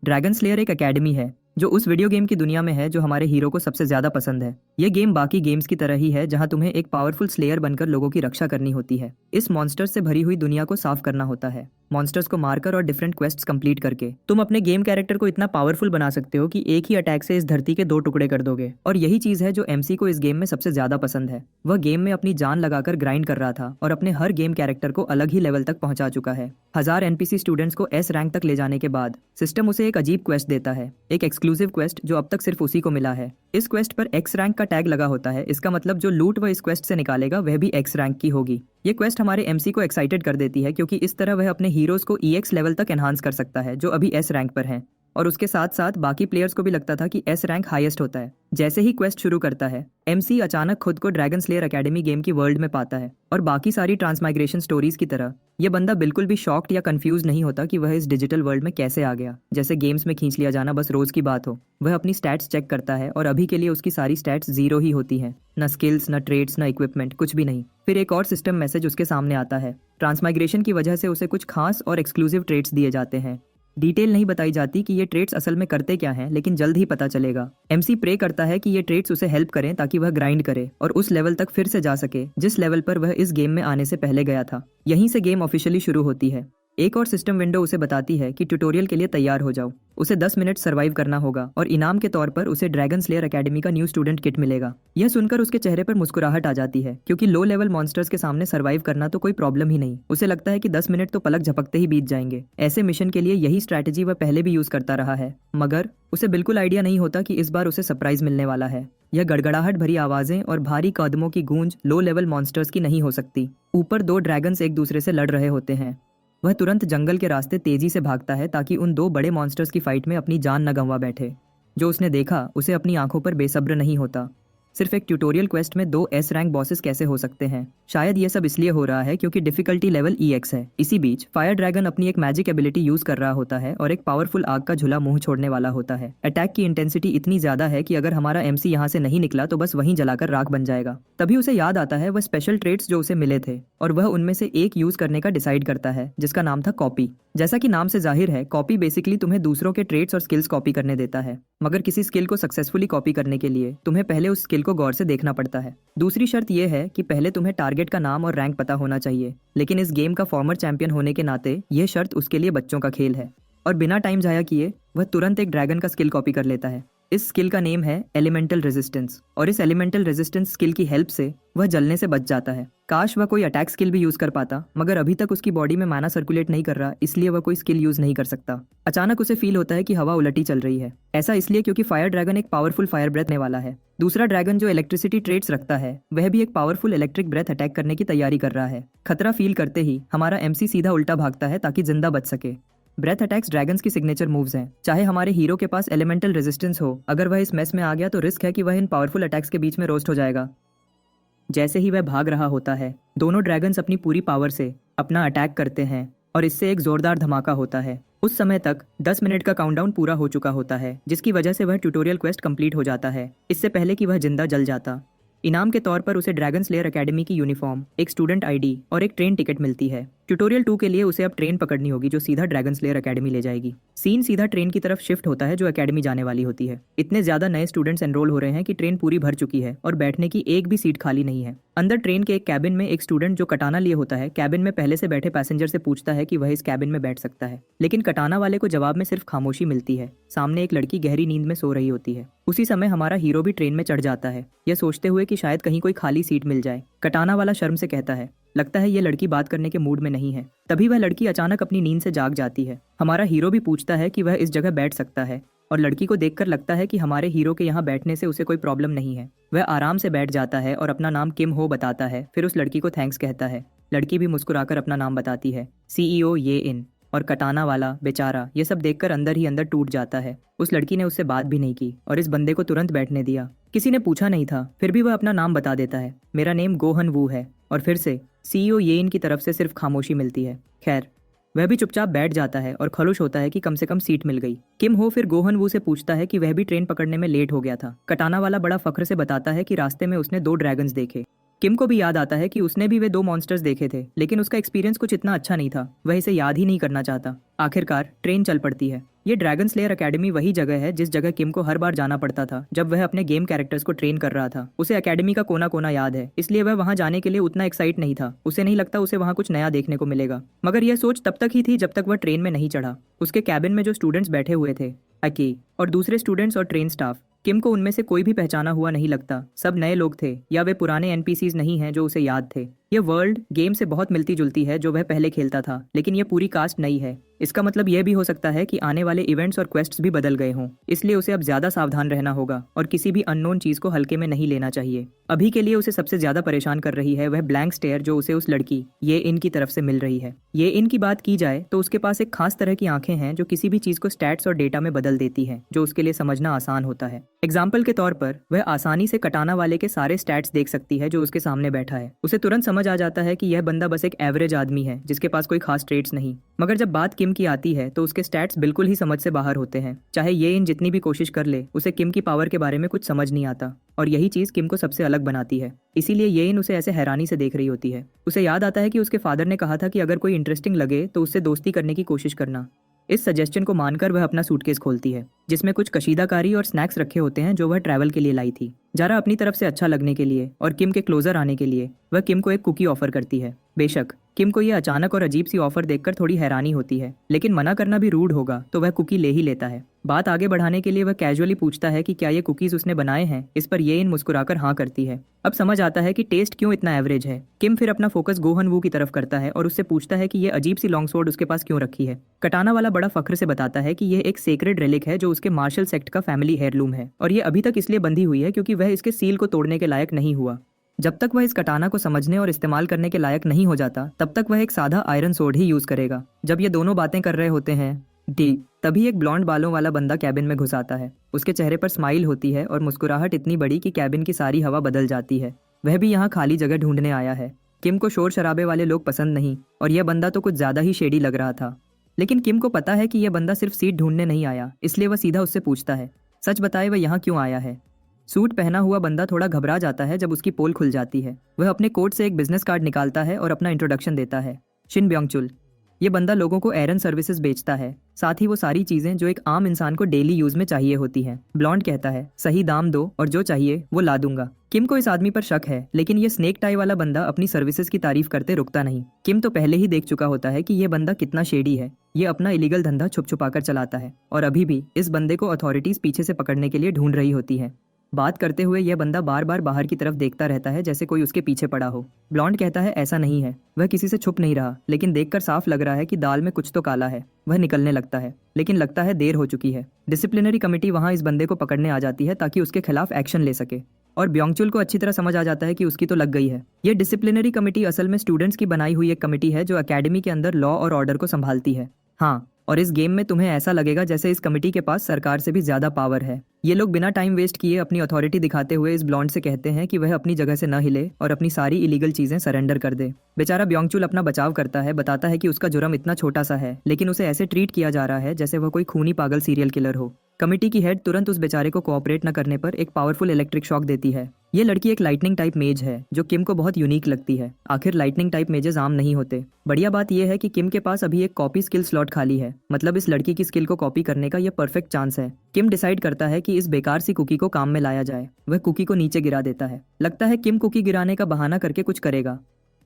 Dragon slayer एक academy है जो उस वीडियो गेम की दुनिया में है जो हमारे हीरो को सबसे ज्यादा पसंद है। ये गेम बाकी गेम्स की तरह ही है जहां तुम्हें एक पावरफुल स्लेयर बनकर लोगों की रक्षा करनी होती है। इस मॉन्स्टर्स से भरी हुई दुनिया को साफ करना होता है। मॉन्स्टर्स को मारकर और डिफरेंट क्वेस्ट्स कंप्लीट करके तुम अपने गेम कैरेक्टर को इतना पावरफुल बना सकते हो कि एक ही अटैक से इस धरती के 2 टुकड़े कर दोगे। और यही चीज है जो एमसी को इस गेम में सबसे ज्यादा पसंद है। वह गेम में अपनी जान लगाकर ग्राइंड कर रहा था और अपने हर गेम कैरेक्टर को अलग ही लेवल तक पहुंचा चुका है। 1000 एनपीसी स्टूडेंट्स को एस रैंक तक ले जाने के बाद सिस्टम उसे एक अजीब क्वेस्ट देता है, एक एक्सक्लूसिव क्वेस्ट जो अब तक सिर्फ उसी को मिला है। इस क्वेस्ट पर एक्स रैंक का टैग लगा होता है। इसका मतलब जो लूट वह इस क्वेस्ट से निकालेगा वह भी एक्स रैंक की होगी। ये क्वेस्ट हमारे एमसी को एक्साइटेड कर देती है क्योंकि इस तरह वह अपने हीरोज को ईएक्स लेवल तक एनहांस कर सकता है जो अभी एस रैंक पर हैं। और उसके साथ साथ बाकी प्लेयर्स को भी लगता था कि एस रैंक हाईएस्ट होता है। जैसे ही क्वेस्ट शुरू करता है एमसी अचानक खुद को ड्रैगन स्लेयर एकेडमी गेम की वर्ल्ड में पाता है। और बाकी सारी ट्रांसमाइग्रेशन स्टोरीज की तरह ये बंदा बिल्कुल भी शॉक्ड या कंफ्यूज नहीं होता कि वह इस डिजिटल वर्ल्ड में कैसे आ गया। जैसे गेम्स में खींच लिया जाना बस रोज की बात हो। वह अपनी स्टैट्स चेक करता है और अभी के लिए उसकी सारी स्टैट्स 0 ही होती हैं। न स्किल्स, न ट्रेड्स, न इक्विपमेंट, कुछ भी नहीं। फिर एक और सिस्टम मैसेज उसके सामने आता है। ट्रांसमाइग्रेशन की वजह से उसे कुछ खास और एक्सक्लूसिव ट्रेड्स दिए जाते हैं। डिटेल नहीं बताई जाती कि ये ट्रेड्स असल में करते क्या हैं, लेकिन जल्द ही पता चलेगा। एमसी प्रे करता है कि ये ट्रेड्स उसे हेल्प करें ताकि वह ग्राइंड करे और उस लेवल तक फिर से जा सके जिस लेवल पर वह इस गेम में आने से पहले गया था। यहीं से गेम ऑफिशियली शुरू होती है। एक और सिस्टम विंडो उसे बताती है कि ट्यूटोरियल के लिए तैयार हो जाओ। उसे 10 मिनट सर्वाइव करना होगा और इनाम के तौर पर उसे ड्रैगन स्लेयर एकेडमी का न्यू स्टूडेंट किट मिलेगा। यह सुनकर उसके चेहरे पर मुस्कुराहट आ जाती है क्योंकि लो लेवल मॉन्स्टर्स के सामने सर्वाइव करना तो कोई प्रॉब्लम ही नहीं। उसे लगता है कि 10 मिनट तो पलक झपकते ही बीत जाएंगे। ऐसे मिशन के लिए यही स्ट्रैटेजी वह पहले भी यूज करता रहा है, मगर उसे बिल्कुल आइडिया नहीं होता कि इस बार उसे सरप्राइज मिलने वाला है। यह गड़गड़ाहट भरी आवाजें और भारी कदमों की गूंज लो लेवल मॉन्स्टर्स की नहीं हो सकती। ऊपर 2 ड्रैगन्स एक दूसरे से लड़ रहे होते हैं। वह तुरंत जंगल के रास्ते तेजी से भागता है ताकि उन 2 बड़े मॉन्स्टर्स की फाइट में अपनी जान न गंवा बैठे। जो उसने देखा उसे अपनी आंखों पर बेसब्र नहीं होता। सिर्फ एक ट्यूटोरियल क्वेस्ट में 2 एस रैंक बॉसेस कैसे हो सकते हैं? शायद यह सब इसलिए हो रहा है क्योंकि डिफिकल्टी लेवल EX है। इसी बीच फायर ड्रैगन अपनी एक मैजिक एबिलिटी यूज कर रहा होता है और एक पावरफुल आग का झूला मुंह छोड़ने वाला होता है। अटैक की इंटेंसिटी इतनी ज्यादा है कि अगर हमारा एमसी यहाँ से नहीं निकला तो बस वहीं जलाकर राख बन जाएगा। तभी उसे याद आता है वह स्पेशल ट्रेड्स जो उसे मिले थे और वह उनमें से एक यूज करने का डिसाइड करता है जिसका नाम था कॉपी। जैसा कि नाम से जाहिर है, कॉपी बेसिकली तुम्हें दूसरों के ट्रेड्स और स्किल्स कॉपी करने देता है। मगर किसी स्किल को सक्सेसफुली कॉपी करने के लिए तुम्हें पहले उस स्किल को गौर से देखना पड़ता है। दूसरी शर्त यह है कि पहले तुम्हें टारगेट का नाम और रैंक पता होना चाहिए। लेकिन इस गेम का फॉर्मर चैंपियन होने के नाते यह शर्त उसके लिए बच्चों का खेल है। और बिना टाइम जाया किए वह तुरंत एक ड्रैगन का स्किल कॉपी कर लेता है। इस स्किल का नेम है एलिमेंटल रेजिस्टेंस और इस एलिमेंटल रेजिस्टेंस स्किल की हेल्प से वह जलने से बच जाता है। काश वह कोई अटैक स्किल भी यूज कर पाता, मगर अभी तक उसकी बॉडी में माना सर्कुलेट नहीं कर रहा, इसलिए वह कोई स्किल यूज नहीं कर सकता। अचानक उसे फील होता है कि हवा उलटी चल रही है। ऐसा इसलिए क्योंकि फायर ड्रैगन एक पावरफुल फायर ब्रेथ ने वाला है। दूसरा ड्रैगन जो इलेक्ट्रिसिटी ट्रेड्स रखता है वह भी एक पावरफुल इलेक्ट्रिक ब्रेथ अटैक करने की तैयारी कर रहा है। खतरा फील करते ही हमारा एमसी सीधा उल्टा भागता है ताकि जिंदा बच सके। ब्रेथ अटैक्स ड्रैगन्स की सिग्नेचर मूव्स हैं। चाहे हमारे हीरो के पास एलिमेंटल रेजिस्टेंस हो, अगर वह इस मेस में आ गया तो रिस्क है कि वह इन पावरफुल अटैक्स के बीच में रोस्ट हो जाएगा। जैसे ही वह भाग रहा होता है दोनों ड्रैगन्स अपनी पूरी पावर से अपना अटैक करते हैं और इससे एक जोरदार धमाका होता है। उस समय तक 10 मिनट का काउंटडाउन पूरा हो चुका होता है जिसकी वजह से वह ट्यूटोरियल क्वेस्ट कंप्लीट हो जाता है इससे पहले कि वह जिंदा जल जाता। इनाम के तौर पर उसे ड्रैगन स्लेयर एकेडमी की यूनिफॉर्म, एक स्टूडेंट आईडी और एक ट्रेन टिकट मिलती है। ट्यूटोरियल 2 के लिए उसे अब ट्रेन पकड़नी होगी जो सीधा ड्रैगन स्लेयर एकेडमी ले जाएगी। सीन सीधा ट्रेन की तरफ शिफ्ट होता है जो एकेडमी जाने वाली होती है। इतने ज्यादा नए स्टूडेंट्स एनरोल हो रहे हैं कि ट्रेन पूरी भर चुकी है और बैठने की एक भी सीट खाली नहीं है। अंदर ट्रेन के एक कैबिन में एक स्टूडेंट जो कटाना लिए होता है कैबिन में पहले से बैठे पैसेंजर से पूछता है कि वह इस कैबिन में बैठ सकता है, लेकिन कटाना वाले को जवाब में सिर्फ खामोशी मिलती है। सामने एक लड़की गहरी नींद में सो रही होती है। उसी समय हमारा हीरो भी ट्रेन में चढ़ जाता है, यह सोचते हुए कि शायद कहीं कोई खाली सीट मिल जाए। कटाना वाला शर्म से कहता है, लगता है ये लड़की बात करने के मूड में नहीं है। तभी वह लड़की अचानक अपनी नींद से जाग जाती है। हमारा हीरो भी पूछता है कि वह इस जगह बैठ सकता है और लड़की को देखकर लगता है कि हमारे हीरो के यहाँ बैठने से उसे कोई प्रॉब्लम नहीं है। वह आराम से बैठ जाता है और अपना नाम किम हो बताता है। फिर उस लड़की को थैंक्स कहता है। लड़की भी मुस्कुराकर अपना नाम बताती है, CEO ये इन। और कटाना वाला बेचारा ये सब देखकर अंदर ही अंदर टूट जाता है। उस लड़की ने उससे बात भी नहीं की और इस बंदे को तुरंत बैठने दिया। किसी ने पूछा नहीं था, फिर भी वह अपना नाम बता देता है। मेरा नेम गोहन वू है। और फिर से CEO ये इन की तरफ से सिर्फ खामोशी मिलती है। खैर, वह भी चुपचाप बैठ जाता है और खुश होता है कि कम से कम सीट मिल गई। किम हो फिर गोहन वू से पूछता है कि वह भी ट्रेन पकड़ने में लेट हो गया था। कटाना वाला बड़ा फख्र से बताता है कि रास्ते में उसने 2 ड्रैगन्स देखे किम को भी याद आता है कि उसने भी वे 2 मॉन्स्टर्स देखे थे, लेकिन उसका एक्सपीरियंस कुछ इतना अच्छा नहीं था। वह इसे याद ही नहीं करना चाहता। आखिरकार ट्रेन चल पड़ती है। ये ड्रैगन स्लेयर एकेडमी वही जगह है जिस जगह किम को हर बार जाना पड़ता था जब वह अपने गेम कैरेक्टर्स को ट्रेन कर रहा था। उसे एकेडमी का कोना कोना याद है, इसलिए वह वहां जाने के लिए उतना एक्साइट नहीं था। उसे नहीं लगता उसे वहां कुछ नया देखने को मिलेगा। मगर यह सोच तब तक ही थी जब तक वह ट्रेन में नहीं चढ़ा। उसके कैबिन में जो स्टूडेंट्स बैठे हुए थे, अकी और दूसरे स्टूडेंट्स और ट्रेन स्टाफ, किम को उनमें से कोई भी पहचाना हुआ नहीं लगता। सब नए लोग थे या वे पुराने एनपीसीज नहीं हैं जो उसे याद थे। ये वर्ल्ड गेम से बहुत मिलती जुलती है जो वह पहले खेलता था, लेकिन यह पूरी कास्ट नई है। इसका मतलब यह भी हो सकता है कि आने वाले इवेंट्स और क्वेस्ट्स भी बदल गए हों, इसलिए उसे अब ज्यादा सावधान रहना होगा और किसी भी अननोन चीज को हल्के में नहीं लेना चाहिए। अभी के लिए उसे सबसे ज्यादा परेशान कर रही है वह ब्लैंक स्टेयर जो उसे उस लड़की ये इन की तरफ से मिल रही है। ये इन की बात की जाए तो उसके पास एक खास तरह की आंखें हैं जो किसी भी चीज को स्टैट्स और डेटा में बदल देती है, जो उसके लिए समझना आसान होता है। एग्जाम्पल के तौर पर वह आसानी से कटाना वाले के सारे स्टैट्स देख सकती है जो उसके सामने बैठा है। उसे तुरंत समझ आ जाता है कि यह बंदा बस एक एवरेज आदमी है जिसके पास कोई खास ट्रेट्स नहीं। मगर जब बात किम की आती है तो उसके स्टैट्स बिल्कुल ही समझ से बाहर होते हैं। चाहे ये इन जितनी भी कोशिश कर ले, उसे किम की पावर के बारे में कुछ समझ नहीं आता और यही चीज किम को सबसे अलग बनाती है। इसीलिए ये इन उसे ऐसे हैरानी से देख रही होती है। उसे याद आता है कि उसके फादर ने कहा था कि अगर कोई इंटरेस्टिंग लगे तो उससे दोस्ती करने की कोशिश करना। इस सजेशन को मानकर वह अपना सूटकेस खोलती है जिसमें कुछ कशीदाकारी और स्नैक्स रखे होते हैं जो वह ट्रैवल के लिए लाई थी। जारा अपनी तरफ से अच्छा लगने के लिए और किम के क्लोजर आने के लिए वह किम को एक कुकी ऑफर करती है। बेशक किम को यह अचानक और अजीब सी ऑफर देखकर थोड़ी हैरानी होती है, लेकिन मना करना भी रूड होगा तो वह कुकी ले ही लेता है। बात आगे बढ़ाने के लिए वह कैजुअली पूछता है कि क्या ये कुकीज उसने बनाए हैं। इस पर ये इन मुस्कुराकर हाँ करती है। अब समझ आता है कि टेस्ट क्यों इतना एवरेज है। किम फिर अपना फोकस गोहन वू की तरफ करता है और उससे पूछता है कि ये अजीब सी लॉन्ग स्वॉर्ड उसके पास क्यों रखी है। कटाना वाला बड़ा फख्र से बताता है कि यह एक सेक्रेड रेलिक है जो उसके मार्शल सेक्ट का फैमिली हेयरलूम है और ये अभी तक इसलिए बंधी हुई है क्योंकि वह इसके सील को तोड़ने के लायक नहीं हुआ। जब तक वह इस कटाना को समझने और इस्तेमाल करने के लायक नहीं हो जाता तब तक वह एक सादा आयरन सोर्ड ही यूज करेगा। जब ये दोनों बातें कर रहे होते हैं तभी एक ब्लॉन्ड बालों वाला बंदा कैबिन में घुस आता है। उसके चेहरे पर स्माइल होती है और मुस्कुराहट इतनी बड़ी कि कैबिन की सारी हवा बदल जाती है। वह भी यहाँ खाली जगह ढूंढने आया है। किम को शोर शराबे वाले लोग पसंद नहीं और यह बंदा तो कुछ ज्यादा ही शेडी लग रहा था। लेकिन किम को पता है कि यह बंदा सिर्फ सीट ढूंढने नहीं आया, इसलिए वह सीधा उससे पूछता है सच बताए वह यहाँ क्यों आया है। सूट पहना हुआ बंदा थोड़ा घबरा जाता है जब उसकी पोल खुल जाती है। वह अपने कोट से एक बिजनेस कार्ड निकालता है और अपना इंट्रोडक्शन देता है। शिन ब्योंगचुल। ये बंदा लोगों को एरन सर्विसेज बेचता है, साथ ही वो सारी चीजें जो एक आम इंसान को डेली यूज में चाहिए होती हैं। ब्लॉन्ड कहता है सही दाम दो और जो चाहिए वो ला दूंगा। किम को इस आदमी पर शक है, लेकिन ये स्नेक टाई वाला बंदा अपनी सर्विसेज की तारीफ करते रुकता नहीं। किम तो पहले ही देख चुका होता है कि ये बंदा कितना शेडी है। ये अपना इलीगल धंधा छुप छुपाकर चलाता है और अभी भी इस बंदे को अथॉरिटीज पीछे से पकड़ने के लिए ढूंढ रही होती है। बात करते हुए यह बंदा बार बार बाहर की तरफ देखता रहता है जैसे कोई उसके पीछे पड़ा हो। ब्लॉन्ड कहता है ऐसा नहीं है, वह किसी से छुप नहीं रहा, लेकिन देखकर साफ लग रहा है कि दाल में कुछ तो काला है। वह निकलने लगता है, लेकिन लगता है देर हो चुकी है। डिसिप्लिनरी कमेटी वहां इस बंदे को पकड़ने आ जाती है ताकि उसके खिलाफ एक्शन ले सके और ब्योंगचुल को अच्छी तरह समझ आ जाता है कि उसकी तो लग गई है। ये डिसिप्लिनरी कमेटी असल में स्टूडेंट्स की बनाई हुई एक कमेटी है जो एकेडमी के अंदर लॉ और ऑर्डर को संभालती है। हाँ, और इस गेम में तुम्हें ऐसा लगेगा जैसे इस कमेटी के पास सरकार से भी ज्यादा पावर है। ये लोग बिना टाइम वेस्ट किए अपनी अथॉरिटी दिखाते हुए इस ब्लॉन्ड से कहते हैं कि वह अपनी जगह से न हिले और अपनी सारी इलीगल चीजें सरेंडर कर दे। बेचारा ब्योंगचुल अपना बचाव करता है, बताता है कि उसका जुर्म इतना छोटा सा है, लेकिन उसे ऐसे ट्रीट किया जा रहा है जैसे वह कोई खूनी पागल सीरियल किलर हो। कमेटी की हेड तुरंत उस बेचारे को कोऑपरेट न करने पर एक पावरफुल इलेक्ट्रिक शॉक देती है। ये लड़की एक लाइटनिंग टाइप मेज है जो किम को बहुत यूनिक लगती है। आखिर लाइटनिंग टाइप मेजेस आम नहीं होते। बढ़िया बात यह है कि किम के पास अभी एक कॉपी स्किल स्लॉट खाली है, मतलब इस लड़की की स्किल को कॉपी करने का यह परफेक्ट चांस है। किम डिसाइड करता है कि इस बेकार सी कुकी को काम में लाया जाए। वह कुकी को नीचे गिरा देता है। लगता है किम कुकी गिराने का बहाना करके कुछ करेगा।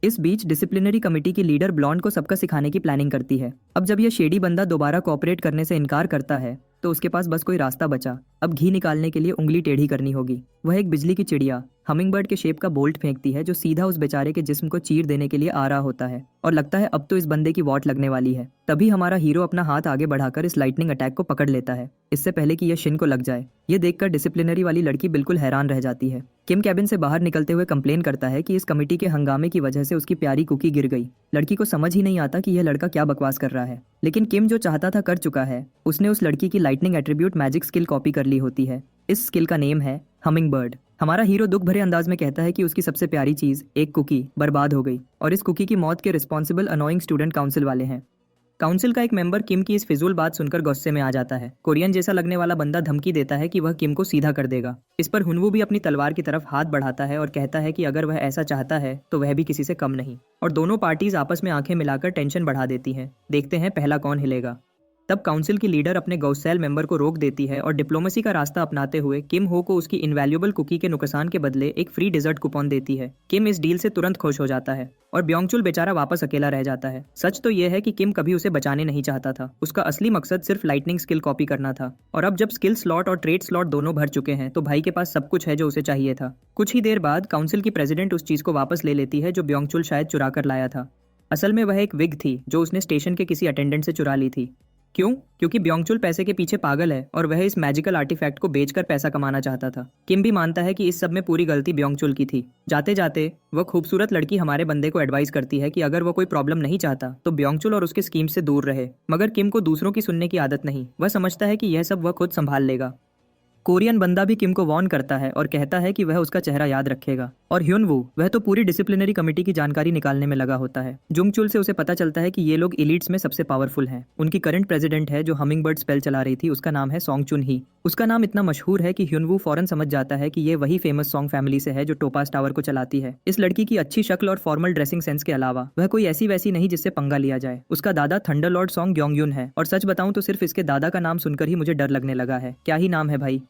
इस बीच डिसिप्लिनरी कमेटी की लीडर ब्लॉन्ड को सबका सिखाने की प्लानिंग करती है। अब जब यह शेडी बंदा दोबारा कोऑपरेट करने से इनकार करता है तो उसके पास बस कोई रास्ता बचा। अब घी निकालने के लिए उंगली टेढ़ी करनी होगी। वह एक बिजली की चिड़िया हमिंगबर्ड के शेप का बोल्ट फेंकती है जो सीधा उस बेचारे के जिस्म को चीर देने के लिए आ रहा होता है और लगता है अब तो इस बंदे की वॉट लगने वाली है। तभी हमारा हीरो अपना हाथ आगे बढ़ाकर इस लाइटनिंग अटैक को पकड़ लेता है, इससे पहले कि यह शिन को लग जाए। ये देखकर डिसिप्लिनरी वाली लड़की बिल्कुल हैरान रह जाती है। किम कैबिन से बाहर निकलते हुए कंप्लेन करता है कि इस कमेटी के हंगामे की वजह से उसकी प्यारी कुकी गिर गई। लड़की को समझ ही नहीं आता कि यह लड़का क्या बकवास कर रहा है, लेकिन किम जो चाहता था कर चुका है। उसने उस लड़की की lightning attribute magic skill copy कर ली होती है। इस स्किल का नेम है हमिंगबर्ड। हमारा हीरो दुख भरे अंदाज में कहता है कि उसकी सबसे प्यारी चीज एक कुकी बर्बाद हो गई और इस कुकी की मौत के रिस्पॉन्सिबल अनोइंग स्टूडेंट काउंसिल वाले हैं। काउंसिल का एक मेंबर किम की इस फिजूल बात सुनकर गुस्से में आ जाता है। कोरियन जैसा लगने वाला बंदा धमकी देता है कि वह किम को सीधा कर देगा। इस पर हुनवू भी अपनी तलवार की तरफ हाथ बढ़ाता है और कहता है कि अगर वह ऐसा चाहता है तो वह भी किसी से कम नहीं। और दोनों पार्टीज आपस में आंखें मिलाकर टेंशन बढ़ा देती हैं। देखते हैं पहला कौन हिलेगा। तब काउंसिल की लीडर अपने गौसेल मेंबर को रोक देती है और डिप्लोमेसी का रास्ता अपनाते हुए किम हो को उसकी इनवैल्यूएबल कुकी के नुकसान के बदले एक फ्री डिजर्ट कूपन देती है। किम इस डील से तुरंत खुश हो जाता है और ब्योंगचुल बेचारा वापस अकेला रह जाता है। सच तो यह है कि किम कभी उसे बचाने नहीं चाहता था। उसका असली मकसद सिर्फ लाइटनिंग स्किल कॉपी करना था। और अब जब स्किल स्लॉट और ट्रेड स्लॉट दोनों भर चुके हैं तो भाई के पास सब कुछ है जो उसे चाहिए था। कुछ ही देर बाद काउंसिल की प्रेसिडेंट उस चीज को वापस ले लेती है जो ब्योंगचुल शायद चुरा कर लाया था। असल में वह एक विग थी जो उसने स्टेशन के किसी अटेंडेंट से चुरा ली थी। क्यों? क्योंकि ब्योंगचुल पैसे के पीछे पागल है और वह इस मैजिकल आर्टिफैक्ट को बेचकर पैसा कमाना चाहता था। किम भी मानता है कि इस सब में पूरी गलती ब्योंगचुल की थी। जाते जाते वह खूबसूरत लड़की हमारे बंदे को एडवाइस करती है कि अगर वो कोई प्रॉब्लम नहीं चाहता तो ब्योंगचुल और उसके स्कीम से दूर रहे। मगर किम को दूसरों की सुनने की आदत नहीं। वह समझता है कि यह सब वह खुद संभाल लेगा। कोरियन बंदा भी किम को वार्न करता है और कहता है कि वह उसका चेहरा याद रखेगा। और ह्युनवू वह तो पूरी डिसिप्लिनरी कमेटी की जानकारी निकालने में लगा होता है। जुंगचुल से उसे पता चलता है कि ये लोग इलीट्स में सबसे पावरफुल हैं। उनकी करंट प्रेसिडेंट है जो हमिंगबर्ड स्पेल चला रही थी, उसका नाम है सॉन्ग चुन ही। उसका नाम इतना मशहूर है कि ह्युनवू फौरन समझ जाता है कि ये वही फेमस सॉन्ग फैमिली से है जो टोपास टावर को चलाती है। इस लड़की की अच्छी शक्ल और फॉर्मल ड्रेसिंग सेंस के अलावा वह कोई ऐसी वैसी नहीं जिससे पंगा लिया जाए। उसका दादा थंडर लॉर्ड सॉन्ग ग्योंगयुन है और सच बताऊं तो सिर्फ इसके दादा का नाम सुनकर ही मुझे डर लगने लगा है। क्या ही नाम है भाई।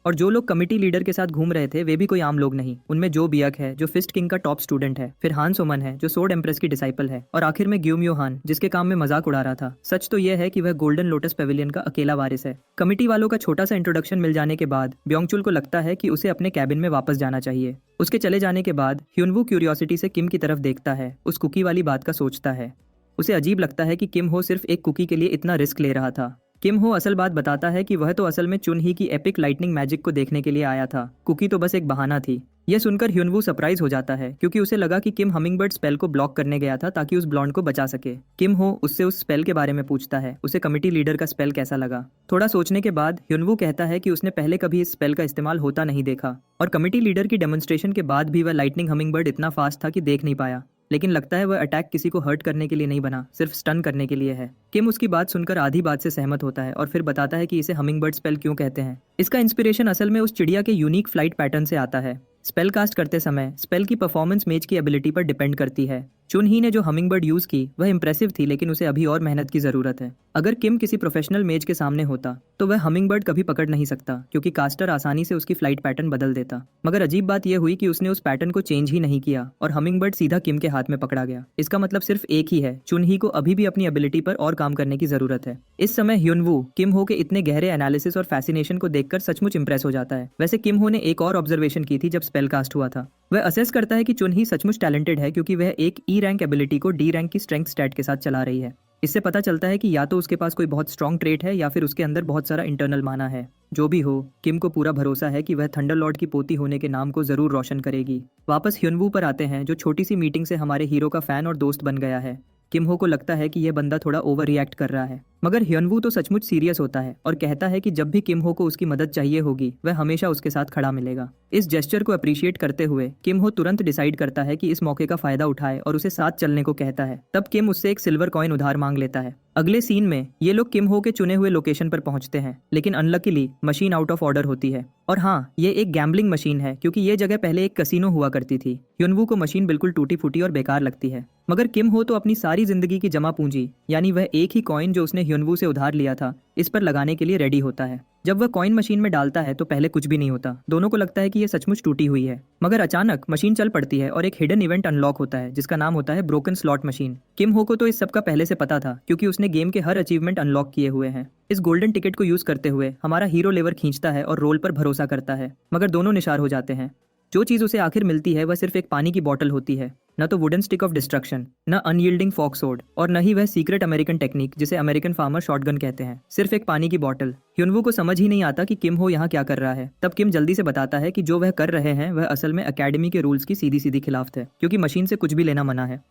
और जो लोग कमिटी लीडर के साथ घूम रहे थे वे भी कोई आम लोग नहीं। उनमें जो बियक है जो फिस्ट किंग का टॉप स्टूडेंट है, फिर हान सोमन है जो सोर्ड एम्प्रेस की डिसाइपल है, और आखिर में ग्यूम योहान जिसके काम में मजाक उड़ा रहा था। सच तो यह है कि वह गोल्डन लोटस पेविलियन का अकेला वारिस है। कमिटी वालों का छोटा सा इंट्रोडक्शन मिल जाने के बाद ब्योंगचुल को लगता है कि उसे अपने कैबिन में वापस जाना चाहिए। उसके चले जाने के बाद ह्युनवू क्यूरियोसिटी से किम की तरफ देखता है, उस कुकी वाली बात का सोचता है। उसे अजीब लगता है कि किम हो सिर्फ एक कुकी के लिए इतना रिस्क ले रहा था। किम हो असल बात बताता है कि वह तो असल में चुन ही की एपिक लाइटनिंग मैजिक को देखने के लिए आया था। कुकी तो बस एक बहाना थी। यह सुनकर ह्युनवू सरप्राइज हो जाता है क्योंकि उसे लगा कि किम हमिंगबर्ड स्पेल को ब्लॉक करने गया था ताकि उस ब्लॉन्ड को बचा सके। किम हो उससे उस स्पेल के बारे में पूछता है, उसे कमिटी लीडर का स्पेल कैसा लगा। थोड़ा सोचने के बाद ह्युनवू कहता है कि उसने पहले कभी इस स्पेल का इस्तेमाल होता नहीं देखा और कमिटी लीडर की डेमोन्स्ट्रेशन के बाद भी वह लाइटनिंग हमिंगबर्ड इतना फास्ट था कि देख नहीं पाया। लेकिन लगता है वह अटैक किसी को हर्ट करने के लिए नहीं बना, सिर्फ स्टन करने के लिए है। किम उसकी बात सुनकर आधी बात से सहमत होता है और फिर बताता है कि इसे हमिंगबर्ड स्पेल क्यों कहते हैं। इसका इंस्पिरेशन असल में उस चिड़िया के यूनिक फ्लाइट पैटर्न से आता है। स्पेल कास्ट करते समय स्पेल की परफॉर्मेंस मेज की एबिलिटी पर डिपेंड करती है। चुन ही ने जो हमिंगबर्ड यूज की वह इंप्रेसिव थी, लेकिन उसे अभी और मेहनत की जरूरत है। अगर किम किसी प्रोफेशनल मेज के सामने होता तो वह हमिंगबर्ड कभी पकड़ नहीं सकता क्योंकि कास्टर आसानी से उसकी फ्लाइट पैटर्न बदल देता। मगर अजीब बात यह हुई कि उसने उस पैटर्न को चेंज ही नहीं किया और हमिंगबर्ड सीधा किम के हाथ में पकड़ा गया। इसका मतलब सिर्फ एक ही है, चुन ही को अभी भी अपनी एबिलिटी पर और काम करने की जरूरत है। इस समय ह्युनवू किम हो के इतने गहरे एनालिसिस और फैसिनेशन को देखकर सचमुच इंप्रेस हो जाता है। वैसे किम हो ने एक और ऑब्जर्वेशन की थी जब स्पेल कास्ट हुआ था। वह असेस करता है कि चुन ही सचमुच टैलेंटेड है क्योंकि वह एक ई रैंक एबिलिटी को डी रैंक की स्ट्रेंथ स्टैट के साथ चला रही है। इससे पता चलता है कि या तो उसके पास कोई बहुत स्ट्रॉन्ग ट्रेट है या फिर उसके अंदर बहुत सारा इंटरनल माना है। जो भी हो, किम को पूरा भरोसा है कि वह थंडर लॉर्ड की पोती होने के नाम को जरूर रोशन करेगी। वापस ह्युनवू पर आते हैं जो छोटी सी मीटिंग से हमारे हीरो का फैन और दोस्त बन गया है। किम हो को लगता है कि यह बंदा थोड़ा ओवर रिएक्ट कर रहा है, मगर ह्युनवू तो सचमुच सीरियस होता है और कहता है कि जब भी किम हो को उसकी मदद चाहिए होगी वह हमेशा उसके साथ खड़ा मिलेगा। इस जेस्चर को अप्रिशिएट करते हुए किम हो तुरंत डिसाइड करता है कि इस मौके का फायदा उठाए और उसे साथ चलने को कहता है। तब किम उससे एक सिल्वर कॉइन उधार मांग लेता है। अगले सीन में ये लोग किम हो के चुने हुए लोकेशन पर पहुंचते हैं, लेकिन unluckily machine out of order होती है। और हाँ, ये एक गैम्बलिंग मशीन है क्योंकि ये जगह पहले एक कसिनो हुआ करती थी। ह्युनवू को मशीन बिल्कुल टूटी फूटी और बेकार लगती है, मगर किम हो तो अपनी सारी जिंदगी की जमा पूंजी यानी वह एक ही कॉइन जो उसने ह्युनवू से उधार लिया था इस पर लगाने के लिए रेडी होता है। जब वह कॉइन मशीन में डालता है तो पहले कुछ भी नहीं होता। दोनों को लगता है कि यह सचमुच टूटी हुई है, मगर अचानक मशीन चल पड़ती है और एक हिडन इवेंट अनलॉक होता है जिसका नाम होता है ब्रोकन स्लॉट मशीन। किम हो को तो इस सब का पहले से पता था क्योंकि उसने गेम के हर अचीवमेंट अनलॉक किए हुए हैं। इस गोल्डन टिकट को यूज करते हुए हमारा हीरो लेवर खींचता है और रोल पर भरोसा करता है, मगर दोनों निशार हो जाते हैं। जो चीज उसे आखिर मिलती है वह सिर्फ एक पानी की बोतल होती है, न तो वुडन स्टिक ऑफ डिस्ट्रक्शन, न अनयील्डिंग फॉक सोर्ड, और न ही वह सीक्रेट अमेरिकन टेक्निक जिसे अमेरिकन फार्मर शॉटगन कहते हैं। सिर्फ एक पानी की बोतल। ह्युनवू को समझ ही नहीं आता कि किम हो यहाँ क्या कर रहा है। तब किम जल्दी से बताता है कि जो वह कर रहे हैं वह असल में अकेडमी के रूल्स की सीधी सीधी खिलाफ थे क्योंकि मशीन से कुछ भी लेना मना है।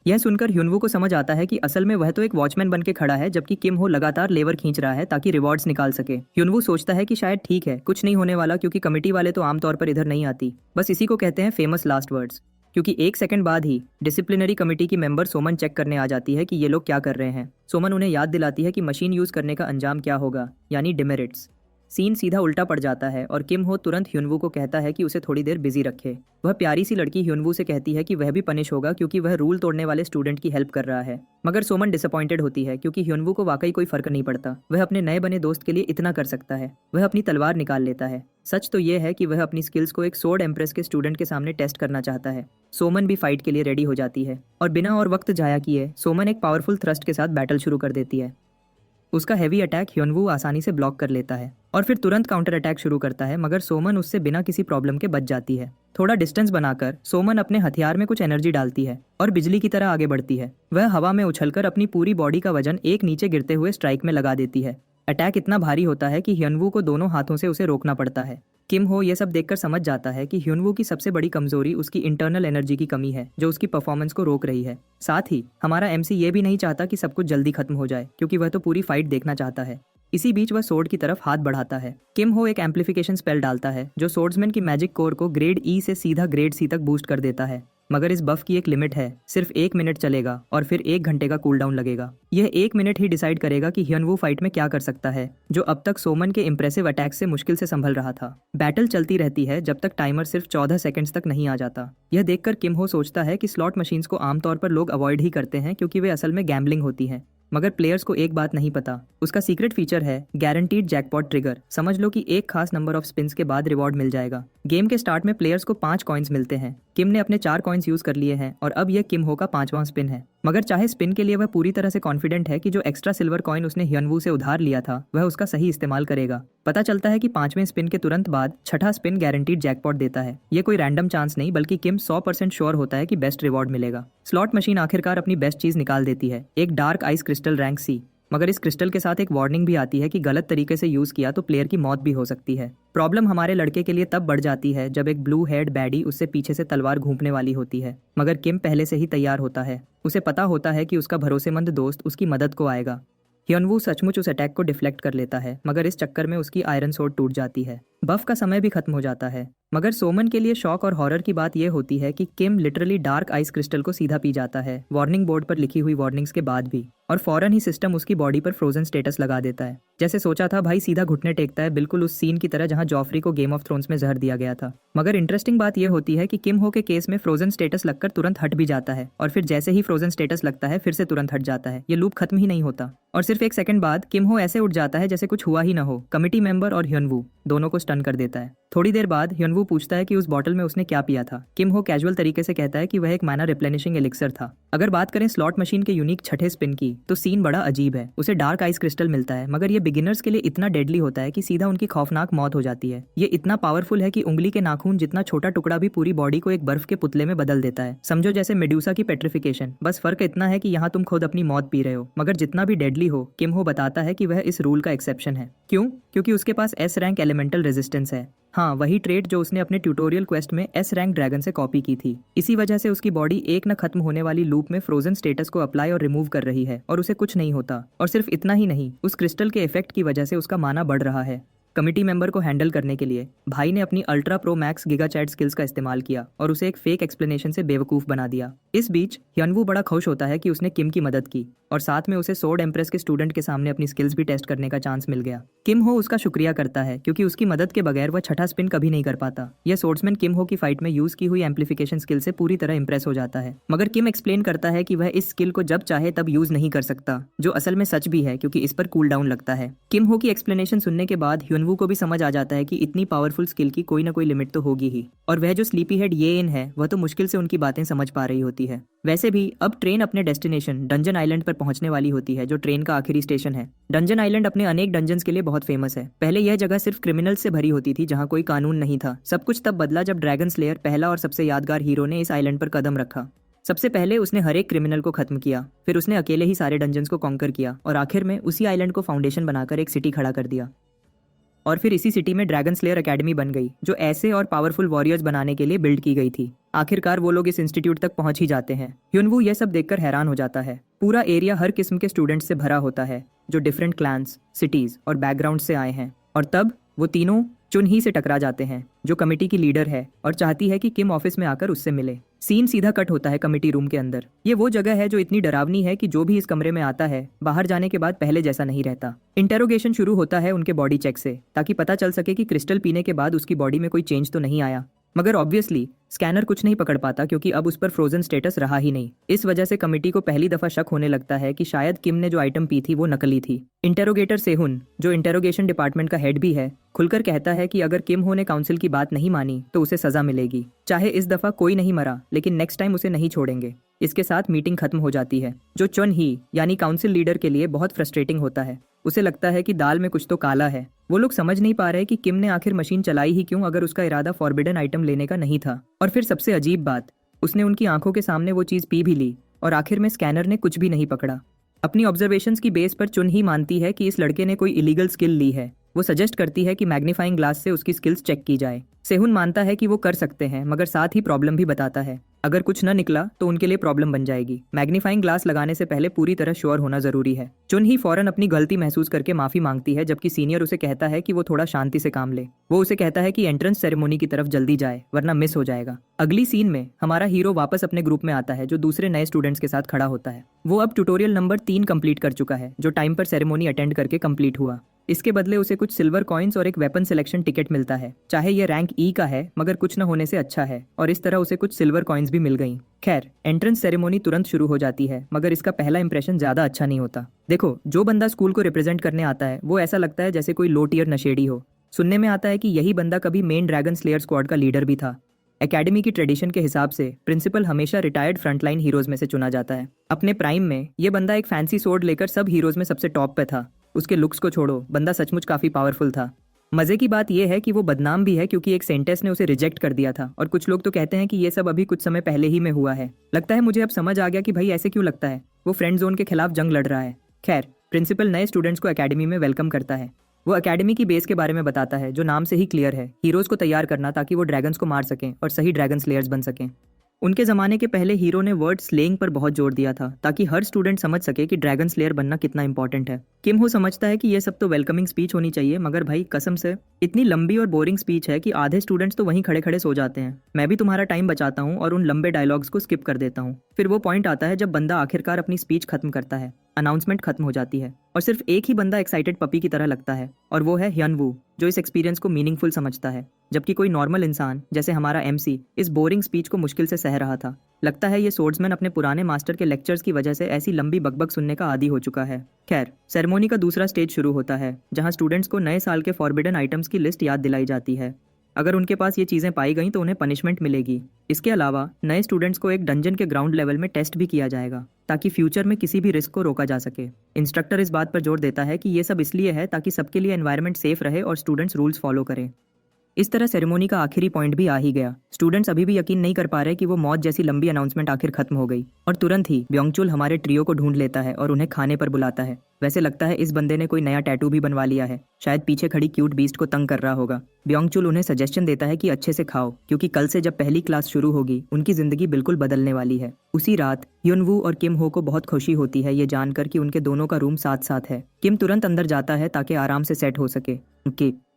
यह सुनकर ह्युनवू को समझ आता है कि असल में वह तो एक वॉचमैन बन के खड़ा है जबकि किम हो लगातार लेवर खींच रहा है ताकि रिवॉर्ड्स निकाल सके। ह्युनवू सोचता है कि शायद ठीक है, कुछ नहीं होने वाला क्योंकि कमेटी वाले तो आमतौर पर इधर नहीं आती। बस इसी को कहते हैं फेमस लास्ट वर्ड्स। क्योंकि 1 सेकंड बाद ही डिसिप्लिनरी कमेटी की मेंबर सोमन चेक करने आ जाती है कि ये लोग क्या कर रहे हैं। सोमन उन्हें याद दिलाती है कि मशीन यूज करने का अंजाम क्या होगा, यानी डिमेरिट्स। सीन सीधा उल्टा पड़ जाता है और किम हो तुरंत ह्युनवू को कहता है कि उसे थोड़ी देर बिजी रखे। वह प्यारी सी लड़की ह्युनवू से कहती है कि वह भी पनिश होगा क्योंकि वह रूल तोड़ने वाले स्टूडेंट की हेल्प कर रहा है। मगर सोमन डिसअपॉइंटेड होती है क्योंकि ह्युनवू को वाकई कोई फर्क नहीं पड़ता। वह अपने नए बने दोस्त के लिए इतना कर सकता है। वह अपनी तलवार निकाल लेता है। सच तो यह है कि वह अपनी स्किल्स को एक सोर्ड एम्प्रेस के स्टूडेंट के सामने टेस्ट करना चाहता है। सोमन भी फाइट के लिए रेडी हो जाती है और बिना और वक्त जाया किए सोमन एक पावरफुल थ्रस्ट के साथ बैटल शुरू कर देती है। उसका हैवी अटैक ह्युनवू आसानी से ब्लॉक कर लेता है और फिर तुरंत काउंटर अटैक शुरू करता है, मगर सोमन उससे बिना किसी प्रॉब्लम के बच जाती है। थोड़ा डिस्टेंस बनाकर सोमन अपने हथियार में कुछ एनर्जी डालती है और बिजली की तरह आगे बढ़ती है। वह हवा में उछलकर अपनी पूरी बॉडी का वजन एक नीचे गिरते हुए स्ट्राइक में लगा देती है। अटैक इतना भारी होता है कि ह्युनवू को दोनों हाथों से उसे रोकना पड़ता है। किम हो यह सब देखकर समझ जाता है कि ह्युनवू की सबसे बड़ी कमजोरी उसकी इंटरनल एनर्जी की कमी है, जो उसकी परफॉर्मेंस को रोक रही है। साथ ही हमारा एमसी ये भी नहीं चाहता कि सब कुछ जल्दी खत्म हो जाए, क्योंकि वह तो पूरी फाइट देखना चाहता है। इसी बीच वह सोर्ड की तरफ हाथ बढ़ाता है। किम हो एक एम्पलीफिकेशन स्पेल डालता है जो सोर्ड्समैन की मैजिक कोर को ग्रेड ई से सीधा ग्रेड सी तक बूस्ट कर देता है। मगर इस बफ की एक लिमिट है, सिर्फ 1 मिनट चलेगा और फिर 1 घंटे का कूलडाउन लगेगा। यह 1 मिनट ही डिसाइड करेगा कि ह्युनवू फाइट में क्या कर सकता है, जो अब तक सोमन के इंप्रेसिव अटैक से मुश्किल से संभल रहा था। बैटल चलती रहती है जब तक टाइमर सिर्फ 14 सेकंड्स तक नहीं आ जाता। यह देखकर किम हो सोचता है कि स्लॉट मशीन्स को आमतौर पर लोग अवॉइड ही करते हैं क्योंकि वे असल में गैम्बलिंग होती हैं। मगर प्लेयर्स को एक बात नहीं पता, उसका सीक्रेट फीचर है गारंटीड जैकपॉट ट्रिगर। समझ लो कि एक खास नंबर ऑफ स्पिन्स के बाद रिवॉर्ड मिल जाएगा। गेम के स्टार्ट में प्लेयर्स को 5 कॉइन्स मिलते हैं। किम ने अपने 4 कॉइन्स यूज कर लिए हैं और अब यह किम हो का 5वां स्पिन है। मगर चाहे स्पिन के लिए वह पूरी तरह से कॉन्फिडेंट है कि जो एक्स्ट्रा सिल्वर कॉइन उसने ह्युनवू से उधार लिया था वह उसका सही इस्तेमाल करेगा। पता चलता है कि 5वें स्पिन के तुरंत बाद छठा स्पिन गारंटीड जैकपॉट देता है। ये कोई रैंडम चांस नहीं, बल्कि किम 100% श्योर होता है कि बेस्ट रिवॉर्ड मिलेगा। स्लॉट मशीन आखिरकार अपनी बेस्ट चीज निकाल देती है, एक dark ice crystal rank C. मगर इस क्रिस्टल के साथ एक वार्निंग भी आती है कि गलत तरीके से यूज किया तो प्लेयर की मौत भी हो सकती है। प्रॉब्लम हमारे लड़के के लिए तब बढ़ जाती है जब एक ब्लू हेड बैडी उससे पीछे से तलवार घूंपने वाली होती है। मगर किम पहले से ही तैयार होता है। उसे पता होता है कि उसका भरोसेमंद दोस्त उसकी मदद को आएगा। ह्युनवू सचमुच उस अटैक को डिफ्लेक्ट कर लेता है, मगर इस चक्कर में उसकी आयरन सोर्ड टूट जाती है। बफ का समय भी खत्म हो जाता है। मगर सोमन के लिए शॉक और हॉरर की बात यह होती है कि किम लिटरली डार्क आइस क्रिस्टल को सीधा पी जाता है, वार्निंग बोर्ड पर लिखी हुई वार्निंग्स के बाद भी, और फौरन ही सिस्टम उसकी बॉडी पर फ्रोजन स्टेटस लगा देता है। जैसे सोचा था भाई सीधा घुटने टेकता है, बिल्कुल उस सीन की तरह जहां जॉफरी को गेम ऑफ थ्रोन्स में जहर दिया गया था। मगर इंटरेस्टिंग बात यह होती है कि किम हो के केस में फ्रोजन स्टेटस लगकर तुरंत हट भी जाता है और फिर जैसे ही फ्रोजन स्टेटस लगता है फिर से तुरंत हट जाता है। ये लूप खत्म ही नहीं होता और सिर्फ 1 सेकंड बाद किम हो ऐसे उठ जाता है जैसे कुछ हुआ ही ना हो। कमिटी मेंबर और ह्युनवू दोनों को स्टन कर देता है। थोड़ी देर बाद ह्युनवू पूछता है कि उस बॉटल में उसने क्या पिया था। किम हो कैजुअल तरीके से कहता है कि वह एक माना रिप्लेनिशिंग एलिक्सर था। अगर बात करें स्लॉट मशीन के यूनिक छठे स्पिन की, तो सीन बड़ा अजीब है। उसे डार्क आइस क्रिस्टल मिलता है, मगर ये बिगिनर्स के लिए इतना डेडली होता है कि सीधा उनकी खौफनाक मौत हो जाती है। ये इतना पावरफुल है कि उंगली के नाखून जितना छोटा टुकड़ा भी पूरी बॉडी को एक बर्फ के पुतले में बदल देता है। समझो जैसे मेडूसा की पेट्रिफिकेशन, बस फर्क इतना है कि यहाँ तुम खुद अपनी मौत पी रहे हो। मगर जितना भी डेडली हो, किम हो बताता है कि वह इस रूल का एक्सेप्शन है। क्यों? क्योंकि उसके पास एस रैंक एलिमेंटल रेजिस्टेंस है। हाँ, वही ट्रेड जो उसने अपने ट्यूटोरियल क्वेस्ट में एस रैंक ड्रैगन से कॉपी की थी। इसी वजह से उसकी बॉडी एक न खत्म होने वाली लूप में फ्रोजन स्टेटस को अप्लाई और रिमूव कर रही है और उसे कुछ नहीं होता। और सिर्फ इतना ही नहीं, उस क्रिस्टल के इफेक्ट की वजह से उसका माना बढ़ रहा है। कमिटी मेंबर को हैंडल करने के लिए भाई ने अपनी ultra pro max giga chat skills का इस्तेमाल किया और उसे एक फेक एक्सप्लेनेशन से बेवकूफ बना दिया। इस बीच ह्युनवू बड़ा खुश होता है कि उसने किम की मदद की और साथ में उसे सोर्ड एम्प्रेस के स्टूडेंट के सामने अपनी स्किल्स भी टेस्ट करने का चांस मिल गया। किम हो उसका शुक्रिया करता है क्योंकि उसकी मदद के बगैर वह छठा स्पिन कभी नहीं कर पाता। यह सोर्ड्समैन किम हो की फाइट में यूज की हुई एम्पलीफिकेशन स्किल से पूरी तरह इंप्रेस हो जाता है। मगर किम एक्सप्लेन करता है कि वह इस स्किल को जब चाहे तब यूज नहीं कर सकता, जो असल में सच भी है क्योंकि इस पर कूल डाउन लगता है। किम हो की एक्सप्लेनेशन सुनने के बाद ह्युनवू को भी समझ आ जाता है कि इतनी पावरफुल स्किल की कोई ना कोई लिमिट तो होगी ही, और वह जो स्लीपी हेड ये इन है वह तो मुश्किल से उनकी बातें समझ पा रही होती है। वैसे भी अब ट्रेन अपने डेस्टिनेशन डंजन आइलैंड पर पहुंचने वाली होती है, जो ट्रेन का आखिरी स्टेशन है। डंजन आइलैंड अपने अनेक डंजन्स के लिए बहुत फेमस है। पहले यह जगह सिर्फ क्रिमिनल्स से भरी होती थी, जहां कोई कानून नहीं था। सब कुछ तब बदला जब ड्रैगन स्लेयर, पहला और सबसे यादगार हीरो, ने इस आइलैंड पर कदम रखा। सबसे पहले उसने हर एक क्रिमिनल को खत्म किया, फिर उसने अकेले ही सारे डंजन्स को कॉन्कर किया और आखिर में उसी आइलैंड को फाउंडेशन बनाकर एक सिटी खड़ा कर दिया। और फिर इसी सिटी में ड्रैगन स्लेयर एकेडमी बन गई, जो ऐसे और पावरफुल वॉरियर्स बनाने के लिए बिल्ड की गई थी। आखिरकार वो लोग इस इंस्टीट्यूट तक पहुंच ही जाते हैं। ह्युनवू यह सब देखकर हैरान हो जाता है। पूरा एरिया हर किस्म के स्टूडेंट्स से भरा होता है, जो डिफरेंट क्लैंस, सिटीज और बैकग्राउंड से आए हैं। और तब वो तीनों चुन ही से टकरा जाते हैं, जो कमेटी की लीडर है और चाहती है कि किम ऑफिस में आकर उससे मिले। सीन सीधा कट होता है कमेटी रूम के अंदर। ये वो जगह है जो इतनी डरावनी है कि जो भी इस कमरे में आता है बाहर जाने के बाद पहले जैसा नहीं रहता। इंटेरोगेशन शुरू होता है उनके बॉडी चेक से, ताकि पता चल सके कि क्रिस्टल पीने के बाद उसकी बॉडी में कोई चेंज तो नहीं आया। मगर ऑब्वियसली स्कैनर कुछ नहीं पकड़ पाता, क्योंकि अब उस पर फ्रोजन स्टेटस रहा ही नहीं। इस वजह से कमेटी को पहली दफा शक होने लगता है कि शायद किम ने जो आइटम पी थी वो नकली थी। इंटेरोगेटर सेहुन, जो इंटेरोगेशन डिपार्टमेंट का हेड भी है, खुलकर कहता है कि अगर किम हो ने काउंसिल की बात नहीं मानी तो उसे सजा मिलेगी। चाहे इस दफा कोई नहीं मरा, लेकिन नेक्स्ट टाइम उसे नहीं छोड़ेंगे। इसके साथ मीटिंग खत्म हो जाती है, जो चुन ही यानी काउंसिल लीडर के लिए बहुत फ्रस्ट्रेटिंग होता है। उसे लगता है कि दाल में कुछ तो काला है। वो लोग समझ नहीं पा रहे कि किम ने आखिर मशीन चलाई ही क्यों, अगर उसका इरादा फॉरबिडन आइटम लेने का नहीं था। और फिर सबसे अजीब बात, उसने उनकी आंखों के सामने वो चीज पी भी ली और आखिर में स्कैनर ने कुछ भी नहीं पकड़ा। अपनी ऑब्जर्वेशंस की बेस पर चुन ही मानती है कि इस लड़के ने कोई इलीगल स्किल ली है। वो सजेस्ट करती है कि मैग्नीफाइंग ग्लास से उसकी स्किल्स चेक की जाए। सेहुन मानता है कि वो कर सकते हैं, मगर साथ ही प्रॉब्लम भी बताता है। अगर कुछ न निकला तो उनके लिए प्रॉब्लम बन जाएगी। मैग्नीफाइंग ग्लास लगाने से पहले पूरी तरह श्योर होना जरूरी है। चुन ही फौरन अपनी गलती महसूस करके माफी मांगती है, जबकि सीनियर उसे कहता है कि वो थोड़ा शांति से काम ले। वो उसे कहता है कि एंट्रेंस सेरेमोनी की तरफ जल्दी जाए, वरना मिस हो जाएगा। अगली सीन में हमारा हीरो वापस अपने ग्रुप में आता है, जो दूसरे नए स्टूडेंट्स के साथ खड़ा होता है। वो अब ट्यूटोरियल नंबर 3 कंप्लीट कर चुका है, जो टाइम पर सेरेमोनी अटेंड करके कंप्लीट हुआ। इसके बदले उसे कुछ सिल्वर कॉइन्स और एक वेपन सिलेक्शन टिकट मिलता है। चाहे ये रैंक ई का है, मगर कुछ न होने से अच्छा है, और इस तरह उसे कुछ सिल्वर कॉइन्स भी मिल गई। खैर, एंट्रेंस सेरेमोनी तुरंत शुरू हो जाती है, मगर इसका पहला इंप्रेशन ज्यादा अच्छा नहीं होता। देखो, जो बंदा स्कूल को रिप्रेजेंट करने आता है वो ऐसा लगता है जैसे कोई लो टियर नशेड़ी हो। सुनने में आता है कि यही बंदा कभी मेन ड्रैगन स्लेयर स्क्वाड का लीडर भी था। एकेडमी की ट्रेडिशन के हिसाब से प्रिंसिपल हमेशा रिटायर्ड फ्रंटलाइन हीरोज में से चुना जाता है। अपने प्राइम में ये बंदा एक फैंसी सोर्ड लेकर सब हीरोज में सबसे टॉप पे था। उसके लुक्स को छोड़ो, बंदा सचमुच काफी पावरफुल था। मजे की बात यह है कि वो बदनाम भी है, क्योंकि एक सेंटेस ने उसे रिजेक्ट कर दिया था, और कुछ लोग तो कहते हैं कि ये सब अभी कुछ समय पहले ही में हुआ है। लगता है मुझे अब समझ आ गया कि भाई ऐसे क्यों लगता है। वो फ्रेंड जोन के खिलाफ जंग लड़ रहा है। खैर, प्रिंसिपल नए स्टूडेंट्स को एकेडमी में वेलकम करता है। वो एकेडमी की बेस के बारे में बताता है, जो नाम से ही क्लियर है, हीरोज को तैयार करना ताकि वो ड्रैगन्स को मार सकें और सही ड्रैगन स्लेयर्स बन सकें। उनके ज़माने के पहले हीरो ने वर्ड स्लेइंग पर बहुत जोर दिया था, ताकि हर स्टूडेंट समझ सके कि ड्रैगन स्लेयर बनना कितना इंपॉर्टेंट है। किम हो समझता है कि ये सब तो वेलकमिंग स्पीच होनी चाहिए, मगर भाई कसम से इतनी लंबी और बोरिंग स्पीच है कि आधे स्टूडेंट्स तो वहीं खड़े खड़े सो जाते हैं। मैं भी तुम्हारा टाइम बचाता हूँ और उन लंबे डायलॉग्स को स्किप कर देता हूँ। फिर वो पॉइंट आता है जब बंदा आखिरकार अपनी स्पीच खत्म करता है। अनाउंसमेंट खत्म हो जाती है और सिर्फ एक ही बंदा एक्साइटेड पपी की तरह लगता है, और वो है ह्यन वू, जो इस एक्सपीरियंस को मीनिंगफुल समझता है, जबकि कोई नॉर्मल इंसान जैसे हमारा एमसी इस बोरिंग स्पीच को मुश्किल से सह रहा था। लगता है ये सोर्ड्समैन अपने पुराने मास्टर के लेक्चर्स की वजह से ऐसी लंबी बकबक सुनने का आदी हो चुका है। खैर, सेरेमोनी का दूसरा स्टेज शुरू होता है, जहां स्टूडेंट्स को नए साल के फॉरबिडन आइटम्स की लिस्ट याद दिलाई जाती है। अगर उनके पास ये चीज़ें पाई गई तो उन्हें पनिशमेंट मिलेगी। इसके अलावा नए स्टूडेंट्स को एक डंजन के ग्राउंड लेवल में टेस्ट भी किया जाएगा, ताकि फ्यूचर में किसी भी रिस्क को रोका जा सके। इंस्ट्रक्टर इस बात पर जोर देता है कि ये सब इसलिए है ताकि सबके लिए एनवायरनमेंट सेफ रहे और स्टूडेंट्स रूल्स फॉलो करें। इस तरह सेरेमोनी का आखिरी पॉइंट भी आ ही गया। स्टूडेंट्स अभी भी यकीन नहीं कर पा रहे कि वो मौत जैसी लंबी अनाउंसमेंट आखिर खत्म हो गई, और तुरंत ही ब्योंगचुल हमारे ट्रियो को ढूंढ लेता है और उन्हें खाने पर बुलाता है। वैसे लगता है इस बंदे ने कोई नया टैटू भी बनवा लिया है, शायद पीछे खड़ी क्यूट बीस्ट को तंग कर रहा होगा। ब्योंगचुल उन्हें सजेशन देता है कि अच्छे से खाओ, क्योंकि कल से जब पहली क्लास शुरू होगी उनकी जिंदगी बिल्कुल बदलने वाली है। उसी रात ह्युन-वू और किम हो को बहुत खुशी होती है ये जानकर कि उनके दोनों का रूम साथ साथ है। किम तुरंत अंदर जाता है ताकि आराम से सेट हो सके,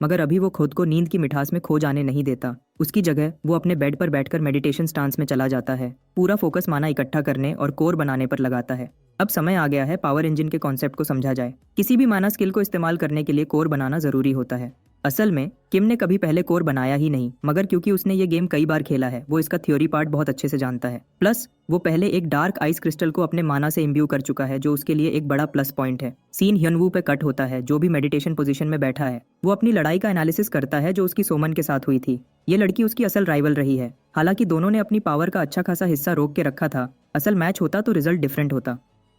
मगर अभी वो खुद को नींद की मिठास में खो जाने नहीं देता। उसकी जगह वो अपने बेड पर बैठकर मेडिटेशन स्टांस में चला जाता है। पूरा फोकस माना इकट्ठा करने और कोर बनाने पर लगाता है। अब समय आ गया है पावर इंजन के कॉन्सेप्ट को समझा जाए। किसी भी माना स्किल को इस्तेमाल करने के लिए कोर बनाना जरूरी होता है। असल में किम ने कभी पहले कोर बनाया ही नहीं, मगर क्योंकि उसने ये गेम कई बार खेला है वो इसका थ्योरी पार्ट बहुत अच्छे से जानता है। प्लस वो पहले एक डार्क आइस क्रिस्टल को अपने माना से इम्ब्यू कर चुका है, जो उसके लिए एक बड़ा प्लस पॉइंट है। सीन ह्युन-वू पे कट होता है, जो भी मेडिटेशन पोजीशन में बैठा है। वो अपनी लड़ाई का एनालिसिस करता है जो उसकी सोमन के साथ हुई थी। ये लड़की उसकी असल राइवल रही है। हालांकि दोनों ने अपनी पावर का अच्छा खासा हिस्सा रोक के रखा था। असल मैच होता तो रिजल्ट डिफरेंट होता।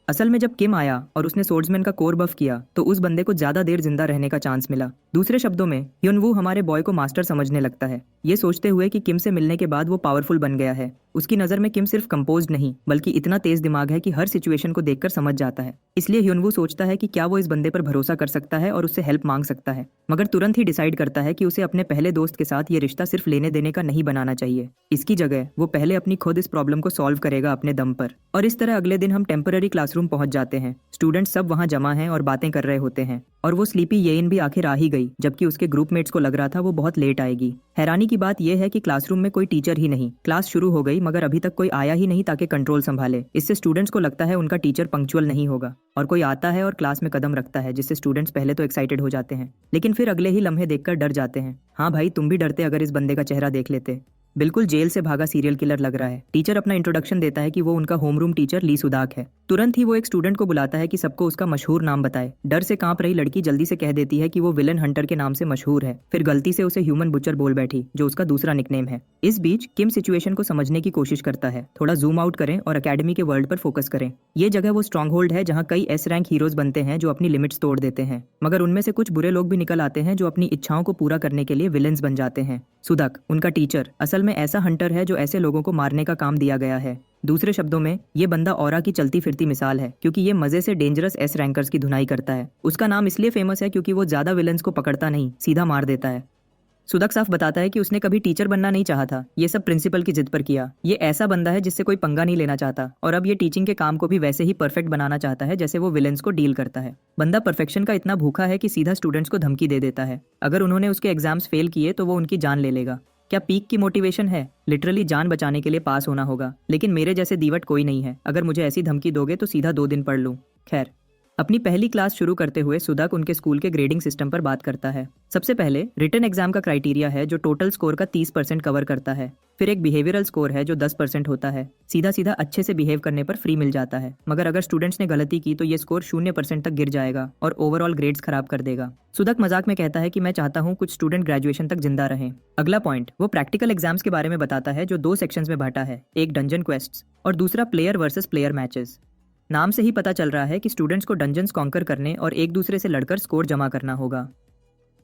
असल में जब किम आया और उसने सोर्ड्समैन का कोर बफ किया तो उस बंदे को ज्यादा देर जिंदा रहने का चांस मिला। दूसरे शब्दों में ह्युन-वू हमारे बॉय को मास्टर समझने लगता है, ये सोचते हुए कि किम से मिलने के बाद वो पावरफुल बन गया है। उसकी नजर में किम सिर्फ कंपोज्ड नहीं बल्कि इतना तेज दिमाग है कि हर सिचुएशन को देखकर समझ जाता है। इसलिए ह्युन-वू सोचता है कि क्या वो इस बंदे पर भरोसा कर सकता है और उससे हेल्प मांग सकता है, मगर तुरंत ही डिसाइड करता है कि उसे अपने पहले दोस्त के साथ ये रिश्ता सिर्फ लेने देने का नहीं बनाना चाहिए। इसकी जगह वो पहले अपनी खुद इस प्रॉब्लम को सॉल्व करेगा अपने दम पर। और इस तरह अगले दिन हम टेम्पररी क्लासरूम पहुंच जाते हैं। स्टूडेंट्स सब वहां जमा हैं और बातें कर रहे होते हैं। और वो स्लीपी येन भी आखिर आ ही गई, जबकि उसके ग्रुपमेट्स को लग रहा था वो बहुत लेट आएगी। हैरानी की बात यह है कि क्लासरूम में कोई टीचर ही नहीं। क्लास शुरू हो गई मगर अभी तक कोई आया ही नहीं ताकि कंट्रोल संभाले। इससे स्टूडेंट्स को लगता है उनका टीचर पंक्चुअल नहीं होगा, और कोई आता है और क्लास में कदम रखता है, जिससे स्टूडेंट्स पहले तो एक्साइटेड हो जाते हैं, लेकिन फिर अगले ही लम्हे देखकर डर जाते हैं। हाँ भाई, तुम भी डरते अगर इस बंदे का चेहरा देख लेते। बिल्कुल जेल से भागा सीरियल किलर लग रहा है। टीचर अपना इंट्रोडक्शन देता है कि वो उनका होमरूम टीचर ली सुदाक है। तुरंत ही वो एक स्टूडेंट को बुलाता है कि सबको उसका मशहूर नाम बताए। डर से कांप रही लड़की जल्दी से कह देती है कि वो विलन हंटर के नाम से मशहूर है, फिर गलती से उसे ह्यूमन बुचर बोल बैठी, जो उसका दूसरा निकनेम है। इस बीच किम सिचुएशन को समझने की कोशिश करता है। थोड़ा जूम आउट करें और अकेडमी के वर्ल्ड पर फोकस करें। ये जगह वो स्ट्रॉन्ग होल्ड है जहाँ कई एस रैंक हीरोज बनते हैं जो अपनी लिमिट्स तोड़ देते हैं, मगर उनमें से कुछ बुरे लोग भी निकल आते हैं जो अपनी इच्छाओं को पूरा करने के लिए विलेंस बन जाते हैं। सुदक, उनका टीचर, असल में ऐसा हंटर है जो ऐसे लोगों को मारने का काम दिया गया है। दूसरे शब्दों में ये बंदा ऑरा की चलती फिरती मिसाल है, क्योंकि ये मजे से डेंजरस एस रैंकर्स की धुनाई करता है। उसका नाम इसलिए फेमस है क्योंकि वो ज्यादा विलन्स को पकड़ता नहीं, सीधा मार देता है। सुदक साफ बताता है कि उसने कभी टीचर बनना नहीं चाहा था, ये सब प्रिंसिपल की जिद पर किया। ये ऐसा बंदा है जिससे कोई पंगा नहीं लेना चाहता, और अब ये टीचिंग के काम को भी वैसे ही परफेक्ट बनाना चाहता है जैसे वो विलेंस को डील करता है। बंदा परफेक्शन का इतना भूखा है कि सीधा स्टूडेंट्स को धमकी दे देता है। अगर उन्होंने उसके एग्जाम्स फेल किए तो वो उनकी जान ले लेगा। क्या पीक की मोटिवेशन है? लिटरली जान बचाने के लिए पास होना होगा, लेकिन मेरे जैसे दीवट कोई नहीं है। अगर मुझे ऐसी धमकी दोगे तो सीधा 2 दिन पढ़ लूं। खैर, अपनी पहली क्लास शुरू करते हुए सुदक उनके स्कूल के ग्रेडिंग सिस्टम पर बात करता है। सबसे पहले रिटन एग्जाम का क्राइटेरिया है जो टोटल स्कोर का 30% कवर करता है। फिर एक बिहेवियरल स्कोर है जो 10% होता है। सीधा सीधा अच्छे से बिहेव करने पर फ्री मिल जाता है, मगर अगर स्टूडेंट्स ने गलती की तो ये स्कोर 0% तक गिर जाएगा और ओवरऑल ग्रेड्स खराब कर देगा। सुदक मजाक में कहता है कि मैं चाहता हूँ कुछ स्टूडेंट ग्रेजुएशन तक जिंदा रहें। अगला पॉइंट वो प्रैक्टिकल एग्जाम्स के बारे में बताता है जो 2 सेक्शंस में बांटा है, एक डंजन क्वेस्ट्स और दूसरा प्लेयर वर्सेस प्लेयर मैचेस। नाम से ही पता चल रहा है कि स्टूडेंट्स को डंजन्स कॉन्कर करने और एक दूसरे से लड़कर स्कोर जमा करना होगा।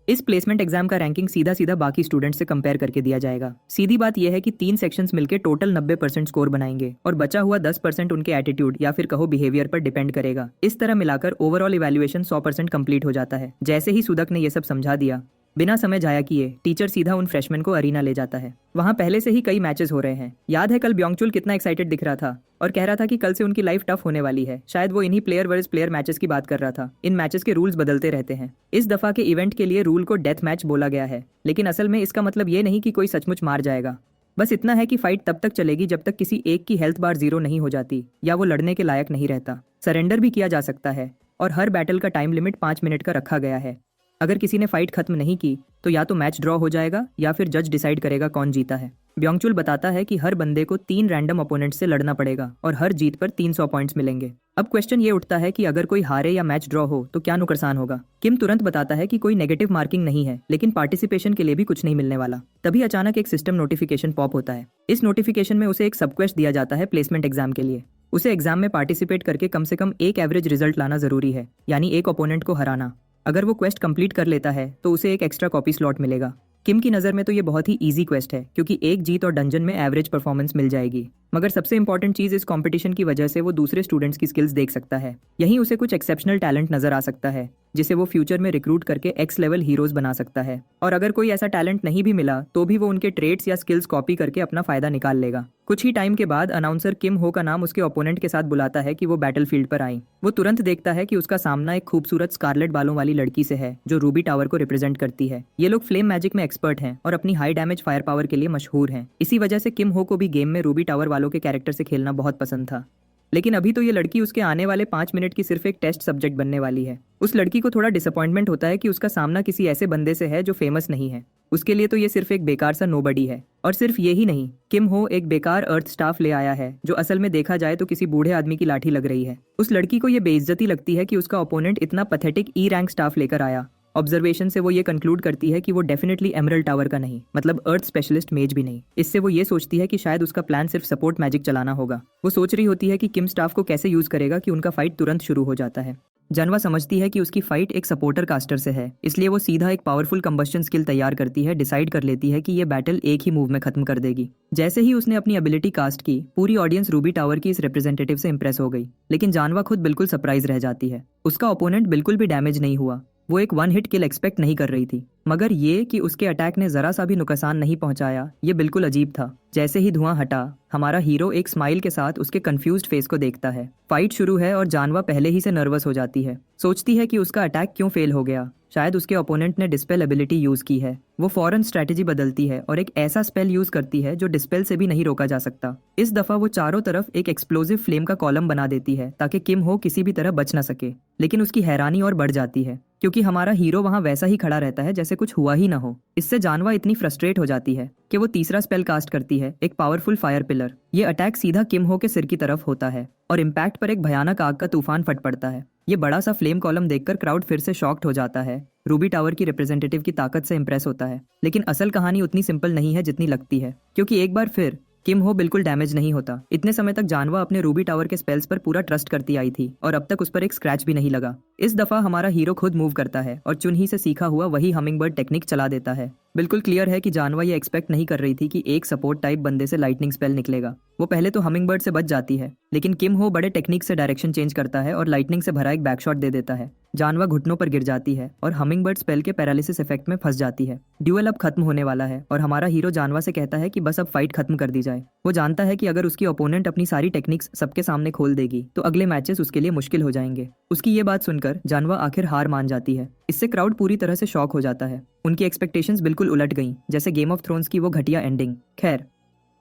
इस प्लेसमेंट एग्जाम का रैंकिंग सीधा सीधा बाकी स्टूडेंट्स से कंपेयर करके दिया जाएगा। सीधी बात यह है कि 3 सेक्शंस मिलकर टोटल 90% स्कोर बनाएंगे और बचा हुआ 10% उनके एटीट्यूड या फिर कहो बिहेवियर पर डिपेंड करेगा। इस तरह मिलाकर ओवरऑल इवैल्यूएशन 100% कंप्लीट हो जाता है। जैसे ही सुदक ने यह सब समझा दिया, बिना समय जाया किए टीचर सीधा उन फ्रेशमैन को अरीना ले जाता है। वहां पहले से ही कई मैचेस हो रहे हैं। याद है कल ब्योंगचुल कितना एक्साइटेड दिख रहा था और कह रहा था कि कल से उनकी लाइफ टफ होने वाली है। शायद वो इन्हीं प्लेयर वर्सेस प्लेयर मैचेस की बात कर रहा था। इन मैचेस के रूल्स बदलते रहते हैं। इस दफा के इवेंट के लिए रूल को डेथ मैच बोला गया है, लेकिन असल में इसका मतलब ये नहीं कि कोई सचमुच मार जाएगा। बस इतना है कि फाइट तब तक चलेगी जब तक किसी एक की हेल्थ बार 0 नहीं हो जाती या वो लड़ने के लायक नहीं रहता। सरेंडर भी किया जा सकता है और हर बैटल का टाइम लिमिट 5 मिनट का रखा गया है। अगर किसी ने फाइट खत्म नहीं की तो या तो मैच ड्रॉ हो जाएगा या फिर जज डिसाइड करेगा कौन जीता है। ब्योंगचुल बताता है कि हर बंदे को 3 रैंडम अपोनेंट से लड़ना पड़ेगा और हर जीत पर 300 पॉइंट्स मिलेंगे। अब क्वेश्चन ये उठता है कि अगर कोई हारे या मैच ड्रॉ हो तो क्या नुकसान होगा। किम तुरंत बताता है कि कोई नेगेटिव मार्किंग नहीं है, लेकिन पार्टिसिपेशन के लिए भी कुछ नहीं मिलने वाला। तभी अचानक एक सिस्टम नोटिफिकेशन पॉप होता है। इस नोटिफिकेशन में उसे एक सबक्वेस्ट दिया जाता है प्लेसमेंट एग्जाम के लिए। उसे एग्जाम में पार्टिसिपेट करके कम से कम एक एवरेज रिजल्ट लाना जरूरी है, यानी एक ओपोनेंट को हराना। अगर वो क्वेस्ट कंप्लीट कर लेता है तो उसे एक एक्स्ट्रा कॉपी स्लॉट मिलेगा। किम की नज़र में तो ये बहुत ही इजी क्वेस्ट है, क्योंकि एक जीत और डंजन में एवरेज परफॉर्मेंस मिल जाएगी। मगर सबसे इंपॉर्टेंट चीज, इस कंपटीशन की वजह से वो दूसरे स्टूडेंट्स की स्किल्स देख सकता है। यहीं उसे कुछ एक्सेप्शनल टैलेंट नजर आ सकता है जिसे वो फ्यूचर में रिक्रूट करके एक्स लेवल हीरोज बना सकता है। और अगर कोई ऐसा टैलेंट नहीं भी मिला तो भी वो उनके ट्रेड्स या स्किल्स कॉपी करके अपना फायदा निकाल लेगा। कुछ ही टाइम के बाद अनाउंसर किम हो का नाम उसके ओपोनेंट के साथ बुलाता है कि वो बैटलफील्ड पर आई। वो तुरंत देखता है कि उसका सामना एक खूबसूरत स्कारलेट बालों वाली लड़की से है जो रूबी टावर को रिप्रेजेंट करती है। ये लोग फ्लेम मैजिक में एक्सपर्ट हैं और अपनी हाई डैमेज फायर पावर के लिए मशहूर हैं। इसी वजह से किम हो को भी गेम में रूबी टावर वालों के कैरेक्टर से खेलना बहुत पसंद था। लेकिन अभी तो ये लड़की उसके आने वाले 5 मिनट की सिर्फ एक टेस्ट सब्जेक्ट बनने वाली है। उस लड़की को थोड़ा डिसअपॉइंटमेंट होता है कि उसका सामना किसी ऐसे बंदे से है जो फेमस नहीं है। उसके लिए तो ये सिर्फ एक बेकार सा नोबडी है। और सिर्फ ये ही नहीं, किम हो एक बेकार अर्थ स्टाफ ले आया है जो असल में देखा जाए तो किसी बूढ़े आदमी की लाठी लग रही है। उस लड़की को ये बेइज्जती लगती है कि उसका ओपोनेंट इतना पैथेटिक ई रैंक स्टाफ लेकर आया। ऑब्जर्वेशन से वो ये कंक्लूड करती है कि वो डेफिनेटली एमरल्ड टावर का नहीं, मतलब अर्थ स्पेशलिस्ट मेज भी नहीं। इससे वो ये सोचती है कि शायद उसका प्लान सिर्फ सपोर्ट मैजिक चलाना होगा। वो सोच रही होती है कि किम स्टाफ को कैसे यूज करेगा कि उनका फाइट तुरंत शुरू हो जाता है। जानवा समझती है कि उसकी फाइट एक सपोर्टर कास्टर से है, इसलिए वो सीधा एक पावरफुल कंबस्शन स्किल तैयार करती है। डिसाइड कर लेती है कि ये बैटल एक ही मूव में खत्म कर देगी। जैसे ही उसने अपनी एबिलिटी कास्ट की, पूरी ऑडियंस रूबी टावर की इस रिप्रेजेंटेटिव से इंप्रेस हो गई। लेकिन जानवा खुद बिल्कुल सरप्राइज रह जाती है। उसका ओपोनेंट बिल्कुल भी डैमेज नहीं हुआ। वो एक वन हिट किल एक्सपेक्ट नहीं कर रही थी, मगर ये कि उसके अटैक ने जरा सा भी नुकसान नहीं पहुंचाया, ये बिल्कुल अजीब था। जैसे ही धुआं हटा, हमारा हीरो एक स्माइल के साथ उसके कंफ्यूज्ड फेस को देखता है। फाइट शुरू है और जानवा पहले ही से नर्वस हो जाती है। सोचती है कि उसका अटैक क्यों फेल हो गया, शायद उसके ओपोनेंट ने डिस्पेल एबिलिटी यूज की है। वो फौरन स्ट्रेटेजी बदलती है और एक ऐसा स्पेल यूज करती है जो डिस्पेल से भी नहीं रोका जा सकता। इस दफा वो चारों तरफ एक एक्सप्लोजिव फ्लेम का कॉलम बना देती है ताकि किम हो किसी भी तरह बच ना सके। लेकिन उसकी हैरानी और बढ़ जाती है क्योंकि हमारा हीरो वहां वैसा ही खड़ा रहता है जैसे कुछ हुआ ही ना हो। इससे जानवा इतनी फ्रस्ट्रेट हो जाती है कि वो तीसरा स्पेल कास्ट करती है, एक पावरफुल फायर पिलर। ये अटैक सीधा किम हो के सिर की तरफ होता है और इम्पैक्ट पर एक भयानक आग का तूफान फट पड़ता है। ये बड़ा सा फ्लेम कॉलम देखकर क्राउड फिर से शॉक्ड हो जाता है। रूबी टावर की रिप्रेजेंटेटिव की ताकत से इंप्रेस होता है, लेकिन असल कहानी उतनी सिंपल नहीं है जितनी लगती है, क्योंकि एक बार फिर किम हो बिल्कुल डैमेज नहीं होता। इतने समय तक जानवा अपने रूबी टावर के स्पेल्स पर पूरा ट्रस्ट करती आई थी और अब तक उस पर एक स्क्रैच भी नहीं लगा। इस दफा हमारा हीरो खुद मूव करता है और चुनही से सीखा हुआ वही हमिंगबर्ड टेक्निक चला देता है। बिल्कुल क्लियर है कि जानवा ये एक्सपेक्ट नहीं कर रही थी कि एक सपोर्ट टाइप बंदे से लाइटनिंग स्पेल निकलेगा। वो पहले तो हमिंगबर्ड से बच जाती है, लेकिन किम हो बड़े टेक्निक से डायरेक्शन चेंज करता है और लाइटनिंग से भरा एक बैकशॉट दे देता है। जानवा घुटनों पर गिर जाती है और हमिंगबर्ड स्पेल के पैरालिसिस इफेक्ट में फंस जाती है। ड्यूएल अब खत्म होने वाला है और हमारा हीरो जानवा से कहता है कि बस अब फाइट खत्म कर दी जाए। वो जानता है कि अगर उसकी ओपोनेंट अपनी सारी टेक्निक्स सबके सामने खोल देगी तो अगले मैचेस उसके लिए मुश्किल हो जाएंगे। उसकी ये बात सुनकर जानवा आखिर हार मान जाती है। इससे क्राउड पूरी तरह से शॉक हो जाता है। उनकी एक्सपेक्टेशंस बिल्कुल उलट गईं, जैसे गेम ऑफ थ्रोन्स की वो घटिया एंडिंग। खैर,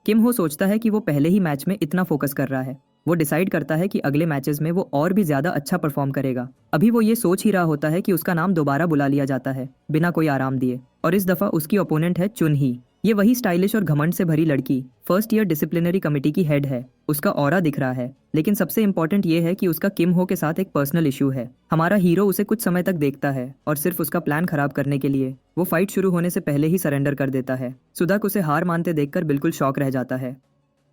किम हो सोचता है कि वो पहले ही मैच में इतना फोकस कर रहा है। वो डिसाइड करता है कि अगले मैचेस में वो और भी ज्यादा अच्छा परफॉर्म करेगा। अभी वो ये सोच ही रहा होता है कि उसका नाम दोबारा बुला लिया जाता है बिना कोई आराम दिए, और इस दफा उसकी ओपोनेंट है चुनही। ये वही स्टाइलिश और घमंड से भरी लड़की फर्स्ट ईयर डिसिप्लिनरी कमेटी की हेड है। उसका ऑरा दिख रहा है, लेकिन सबसे इम्पोर्टेंट ये है कि उसका किम हो के साथ एक पर्सनल इशू है। हमारा हीरो उसे कुछ समय तक देखता है और सिर्फ उसका प्लान खराब करने के लिए वो फाइट शुरू होने से पहले ही सरेंडर कर देता है। सुदाक उसे हार मानते देखकर बिल्कुल शॉक रह जाता है।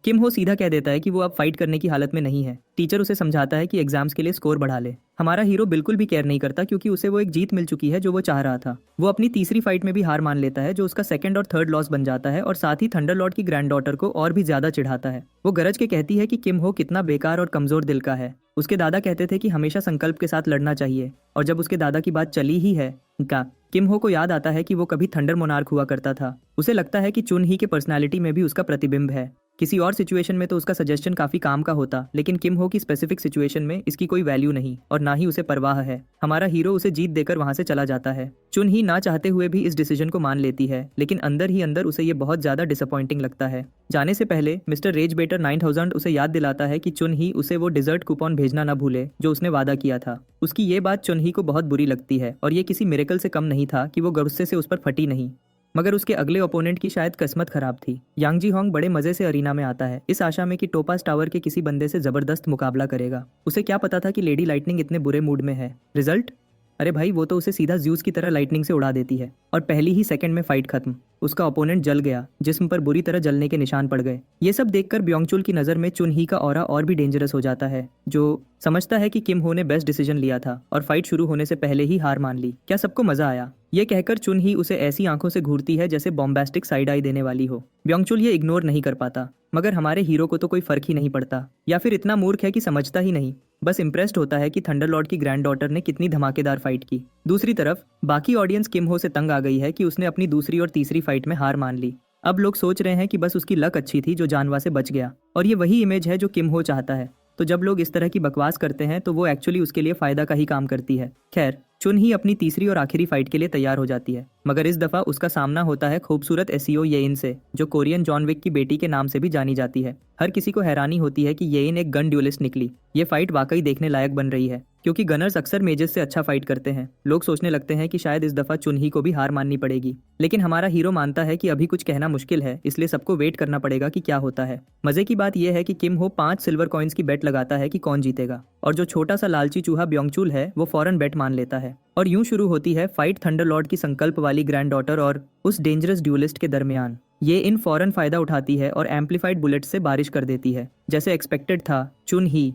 किम हो सीधा कह देता है कि वो अब फाइट करने की हालत में नहीं है। टीचर उसे समझाता है कि एग्जाम्स के लिए स्कोर बढ़ा ले। हमारा हीरो बिल्कुल भी केयर नहीं करता क्योंकि उसे वो एक जीत मिल चुकी है जो वो चाह रहा था। वो अपनी तीसरी फाइट में भी हार मान लेता है, जो उसका सेकंड और थर्ड लॉस बन जाता है और साथ ही थंडरलॉर्ड की ग्रैंड डॉटर को और भी ज्यादा चिढ़ाता है। वो गरज के कहती है कि किम हो कितना बेकार और कमजोर दिल का है। उसके दादा कहते थे कि हमेशा संकल्प के साथ लड़ना चाहिए, और जब उसके दादा की बात चली ही है का किम हो को याद आता है कि वो कभी थंडर मोनार्क हुआ करता था। उसे लगता है कि चुन ही के पर्सनालिटी में भी उसका प्रतिबिंब है। किसी और सिचुएशन में तो उसका सजेशन काफी काम का होता, लेकिन किम हो की स्पेसिफिक सिचुएशन में इसकी कोई वैल्यू नहीं और ना ही उसे परवाह है। हमारा हीरो उसे जीत देकर वहां से चला जाता है। चुन ही ना चाहते हुए भी इस डिसीजन को मान लेती है, लेकिन अंदर ही अंदर उसे ये बहुत ज्यादा डिसअपॉइंटिंग लगता है। जाने से पहले मिस्टर रेज बेटर 9000 उसे याद दिलाता है कि चुन ही उसे वो डिजर्ट कूपन भेजना ना भूले जो उसने वादा किया था। उसकी ये बात चुन ही को बहुत बुरी लगती है और ये किसी मिरेकल से कम नहीं था कि वो गुस्से से उस पर फटी नहीं, मगर उसके अगले ओपोनेंट की शायद किस्मत खराब थी। यांग जी होंग बड़े मजे से अरीना में आता है, इस आशा में कि टोपास टावर के किसी बंदे से जबरदस्त मुकाबला करेगा। उसे क्या पता था कि लेडी लाइटनिंग इतने बुरे मूड में है। रिजल्ट, अरे भाई वो तो उसे सीधा ज्यूस की तरह लाइटनिंग से उड़ा देती है और पहली ही सेकंड में फाइट खत्म। उसका ओपोनेंट जल गया, जिस्म पर बुरी तरह जलने के निशान पड़ गए। ये सब देखकर ब्योंगचुल की नजर में चुन ही का ऑरा और भी डेंजरस हो जाता है, जो समझता है कि किम हो ने बेस्ट डिसीजन लिया था और फाइट शुरू होने से पहले ही हार मान ली। क्या सबको मजा आया? ये कहकर चुन ही उसे ऐसी आंखों से घूरती है जैसे बॉम्बास्टिक साइड आई देने वाली हो। ब्योंगचुल ये इग्नोर नहीं कर पाता, मगर हमारे हीरो को तो कोई फर्क ही नहीं पड़ता, या फिर इतना मूर्ख है कि समझता ही नहीं। बस इम्प्रेस्ड होता है कि थंडरलॉर्ड की ग्रैंड डॉटर ने कितनी धमाकेदार फाइट की। दूसरी तरफ बाकी ऑडियंस किम हो से तंग आ गई है कि उसने अपनी दूसरी और तीसरी फाइट में हार मान ली। अब लोग सोच रहे हैं कि बस उसकी लक अच्छी थी जो जानवा से बच गया, और ये वही इमेज है जो किम हो चाहता है। तो जब लोग इस तरह की बकवास करते हैं तो वो एक्चुअली उसके लिए फायदा का ही काम करती है। खैर, चुन ही अपनी तीसरी और आखिरी फाइट के लिए तैयार हो जाती है, मगर इस दफा उसका सामना होता है खूबसूरत एसईओ येइन से, जो कोरियन जॉन विक की बेटी के नाम से भी जानी जाती है। हर किसी को हैरानी होती है कि येइन एक गन ड्यूलिस्ट निकली। ये फाइट वाकई देखने लायक बन रही है, क्योंकि गनर्स अक्सर मेजेस से अच्छा फाइट करते हैं। लोग सोचने लगते हैं कि शायद इस दफा चुन ही को भी हार माननी पड़ेगी, लेकिन हमारा हीरो मानता है कि अभी कुछ कहना मुश्किल है, इसलिए सबको वेट करना पड़ेगा कि क्या होता है। मजे की बात यह है कि किम हो 5 सिल्वर कॉइन्स की बेट लगाता है कि कौन जीतेगा, और जो छोटा सा लालची चूहा ब्योंगचुल है वो फौरन बेट मान लेता है। और यूं शुरू होती है फाइट थंडरलॉर्ड की संकल्प वाली ग्रैंड डॉटर और उस डेंजरस ड्यूलिस्ट के दरमियान। ये इन फौरन फायदा उठाती है और एम्पलीफाइड बुलेट्स से बारिश कर देती है। जैसे एक्सपेक्टेड था, चुन ही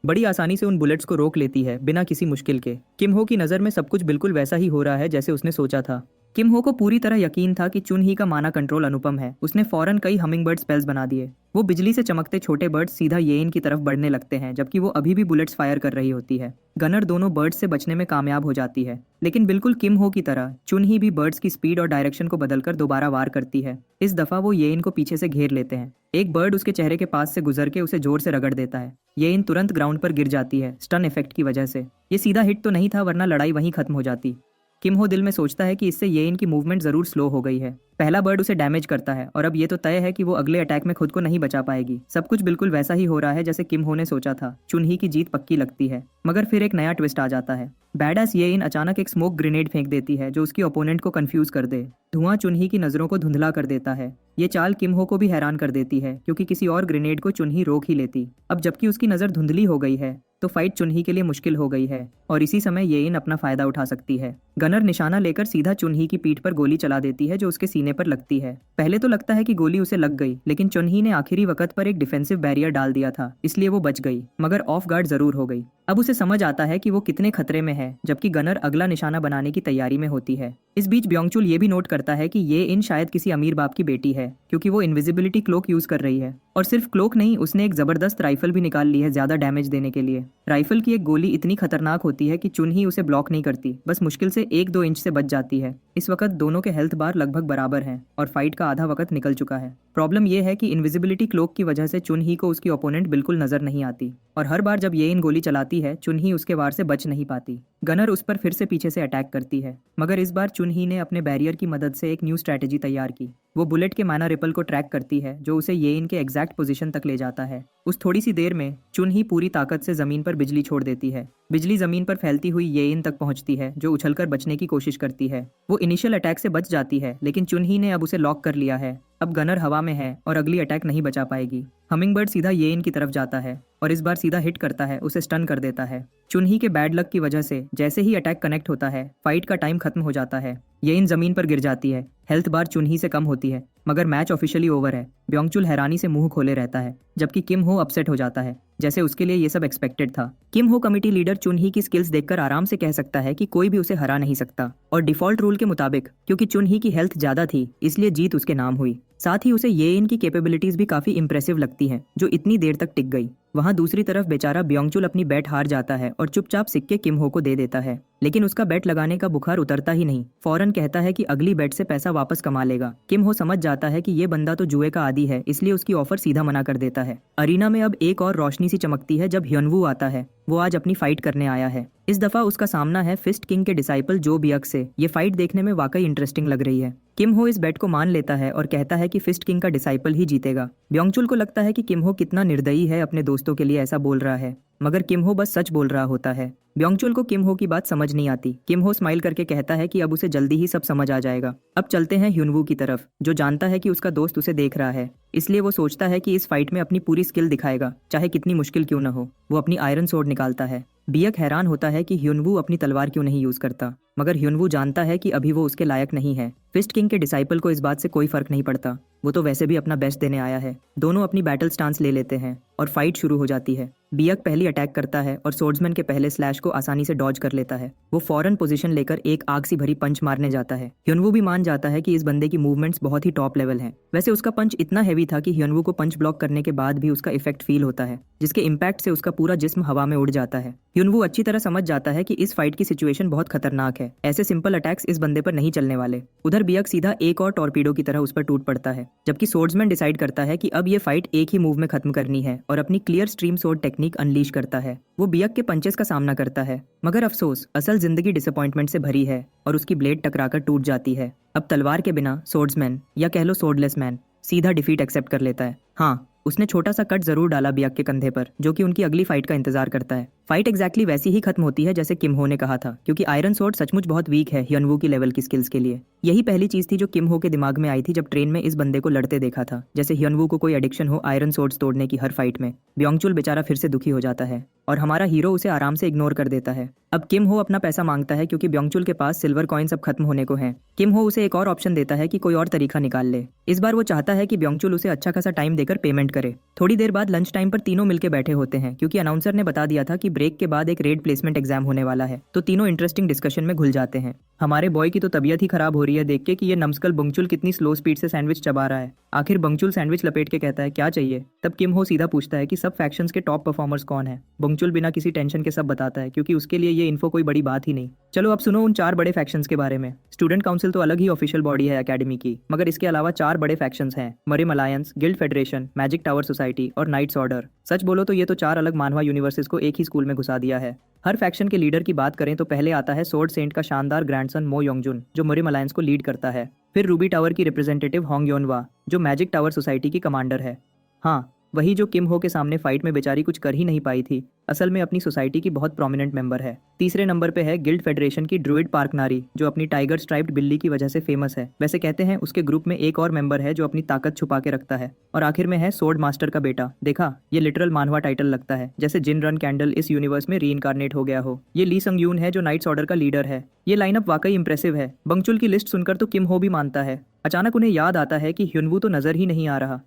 बड़ी आसानी से उन बुलेट्स को रोक लेती है बिना किसी मुश्किल के। किम हो की नज़र में सब कुछ बिल्कुल वैसा ही हो रहा है जैसे उसने सोचा था। किम हो को पूरी तरह यकीन था कि चुन ही का माना कंट्रोल अनुपम है। उसने फौरन कई हमिंगबर्ड स्पेल्स बना दिए। वो बिजली से चमकते छोटे बर्ड्स सीधा येन की तरफ बढ़ने लगते हैं, जबकि वो अभी भी बुलेट्स फायर कर रही होती है। गनर दोनों बर्ड्स से बचने में कामयाब हो जाती है, लेकिन बिल्कुल किम हो की तरह चुन ही भी बर्ड्स की स्पीड और डायरेक्शन को बदलकर दोबारा वार करती है। इस दफा वो येन को पीछे से घेर लेते हैं। एक बर्ड उसके चेहरे के पास से गुजर के उसे जोर से रगड़ देता है। येन तुरंत ग्राउंड पर गिर जाती है, स्टन इफेक्ट की वजह से। ये सीधा हिट तो नहीं था, वरना लड़ाई वहीं खत्म हो जाती। किम हो दिल में सोचता है कि इससे येन की मूवमेंट जरूर स्लो हो गई है। पहला बर्ड उसे डैमेज करता है और अब ये तो तय है कि वो अगले अटैक में खुद को नहीं बचा पाएगी। सब कुछ बिल्कुल वैसा ही हो रहा है जैसे किम हो ने सोचा था। चुन ही की जीत पक्की लगती है, मगर फिर एक नया ट्विस्ट आ जाता है। बैडास येन अचानक एक स्मोक ग्रेनेड फेंक देती है जो उसकी ओपोनेंट को कंफ्यूज कर दे। धुआं चुन ही की नजरों को धुंधला कर देता है। ये चाल किम हो को भी हैरान कर देती है, क्योंकि किसी और ग्रेनेड को चुन ही रोक ही लेती। अब जबकि उसकी नजर धुंधली हो गई है, तो फाइट चुन ही के लिए मुश्किल हो गई है और इसी समय येन अपना फायदा उठा सकती है। गनर निशाना लेकर सीधा चुन ही की पीठ पर गोली चला देती है जो उसके सीने पर लगती है। पहले तो लगता है कि गोली उसे लग गई, लेकिन चुन ही ने आखिरी वक्त पर एक डिफेंसिव बैरियर डाल दिया था, इसलिए वो बच गई, मगर ऑफ गार्ड जरूर हो गई। अब उसे समझ आता है कि वो कितने खतरे में है, जबकि गनर अगला निशाना बनाने की तैयारी में होती है। इस बीच ब्योंगचुल ये भी नोट करता है कि ये इन शायद किसी अमीर बाप की बेटी है, क्योंकि वो इनविजिबिलिटी क्लोक यूज कर रही है। और सिर्फ क्लोक नहीं, उसने एक जबरदस्त राइफल भी निकाल ली है ज्यादा डैमेज देने के लिए। राइफल की एक गोली इतनी खतरनाक होती है कि चुन ही उसे ब्लॉक नहीं करती, बस मुश्किल से 1-2 इंच से बच जाती है। इस वक्त दोनों के हेल्थ बार लगभग बराबर हैं और फाइट का आधा वक्त निकल चुका है। प्रॉब्लम यह है कि इनविजिबिलिटी क्लोक की वजह से चुन ही को उसकी ओपोनेंट बिल्कुल नजर नहीं आती, और हर बार जब ये इन गोली चलाती है चुन ही उसके वार से बच नहीं पाती। गनर उस पर फिर से पीछे से अटैक करती है, मगर इस बार चुन ही ने अपने बैरियर की मदद से एक न्यू स्ट्रैटेजी तैयार की। वो बुलेट के माना रिपल को ट्रैक करती है जो उसे ये इनके एग्जैक्ट पोजीशन तक ले जाता है। उस थोड़ी सी देर में चुन ही पूरी ताकत से जमीन पर बिजली छोड़ देती है। बिजली जमीन पर फैलती हुई ये इन तक पहुंचती है जो उछलकर बचने की कोशिश करती है। वो इनिशियल अटैक से बच जाती है, लेकिन चुन ही ने अब उसे लॉक कर लिया है। अब गनर हवा में है और अगली अटैक नहीं बचा पाएगी। हमिंगबर्ड सीधा ये इन की तरफ जाता है और इस बार सीधा हिट करता है, उसे स्टन कर देता है। चुन ही के बैड लक की वजह से जैसे ही अटैक कनेक्ट होता है, फाइट का टाइम खत्म हो जाता है। ये इन जमीन पर गिर जाती है, हेल्थ बार चुन ही से कम होती है, मगर मैच ऑफिशियली ओवर है। ब्योंगचुल हैरानी से मुंह खोले रहता है, जबकि किम हो अपसेट हो जाता है, जैसे उसके लिए ये सब एक्सपेक्टेड था। किम हो कमिटी लीडर चुन ही की स्किल्स देखकर आराम से कह सकता है कि कोई भी उसे हरा नहीं सकता, और डिफॉल्ट रूल के मुताबिक क्योंकि चुन ही की हेल्थ ज्यादा थी, इसलिए जीत उसके नाम हुई। साथ ही उसे ये इनकी कैपेबिलिटीज भी काफी इंप्रेसिव लगती हैं, जो इतनी देर तक टिक गई। वहाँ दूसरी तरफ बेचारा ब्योंगचुल अपनी बैट हार जाता है और चुपचाप सिक्के किम हो को दे देता है, लेकिन उसका बैट लगाने का बुखार उतरता ही नहीं। फौरन कहता है कि अगली बैट से पैसा वापस कमा लेगा। किम हो समझ जाता है कि ये बंदा तो जुए का आदी है, इसलिए उसकी ऑफर सीधा मना कर देता है। अरीना में अब एक और रोशनी सी चमकती है जब ह्योनवू आता है। वो आज अपनी फाइट करने आया है। इस दफा उसका सामना है फिस्ट किंग के डिसाइपल जो बियक से। ये फाइट देखने में वाकई इंटरेस्टिंग लग रही है। किम हो इस बेट को मान लेता है और कहता है कि फिस्ट किंग का डिसाइपल ही जीतेगा। ब्योंगचुल को लगता है कि किम हो कितना निर्दयी है, अपने दोस्तों के लिए ऐसा बोल रहा है, मगर किम हो बस सच बोल रहा होता है। ब्योंगचुल को किम हो की बात समझ नहीं आती। किम हो स्माइल करके कहता है कि अब उसे जल्दी ही सब समझ आ जाएगा। अब चलते हैं ह्योनवू की तरफ, जो जानता है कि उसका दोस्त उसे देख रहा है, इसलिए वो सोचता है कि इस फाइट में अपनी पूरी स्किल दिखाएगा, चाहे कितनी मुश्किल क्यों न हो। वो अपनी आयरन सोर्ड निकालता है। बियक हैरान होता है कि ह्योनवू अपनी तलवार क्यों नहीं यूज करता, मगर ह्योनवू जानता है कि अभी वो उसके लायक नहीं है। फिस्ट किंग के डिसाइपल को इस बात से कोई फर्क नहीं पड़ता, वो तो वैसे भी अपना बेस्ट देने आया है। दोनों अपनी बैटल स्टांस ले लेते हैं और फाइट शुरू हो जाती है। बियक पहली अटैक करता है और सोर्ड्समैन के पहले स्लैश को आसानी से डॉज कर लेता है। वो फौरन पोजीशन लेकर एक आग सी भरी पंच मारने जाता है। ह्योनवू भी मान जाता है कि इस बंदे की मूवमेंट्स बहुत ही टॉप लेवल हैं। वैसे उसका पंच इतना हैवी था कि ह्योनवू को पंच ब्लॉक करने के बाद भी उसका इफेक्ट फील होता है, जिसके इम्पैक्ट से उसका पूरा जिस्म हवा में उड़ जाता है। ह्योनवू अच्छी तरह समझ जाता है कि इस फाइट की सिचुएशन बहुत खतरनाक है, ऐसे सिंपल अटैक्स इस बंदे पर नहीं चलने वाले। उधर बियक सीधा एक और टॉर्पीडो की तरह उस पर टूट पड़ता है, जबकि सोर्ड्समैन डिसाइड करता है कि अब ये फाइट एक ही मूव में खत्म करनी है और अपनी clear stream sword technique unleash करता है। वो बियक के पंचेस का सामना करता है, मगर अफसोस असल जिंदगी डिसअपॉइंटमेंट से भरी है और उसकी ब्लेड टकराकर टूट जाती है। अब तलवार के बिना सोर्ड्समैन, या कह लो सोर्डलेस मैन, सीधा डिफीट एक्सेप्ट कर लेता है। हाँ, उसने छोटा सा कट जरूर डाला बियक के कंधे पर, जो कि उनकी अगली फाइट का इंतजार करता है। फाइट एग्जैक्टली वैसी ही खत्म होती है जैसे किम हो ने कहा था, क्योंकि आयरन सोर्ड सचमुच बहुत वीक है ह्योनवू की लेवल की स्किल्स के लिए। यही पहली चीज थी जो किम हो के दिमाग में आई थी जब ट्रेन में इस बंदे को लड़ते देखा था, जैसे ह्योनवू को कोई एडिक्शन हो आयरन सोर्ड्स तोड़ने की हर फाइट में। ब्योंगचुल बेचारा फिर से दुखी हो जाता है और हमारा हीरो उसे आराम से इग्नोर कर देता है। अब किम हो अपना पैसा मांगता है क्योंकि ब्योंगचुल के पास सिल्वर कॉइन सब खत्म होने को हैं। किम हो उसे एक और ऑप्शन देता है कि कोई और तरीका निकाल ले। इस बार वो चाहता है कि ब्योंगचुल उसे अच्छा खासा टाइम देकर पेमेंट करे। थोड़ी देर बाद लंच टाइम पर तीनों मिलकर बैठे होते हैं, क्योंकि अनाउंसर ने बता दिया था कि ब्रेक के बाद एक रेड प्लेसमेंट एग्जाम होने वाला है, तो तीनों इंटरेस्टिंग डिस्कशन में घुल जाते हैं। हमारे बॉय की तो तबीयत ही खराब हो रही है देख के कि ये नमस्कल बंगचुल कितनी स्लो स्पीड से सैंडविच चबा रहा है। आखिर बंगचुल सैंडविच लपेट के कहता है क्या चाहिए। तब किम हो सीधा पूछता है कि सब फैक्शंस के टॉप परफॉर्मर्स कौन है। बंगचुल बिना किसी टेंशन के सब बताता है क्योंकि उसके लिए ये इन्फो कोई बड़ी बात ही नहीं। चलो अब सुनो उन 4 बड़े फैक्शंस के बारे में। स्टूडेंट काउंसिल तो अलग ही ऑफिशियल बॉडी है एकेडमी की, मगर इसके अलावा 4 बड़े फैक्शंस हैं। Marim alliance, guild federation, magic tower society और नाइट्स ऑर्डर। सच बोलो तो ये तो 4 अलग मानवा यूनिवर्सिटीज को एक ही स्कूल में घुसा दिया है। हर फैक्शन के लीडर की बात करें तो पहले आता है सोर्ड सेंट का शानदार ग्रैंडसन मो योंगजुन, जो मरिम अलायंस को लीड करता है। फिर रूबी टावर की रिप्रेजेंटेटिव होंग योनवा, जो मैजिक टावर सोसाइटी की कमांडर है। हाँ, वही जो किम हो के सामने फाइट में बेचारी कुछ कर ही नहीं पाई थी, असल में अपनी सोसाइटी की बहुत प्रोमिनेंट मेंबर है। तीसरे नंबर पे है गिल्ड फेडरेशन की ड्रूइड पार्क नारी, जो अपनी टाइगर स्ट्राइप्ड बिल्ली की वजह से फेमस है। वैसे कहते हैं उसके ग्रुप में एक और मेंबर है जो अपनी ताकत छुपा के रखता है। और आखिर में है सोर्ड मास्टर का बेटा। देखा, ये लिटरल मानवा टाइटल लगता है, जैसे जिन रन कैंडल इस यूनिवर्स में रीइनकार्नेट हो गया हो। ये ली संग यून है जो नाइट्स ऑर्डर का लीडर है। ये लाइनअप वाकई इंप्रेसिव है। बंगचुल की लिस्ट सुनकर तो किम हो भी मानता है। अचानक उन्हें याद आता है कि ह्युनवू तो नजर ही नहीं आ रहा।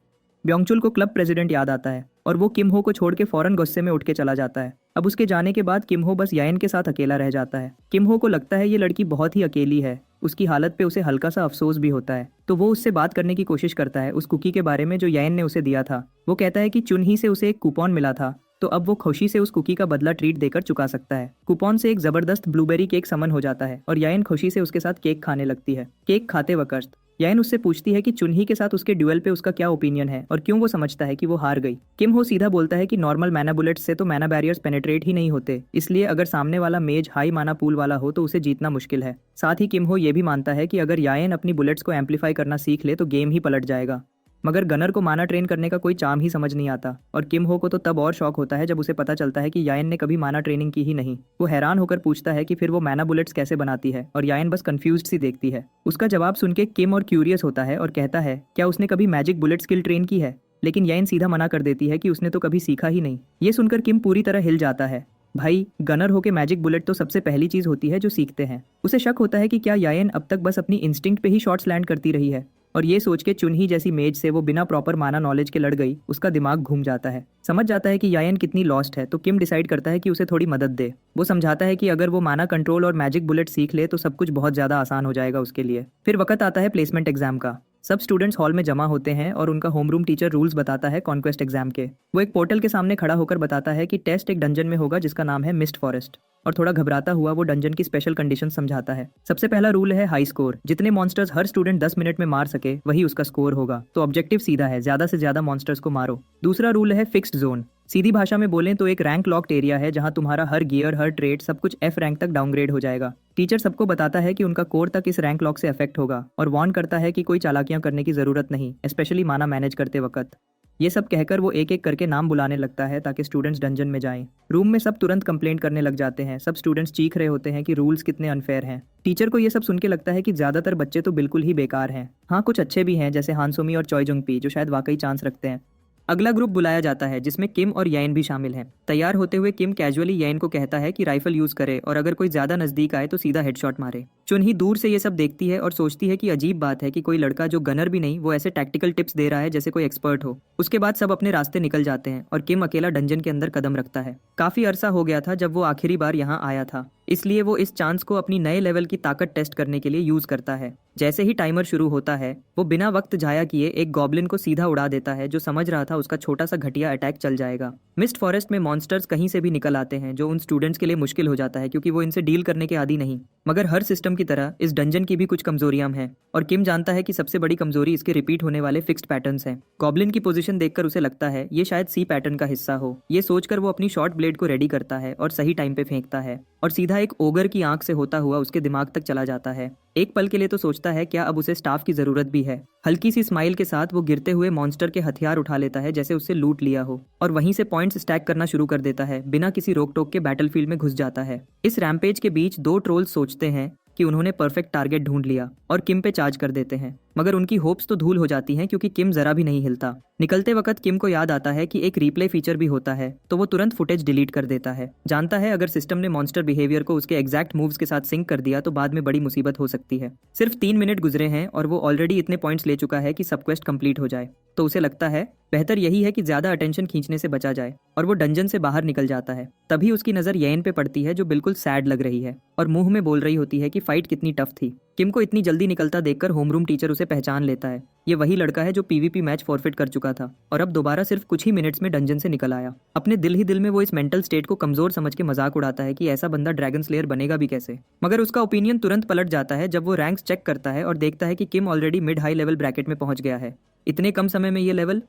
ब्योंगचुल को क्लब प्रेसिडेंट याद आता है और वो किम हो को छोड़ के फौरन गुस्से में उठ के चला जाता है। अब उसके जाने के बाद किम हो बस यायन के साथ अकेला रह जाता है। किम हो को लगता है ये लड़की बहुत ही अकेली है। उसकी हालत पे उसे हल्का सा अफसोस भी होता है, तो वो उससे बात करने की कोशिश करता है उस कुकी के बारे में जो यायन ने उसे दिया था। वो कहता है कि चुन ही से उसे एक कूपन मिला था, तो अब वो खुशी से उस कुकी का बदला ट्रीट देकर चुका सकता है। कूपन से एक जबरदस्त ब्लूबेरी केक समन हो जाता है और यायन खुशी से उसके साथ केक खाने लगती है। केक खाते वक्त यायन उससे पूछती है कि चुनही के साथ उसके ड्यूएल पे उसका क्या ओपिनियन है और क्यों वो समझता है कि वो हार गई। किम हो सीधा बोलता है कि नॉर्मल मैना बुलेट्स से तो मैना बैरियर्स पेनिट्रेट ही नहीं होते, इसलिए अगर सामने वाला मेज हाई माना पूल वाला हो तो उसे जीतना मुश्किल है। साथ ही किम हो ये भी मानता है कि अगर यायन अपनी बुलेट्स को एम्पलीफाई करना सीख ले तो गेम ही पलट जाएगा। मगर गनर को माना ट्रेन करने का कोई चाम ही समझ नहीं आता और किम हो को तो तब और शौक होता है जब उसे पता चलता है कि यायन ने कभी माना ट्रेनिंग की ही नहीं। वो हैरान होकर पूछता है कि फिर वो मैना बुलेट्स कैसे बनाती है और यायन बस कंफ्यूज्ड सी देखती है। उसका जवाब सुन के किम और क्यूरियस होता है और कहता है क्या उसने कभी मैजिक बुलेट स्किल ट्रेन की है, लेकिन यायन सीधा मना कर देती है कि उसने तो कभी सीखा ही नहीं। ये सुनकर किम पूरी तरह हिल जाता है। भाई, गनर होके मैजिक बुलेट तो सबसे पहली चीज होती है जो सीखते हैं। उसे शक होता है कि क्या यायन अब तक बस अपनी इंस्टिंक्ट पे ही शॉट्स लैंड करती रही है, और ये सोच के चुनही जैसी मेज से वो बिना प्रॉपर माना नॉलेज के लड़ गई। उसका दिमाग घूम जाता है। समझ जाता है कि यायन कितनी लॉस्ट है, तो किम डिसाइड करता है कि उसे थोड़ी मदद दे। वो समझाता है कि अगर वो माना कंट्रोल और मैजिक बुलेट सीख ले तो सब कुछ बहुत ज्यादा आसान हो जाएगा उसके लिए। फिर वक्त आता है प्लेसमेंट एग्जाम का। सब स्टूडेंट्स हॉल में जमा होते हैं और उनका होमरूम टीचर रूल्स बताता है कॉन्क्वेस्ट एग्जाम के। वो एक पोर्टल के सामने खड़ा होकर बताता है कि टेस्ट एक डंजन में होगा जिसका नाम है मिस्ट फॉरेस्ट, और थोड़ा घबराता हुआ वो डंजन की स्पेशल कंडीशन समझाता है। सबसे पहला रूल है हाई स्कोर। जितने मॉन्स्टर्स हर स्टूडेंट 10 मिनट में मार सके वही उसका स्कोर होगा, तो ऑब्जेक्टिव सीधा है, ज्यादा से ज्यादा मॉन्स्टर्स को मारो। दूसरा रूल है फिक्स्ड जोन। सीधी भाषा में बोलें तो एक रैंक लॉक्ड एरिया है जहां तुम्हारा हर गियर, हर ट्रेड, सब कुछ F रैंक तक डाउनग्रेड हो जाएगा। टीचर सबको बताता है कि उनका कोर तक इस रैंक लॉक से अफेक्ट होगा और वार्न करता है कि कोई चालाकियां करने की जरूरत नहीं, स्पेशली माना मैनेज करते वक्त। ये सब कहकर वो एक एक करके नाम बुलाने लगता है ताकि स्टूडेंट्स डंजन में जाएं। रूम में सब तुरंत कंप्लेंट करने लग जाते हैं। सब स्टूडेंट्स चीख रहे होते हैं कि रूल्स कितने अनफेयर हैं। टीचर को ये सब सुन के लगता है कि ज्यादातर बच्चे तो बिल्कुल ही बेकार हैं। हाँ, कुछ अच्छे भी हैं जैसे हानसोमी और चॉय जुंगपी जो शायद वाकई चांस रखते हैं। अगला ग्रुप बुलाया जाता है जिसमें किम और याइन भी शामिल हैं। तैयार होते हुए किम कैजुअली याइन को कहता है कि राइफल यूज करे और अगर कोई ज्यादा नजदीक आए तो सीधा हेडशॉट मारे। चुनही दूर से ये सब देखती है और सोचती है कि अजीब बात है कि कोई लड़का जो गनर भी नहीं वो ऐसे टैक्टिकल टिप्स दे रहा है जैसे कोई एक्सपर्ट हो। उसके बाद सब अपने रास्ते निकल जाते हैं और किम अकेला डंजन के अंदर कदम रखता है। काफी अरसा हो गया था जब वो आखिरी बार यहाँ आया था, इसलिए वो इस चांस को अपनी नए लेवल की ताकत टेस्ट करने के लिए यूज करता है। जैसे ही टाइमर शुरू होता है वो बिना वक्त जाया किए एक गॉब्लिन को सीधा उड़ा देता है जो समझ रहा था उसका छोटा सा घटिया अटैक चल जाएगा। मिस्ट फॉरेस्ट में मॉन्स्टर्स कहीं से भी निकल आते हैं जो उन स्टूडेंट्स के लिए मुश्किल हो जाता है क्योंकि वो इनसे डील करने के आदी नहीं। मगर हर सिस्टम की तरह इस डंजन की भी कुछ कमजोरियां हैं और किम जानता है कि सबसे बड़ी कमजोरी इसके रिपीट होने वाले फिक्स्ड पैटर्न्स हैं। गॉब्लिन की पोजीशन देखकर उसे लगता है ये शायद सी पैटर्न का हिस्सा हो। ये सोचकर वो अपनी शॉर्ट ब्लेड को रेडी करता है और सही टाइम पे फेंकता है और सीधा एक ओगर की आंख से होता हुआ उसके दिमाग तक चला जाता है। एक पल के लिए तो सोचता है क्या अब उसे स्टाफ की जरूरत भी है। हल्की सी स्माइल के साथ वो गिरते हुए मॉन्स्टर के हथियार उठा लेता है जैसे उससे लूट लिया हो और वहीं से पॉइंट्स स्टैक करना शुरू कर देता है। बिना किसी रोक टोक के बैटलफील्ड में घुस जाता है। इस रैम्पेज के बीच दो ट्रोल्स सोचते हैं कि उन्होंने परफेक्ट टारगेट ढूंढ लिया और किम पे चार्ज कर देते हैं। मगर उनकी होप्स तो धूल हो जाती हैं क्योंकि किम जरा भी नहीं हिलता। निकलते वक्त किम को याद आता है कि एक रिप्ले फीचर भी होता है, तो वो तुरंत फुटेज डिलीट कर देता है। जानता है अगर सिस्टम ने मॉन्स्टर बिहेवियर को उसके एग्जैक्ट मूव्स के साथ सिंक कर दिया तो बाद में बड़ी मुसीबत हो सकती है। सिर्फ 3 मिनट गुजरे हैं और वो ऑलरेडी इतने पॉइंट्स ले चुका है कि सब क्वेस्ट कंप्लीट हो जाए। तो उसे लगता है बेहतर यही है कि ज्यादा अटेंशन खींचने से बचा जाए, और वो डंजन से बाहर निकल जाता है। तभी उसकी नजर येन पे पड़ती है जो बिल्कुल सैड लग रही है और मुंह में बोल रही होती है कि फाइट कितनी टफ थी। किम को इतनी जल्दी निकलता देखकर होमरूम टीचर उसे पहचान लेता है। ये वही लड़का है जो पीवीपी मैच फॉरफिट कर चुका था और अब दोबारा सिर्फ कुछ ही मिनट्स में डंजन से निकल आया। अपने दिल ही दिल में वो इस मेंटल स्टेट को कमजोर समझ के मजाक उड़ाता है कि ऐसा बंदा ड्रैगन स्लेयर बनेगा भी कैसे। मगर उसका ओपिनियन तुरंत पलट जाता है जब वो रैंक्स चेक करता है और देखता है कि Kim already mid high level bracket में पहुंच गया है। इतने कम समय में ये लेवल,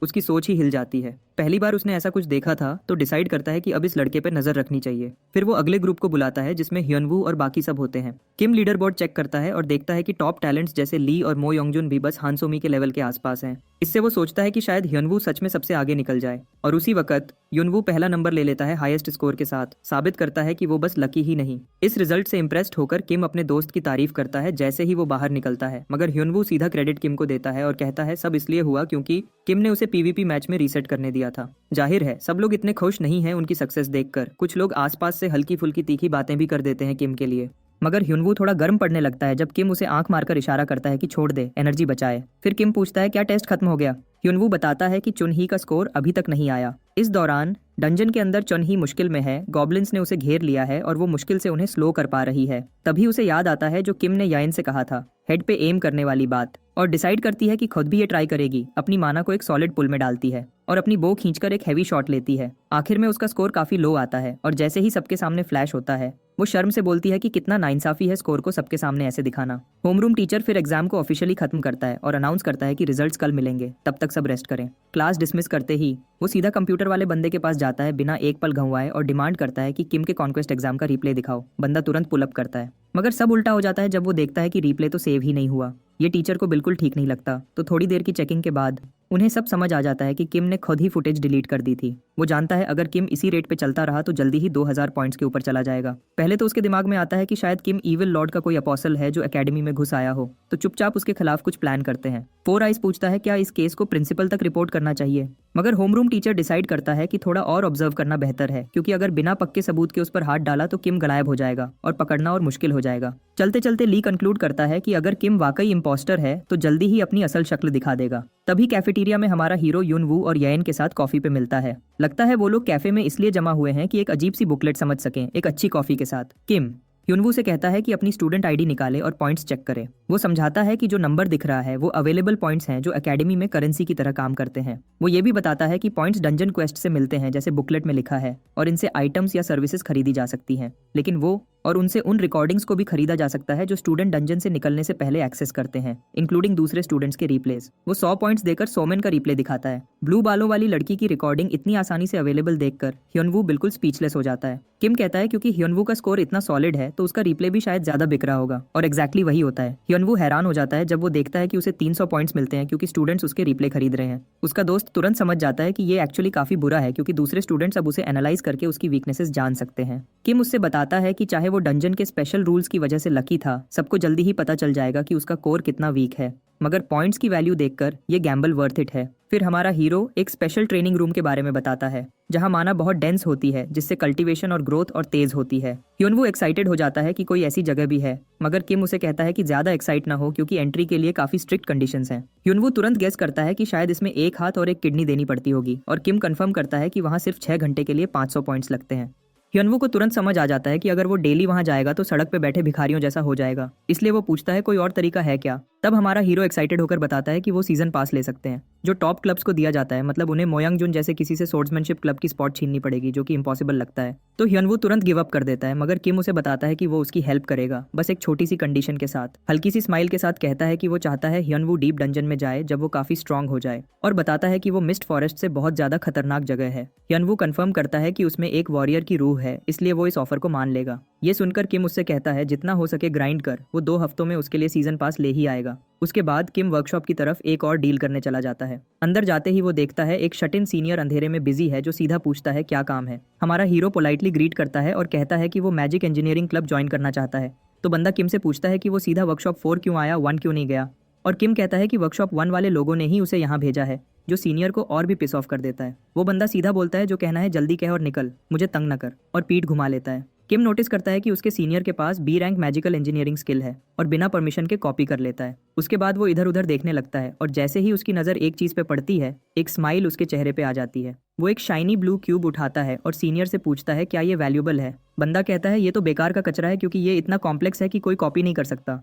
उसकी सोच ही हिल जाती है। पहली बार उसने ऐसा कुछ देखा था तो डिसाइड करता है कि अब इस लड़के पर नजर रखनी चाहिए। फिर वो अगले ग्रुप को बुलाता है जिसमें ह्योनवू और बाकी सब होते हैं। किम लीडर बोर्ड चेक करता है और देखता है कि टॉप टैलेंट्स जैसे ली और मो योंगजुन भी बस हानसोमी के लेवल के आसपास हैं। इससे वो सोचता है कि शायद ह्योनवू सच में सबसे आगे निकल जाए, और उसी वक्त ह्योनवू पहला नंबर ले लेता है हाईएस्ट स्कोर के साथ, साबित करता है कि वो बस लकी ही नहीं। इस रिजल्ट से इंप्रेस्ड होकर किम अपने दोस्त की तारीफ करता है जैसे ही वो बाहर निकलता है, मगर ह्योनवू सीधा क्रेडिट किम को देता है और कहता है सब इसलिए हुआ क्योंकि किम ने उसे पीवीपी मैच में रीसेट करने दिया था। जाहिर है सब लोग इतने खुश नहीं हैं उनकी सक्सेस देखकर। कुछ लोग आसपास से हल्की फुल्की तीखी बातें भी कर देते हैं किम के लिए। मगर ह्योनवू थोड़ा गर्म पड़ने लगता है जब किम उसे आंख मारकर इशारा करता है कि छोड़ दे, एनर्जी बचाए। फिर किम पूछता है क्या टेस्ट खत्म हो गया। ह्योनवू बताता है कि चुनही का स्कोर अभी तक नहीं आया। इस दौरान डंजन के अंदर चुनही मुश्किल में है। गॉब्लिन्स ने उसे घेर लिया है और वो मुश्किल से उन्हें स्लो कर पा रही है। तभी उसे याद आता है जो किम ने याइन से कहा था, हेड पे एम करने वाली बात, और डिसाइड करती है कि खुद भी ये ट्राई करेगी। अपनी माना को एक सॉलिड पुल में डालती है और अपनी बो खींचकर एक हैवी शॉट लेती है। आखिर में उसका स्कोर काफी लो आता है और जैसे ही सबके सामने फ्लैश होता है वो शर्म से बोलती है कि कितना नाइंसाफी है स्कोर को सबके सामने ऐसे दिखाना। होमरूम टीचर फिर एग्जाम को ऑफिशियली खत्म करता है और अनाउंस करता है कि रिजल्ट्स कल मिलेंगे, तब तक सब रेस्ट करें। क्लास डिसमिस करते ही वो सीधा कंप्यूटर वाले बंदे के पास जाता है बिना एक पल घुमाए और डिमांड करता है कि किम के कॉन्क्वेस्ट एग्जाम का रिप्ले दिखाओ। बंदा तुरंत पुल अप करता है, मगर सब उल्टा हो जाता है जब वो देखता है कि रिप्ले तो सेव ही नहीं हुआ। ये टीचर को बिल्कुल ठीक नहीं लगता। तो थोड़ी देर की चेकिंग के बाद उन्हें सब समझ आ जाता है कि किम ने खुद ही फुटेज डिलीट कर दी थी। वो जानता है अगर किम इसी रेट पे चलता रहा तो जल्दी ही 2000 पॉइंट्स के ऊपर चला जाएगा। पहले तो उसके दिमाग में आता है कि शायद किम इविल लॉर्ड का कोई अपोस्टल है जो एकेडमी में घुस आया हो, तो चुपचाप उसके खिलाफ कुछ प्लान करते हैं। फोर आइज पूछता है क्या इस केस को प्रिंसिपल तक रिपोर्ट करना चाहिए, मगर होमरूम टीचर डिसाइड करता है कि थोड़ा और ऑब्जर्व करना बेहतर है, क्योंकि अगर बिना पक्के सबूत के उस पर हाथ डाला तो किम गायब हो जाएगा और पकड़ना और मुश्किल हो जाएगा। चलते चलते ली कंक्लूड करता है कि अगर किम वाकई इम्पोस्टर है तो जल्दी ही अपनी असल शक्ल दिखा देगा। तभी कैफेटेरिया में हमारा हीरो यूनवू और येन के साथ कॉफी पे मिलता है। लगता है वो लोग कैफे में इसलिए जमा हुए हैं कि एक अजीब सी बुकलेट समझ सकें एक अच्छी कॉफी के साथ। किम यूनवू से कहता है कि अपनी स्टूडेंट आईडी निकाले और पॉइंट्स चेक करे। वो समझाता है कि जो नंबर दिख रहा है वो अवेलेबल पॉइंट्स हैं जो एकेडमी में करेंसी की तरह काम करते हैं। वो ये भी बताता है कि पॉइंट्स डंजन क्वेस्ट से मिलते हैं जैसे बुकलेट में लिखा है, और इनसे आइटम्स या सर्विसेज खरीदी जा सकती हैं, लेकिन वो और उनसे उन रिकॉर्डिंग्स को भी खरीदा जा सकता है जो स्टूडेंट डंजन से निकलने से पहले एक्सेस करते हैं, इंक्लूडिंग दूसरे स्टूडेंट्स के रिप्लेस। वो 100 पॉइंट्स देकर सोमेन का रिप्ले दिखाता है। ब्लू बालों वाली लड़की की रिकॉर्डिंग इतनी आसानी से अवेलेबल देखकर ह्योनवू बिल्कुल स्पीचलेस हो जाता है। किम कहता है क्योंकि ह्योनवू का स्कोर इतना सॉलिड है तो उसका रिप्ले भी शायद ज्यादा बिक रहा होगा, और एग्जैक्टली वही होता है। ह्योनवू हैरान हो जाता है जब वो देखता है कि उसे 300 पॉइंट्स मिलते हैं क्योंकि स्टूडेंट्स उसके रिप्ले खरीद रहे हैं। उसका दोस्त तुरंत समझ जाता है कि ये एक्चुअली काफी बुरा है क्योंकि दूसरे स्टूडेंट्स अब उसे एनालाइज करके उसकी वीकनेसेस जान सकते हैं। किम उससे बताता है कि चाहे वो डंजन के स्पेशल रूल्स की वजह से लकी था, सबको जल्दी ही पता चल जाएगा कि उसका कोर कितना वीक है, मगर पॉइंट्स की वैल्यू देखकर ये गैम्बल वर्थ इट है। फिर हमारा हीरो एक स्पेशल ट्रेनिंग रूम के बारे में बताता है जहां माना बहुत डेंस होती है जिससे कल्टीवेशन और ग्रोथ और तेज होती है। ह्योनवू एक्साइटेड हो जाता है कि कोई ऐसी जगह भी है, मगर किम उसे कहता है कि ज्यादा एक्साइट ना हो क्योंकि एंट्री के लिए काफी स्ट्रिक्ट कंडीशंस हैं। ह्योनवू तुरंत गेस करता है कि शायद इसमें एक हाथ और एक किडनी देनी पड़ती होगी, और किम कंफर्म करता है कि वहां सिर्फ 6 घंटे के लिए 500 पॉइंट्स लगते हैं। ह्योनवू को तुरंत समझ आ जाता है कि अगर वो डेली वहां जाएगा तो सड़क पे बैठे भिखारियों जैसा हो जाएगा, इसलिए वो पूछता है कोई और तरीका है क्या। तब हमारा हीरो एक्साइटेड होकर बताता है कि वो सीजन पास ले सकते हैं जो टॉप क्लब्स को दिया जाता है, मतलब उन्हें मोयंगजुन जैसे किसी से सोर्ड्समैनशिप क्लब की स्पॉट छीननी पड़ेगी जो कि इम्पॉसिबल लगता है। तो ह्योनवू तुरंत गिव अप कर देता है, मगर किम उसे बताता है कि वो उसकी हेल्प करेगा, बस एक छोटी सी कंडीशन के साथ। हल्की सी स्माइल के साथ कहता है कि वो चाहता है ह्योनवू डीप डंजन में जाए जब वो काफी स्ट्रांग हो जाए, और बताता है कि वो मिस्ट फॉरेस्ट से बहुत ज्यादा खतरनाक जगह है। ह्योनवू कंफर्म करता है कि उसमें एक वॉरियर की रूह है, इसलिए वो इस ऑफर को मान लेगा। ये सुनकर किम उससे कहता है जितना हो सके ग्राइंड कर, वो 2 हफ्तों में उसके लिए सीजन पास ले ही आएगा। उसके बाद किम वर्कशॉप की तरफ एक और डील करने चला जाता है। अंदर जाते ही वो देखता है एक शट इन सीनियर अंधेरे में बिजी है जो सीधा पूछता है क्या काम है। हमारा हीरो पोलाइटली ग्रीट करता है और कहता है कि वो मैजिक इंजीनियरिंग क्लब ज्वाइन करना चाहता है। तो बंदा किम से पूछता है कि वो सीधा वर्कशॉप 4 क्यों आया, 1 क्यों नहीं गया, और किम कहता है कि वर्कशॉप 1 वाले लोगों ने ही उसे यहाँ भेजा है, जो सीनियर को और भी पिस ऑफ कर देता है। वो बंदा सीधा बोलता है जो कहना है जल्दी कह और निकल, मुझे तंग न कर, और पीठ घुमा लेता है। किम नोटिस करता है कि उसके सीनियर के पास B rank magical engineering skill है और बिना परमिशन के कॉपी कर लेता है। उसके बाद वो इधर उधर देखने लगता है और जैसे ही उसकी नज़र एक चीज़ पे पड़ती है, एक स्माइल उसके चेहरे पे आ जाती है। वो एक शाइनी ब्लू क्यूब उठाता है और सीनियर से पूछता है क्या ये वैल्यूएबल है। बंदा कहता है ये तो बेकार का कचरा है क्योंकि ये इतना कॉम्प्लेक्स है कि कोई कॉपी नहीं कर सकता।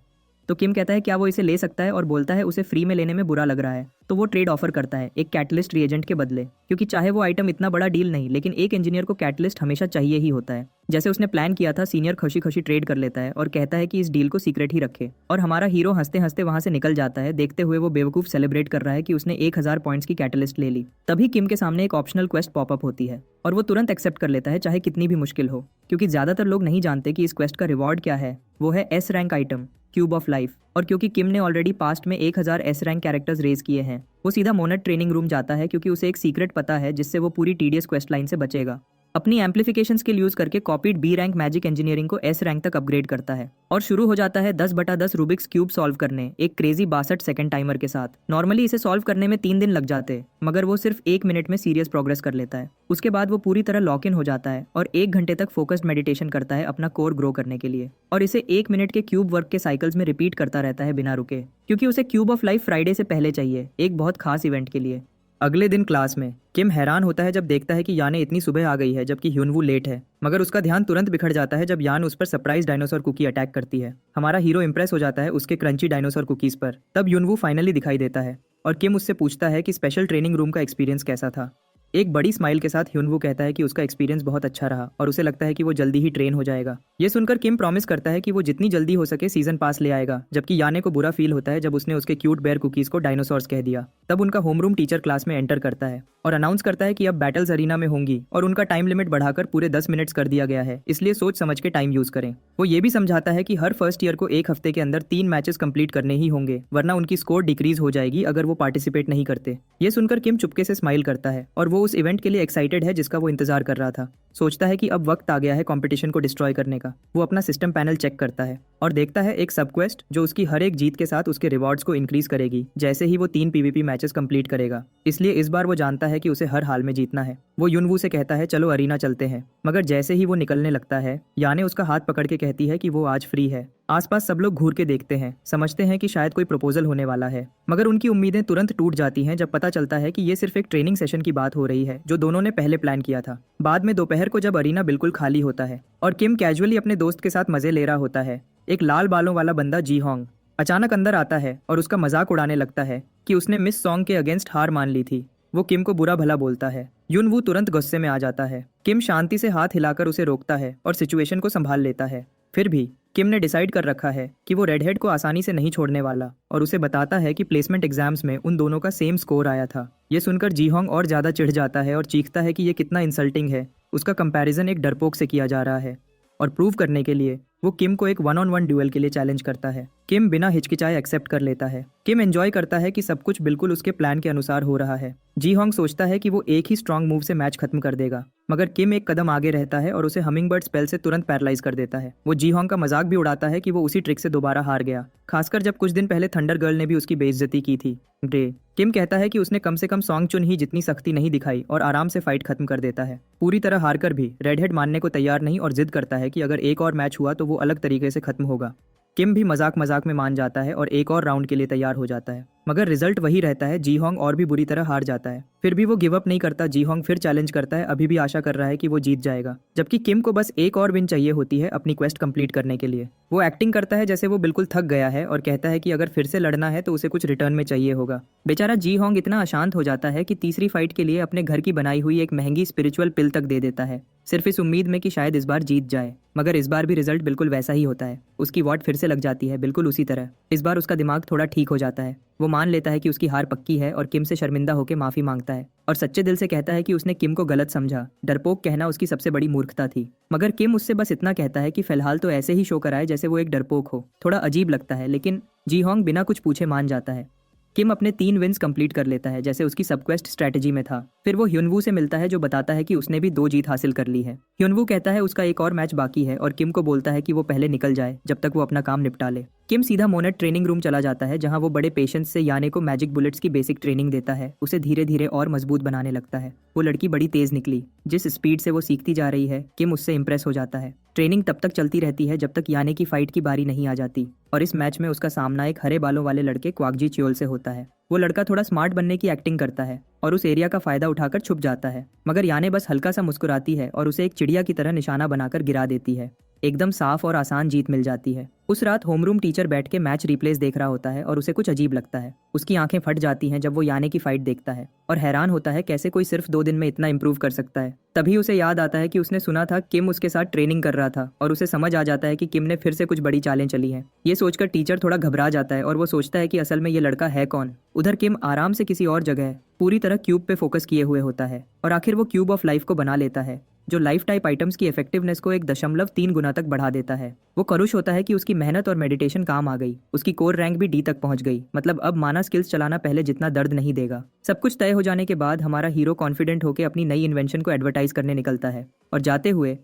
तो किम कहता है क्या वो इसे ले सकता है और बोलता है उसे फ्री में लेने में बुरा लग रहा है। तो वो ट्रेड ऑफर करता है एक कैटलिस्ट रिएजेंट के बदले, क्योंकि चाहे वो आइटम इतना बड़ा डील नहीं, लेकिन एक इंजीनियर को कैटलिस्ट हमेशा चाहिए ही होता है। जैसे उसने प्लान किया था, सीनियर खुशी खुशी ट्रेड कर लेता है और कहता है कि इस डील को सीक्रेट ही रखे, और हमारा हीरो हंसते हंसते वहां से निकल जाता है। देखते हुए वो बेवकूफ सेलिब्रेट कर रहा है कि उसने 1000 पॉइंट्स की कैटलिस्ट ले ली। तभी किम के सामने एक ऑप्शनल क्वेस्ट पॉपअप होती है और वो तुरंत एक्सेप्ट कर लेता है, चाहे कितनी भी मुश्किल हो, क्योंकि ज्यादातर लोग नहीं जानते कि इस क्वेस्ट का रिवॉर्ड क्या है। वो है S rank item, cube of life. और क्योंकि किम ने ऑलरेडी पास्ट में 1000 एस रैंक कैरेक्टर्स रेज किए हैं, वो सीधा मोनेट ट्रेनिंग रूम जाता है, क्योंकि उसे एक सीक्रेट पता है जिससे वो पूरी टीडीएस क्वेस्ट लाइन से बचेगा। अपनी एम्पलीफिकेशन स्किल यूज करके copied B rank magic engineering को एस रैंक तक अपग्रेड करता है और शुरू हो जाता है 10/10 रूबिक्स क्यूब सॉल्व करने, एक क्रेजी 62 सेकंड टाइमर के साथ। नॉर्मली इसे सॉल्व करने में 3 दिन लग जाते, मगर वो सिर्फ 1 मिनट में सीरियस प्रोग्रेस कर लेता है। उसके बाद वो पूरी तरह लॉक इन हो जाता है और 1 घंटे तक फोकस्ड मेडिटेशन करता है अपना कोर ग्रो करने के लिए, और इसे 1 मिनट के क्यूब वर्क के साइकिल्स में रिपीट करता रहता है बिना रुके, क्योंकि उसे क्यूब ऑफ लाइफ फ्राइडे से पहले चाहिए, एक बहुत खास इवेंट के लिए। अगले दिन क्लास में किम हैरान होता है जब देखता है कि याने इतनी सुबह आ गई है जबकि ह्यूनवू लेट है, मगर उसका ध्यान तुरंत बिखर जाता है जब यान उस पर सरप्राइज डायनासोर कुकी अटैक करती है। हमारा हीरो इंप्रेस हो जाता है उसके क्रंची डायनासोर कुकीज पर। तब ह्यूनवू फाइनली दिखाई देता है और किम उससे पूछता है कि स्पेशल ट्रेनिंग रूम का एक्सपीरियंस कैसा था। एक बड़ी स्माइल के साथ ह्यूनवू कहता है कि उसका एक्सपीरियंस बहुत अच्छा रहा और उसे लगता है कि वो जल्दी ही ट्रेन हो जाएगा। ये सुनकर किम प्रॉमिस करता है कि वो जितनी जल्दी हो सके सीजन पास ले आएगा, जबकि याने को बुरा फील होता है जब उसने उसके क्यूट बेयर कुकीज को डायनासोर्स कह दिया। तब उनका होमरूम टीचर क्लास में एंटर करता है और अनाउंस करता है कि अब बैटल्स अरीना में होंगी और उनका टाइम लिमिट बढ़ाकर पूरे 10 मिनट्स कर दिया गया है, इसलिए सोच समझ के टाइम यूज करें। वो ये भी समझाता है कि हर फर्स्ट ईयर को 1 हफ्ते के अंदर 3 मैचेस कंप्लीट करने ही होंगे, वरना उनकी स्कोर डिक्रीज हो जाएगी अगर वो पार्टिसिपेट नहीं करते। ये सुनकर किम चुपके से स्माइल करता है और वो उस इवेंट के लिए एक्साइटेड है जिसका वो इंतजार कर रहा था। सोचता है कि अब वक्त आ गया है कंपटीशन को डिस्ट्रॉय करने का। वो अपना सिस्टम पैनल चेक करता है और देखता है एक सब क्वेस्ट जो उसकी हर एक जीत के साथ उसके रिवॉर्ड्स को इंक्रीज करेगी जैसे ही वो 3 पीवीपी मैचेस कंप्लीट करेगा। इसलिए इस बार वो जानता है कि उसे हर हाल में जीतना है। वो यूनवू से कहता है चलो अरीना चलते हैं, मगर जैसे ही वो निकलने लगता है, याने उसका हाथ पकड़ के कहती है कि वो आज फ्री है। आसपास सब लोग घूर के देखते हैं, समझते हैं कि शायद कोई प्रपोजल होने वाला है, मगर उनकी उम्मीदें तुरंत टूट जाती हैं जब पता चलता है कि ये सिर्फ एक ट्रेनिंग सेशन की बात हो रही है जो दोनों ने पहले प्लान किया था। बाद में दोपहर को जब अरीना बिल्कुल खाली होता है और किम कैजुअली अपने दोस्त के साथ मजे ले रहा होता है, एक लाल बालों वाला बंदा जी होंग अचानक अंदर आता है और उसका मजाक उड़ाने लगता है कि उसने मिस सॉन्ग के अगेंस्ट हार मान ली थी। वो किम को बुरा भला बोलता है। यूनवू तुरंत गुस्से में आ जाता है। किम शांति से हाथ हिलाकर उसे रोकता है और सिचुएशन को संभाल लेता है। फिर भी किम ने डिसाइड कर रखा है कि वो रेडहेड को आसानी से नहीं छोड़ने वाला, और उसे बताता है कि प्लेसमेंट एग्जाम्स में उन दोनों का सेम स्कोर आया था। ये सुनकर जीहोंग और ज्यादा चिढ़ जाता है और चीखता है कि ये कितना इंसल्टिंग है। उसका कंपैरिजन एक डरपोक से किया जा रहा है, और प्रूव करने के लिए वो किम को एक 1-on-1 ड्यूएल के लिए चैलेंज करता है। किम बिना हिचकिचाए एक्सेप्ट कर लेता है। किम एंजॉय करता है कि सब कुछ बिल्कुल उसके प्लान के अनुसार हो रहा है। जी होंग सोचता है कि वो एक ही स्ट्रांग मूव से मैच खत्म कर देगा, मगर किम एक कदम आगे रहता है और उसे हमिंगबर्ड स्पेल से तुरंत पैरालाइज कर देता है। वो जी होंग का मजाक भी उड़ाता है कि वो उसी ट्रिक से दोबारा हार गया, खासकर जब कुछ दिन पहले थंडर गर्ल ने भी उसकी बेइज्जती की थी। ग्रे किम कहता है कि उसने कम से कम सॉन्ग चुन ही जितनी सख्ती नहीं दिखाई और आराम से फाइट खत्म कर देता है। पूरी तरह हारकर भी रेडहेड मानने को तैयार नहीं और जिद करता है कि अगर एक और मैच हुआ तो वो अलग तरीके से खत्म होगा। किम भी मजाक मजाक में मान जाता है और एक और राउंड के लिए तैयार हो जाता है, मगर रिजल्ट वही रहता है। जी होंग और भी बुरी तरह हार जाता है। फिर भी वो गिव अप नहीं करता। जी होंग फिर चैलेंज करता है, अभी भी आशा कर रहा है कि वो जीत जाएगा, जबकि किम को बस एक और विन चाहिए होती है अपनी क्वेस्ट कंप्लीट करने के लिए। वो एक्टिंग करता है जैसे वो बिल्कुल थक गया है और कहता है कि अगर फिर से लड़ना है तो उसे कुछ रिटर्न में चाहिए होगा। बेचारा जी होंग इतना अशांत हो जाता है कि तीसरी फाइट के लिए अपने घर की बनाई हुई एक महंगी स्पिरिचुअल पिल तक दे देता है, सिर्फ इस उम्मीद में कि शायद इस बार जीत जाए। मगर इस बार भी रिजल्ट बिल्कुल वैसा ही होता है। उसकी वॉट फिर से लग जाती है, बिल्कुल उसी तरह। इस बार उसका दिमाग थोड़ा ठीक हो जाता है। वो मान लेता है कि उसकी हार पक्की है और किम से शर्मिंदा होकर माफी मांगता है और सच्चे दिल से कहता है कि उसने किम को गलत समझा। डरपोक कहना उसकी सबसे बड़ी मूर्खता थी। मगर किम उससे बस इतना कहता है कि फिलहाल तो ऐसे ही शो कराए जैसे वो एक डरपोक हो। थोड़ा अजीब लगता है, लेकिन जी होंग बिना कुछ पूछे मान जाता है। किम अपने 3 विन्स कंप्लीट कर लेता है जैसे उसकी सबक्वेस्ट स्ट्रेटजी में था। फिर वो ह्यूनवू से मिलता है जो बताता है कि उसने भी 2 जीत हासिल कर ली है। ह्यूनवू कहता है उसका एक और मैच बाकी है और किम को बोलता है कि वो पहले निकल जाए जब तक वो अपना काम निपटा ले। किम सीधा मोनेट ट्रेनिंग रूम चला जाता है जहां वो बड़े पेशेंस से याने को मैजिक बुलेट्स की बेसिक ट्रेनिंग देता है, उसे धीरे धीरे और मजबूत बनाने लगता है। वो लड़की बड़ी तेज निकली। जिस स्पीड से वो सीखती जा रही है, किम उससे इंप्रेस हो जाता है। ट्रेनिंग तब तक चलती रहती है जब तक याने की फाइट की बारी नहीं आ जाती, और इस मैच में उसका सामना एक हरे बालों वाले लड़के क्वाकजी च्योल से होता है। वो लड़का थोड़ा स्मार्ट बनने की एक्टिंग करता है और उस एरिया का फायदा उठाकर छुप जाता है, मगर याने बस हल्का सा मुस्कुराती है और उसे एक चिड़िया की तरह निशाना बनाकर गिरा देती है। एकदम साफ और आसान जीत मिल जाती है। उस रात होमरूम टीचर बैठ के मैच रिप्लेस देख रहा होता है और उसे कुछ अजीब लगता है। उसकी आंखें फट जाती हैं जब वो याने की फाइट देखता है और हैरान होता है कैसे कोई सिर्फ 2 दिन में इतना इंप्रूव कर सकता है। तभी उसे याद आता है कि उसने सुना था किम उसके साथ ट्रेनिंग कर रहा था, और उसे समझ आ जाता है कि किम ने फिर से कुछ बड़ी चालें चली हैं। ये सोचकर टीचर थोड़ा घबरा जाता है और वो सोचता है कि असल में ये लड़का है कौन। उधर किम आराम से किसी और जगह पूरी तरह क्यूब पे फोकस किए हुए होता है और आखिर वो क्यूब ऑफ लाइफ को बना लेता है, जो लाइफ टाइप आइटम्स की इफेक्टिवनेस को 1.3 गुना तक बढ़ा देता है। वो खुश होता है कि उसकी मेहनत और मेडिटेशन काम आ गई। उसकी कोर रैंक भी डी तक पहुंच गई, मतलब अब माना स्किल्स चलाना पहले जितना दर्द नहीं देगा। सब कुछ तय हो जाने के बाद हमारा हीरो कॉन्फिडेंट होकर अपनी नई इन्वेंशन को एडवर्टाइज करने निकलता है, और जाते हुए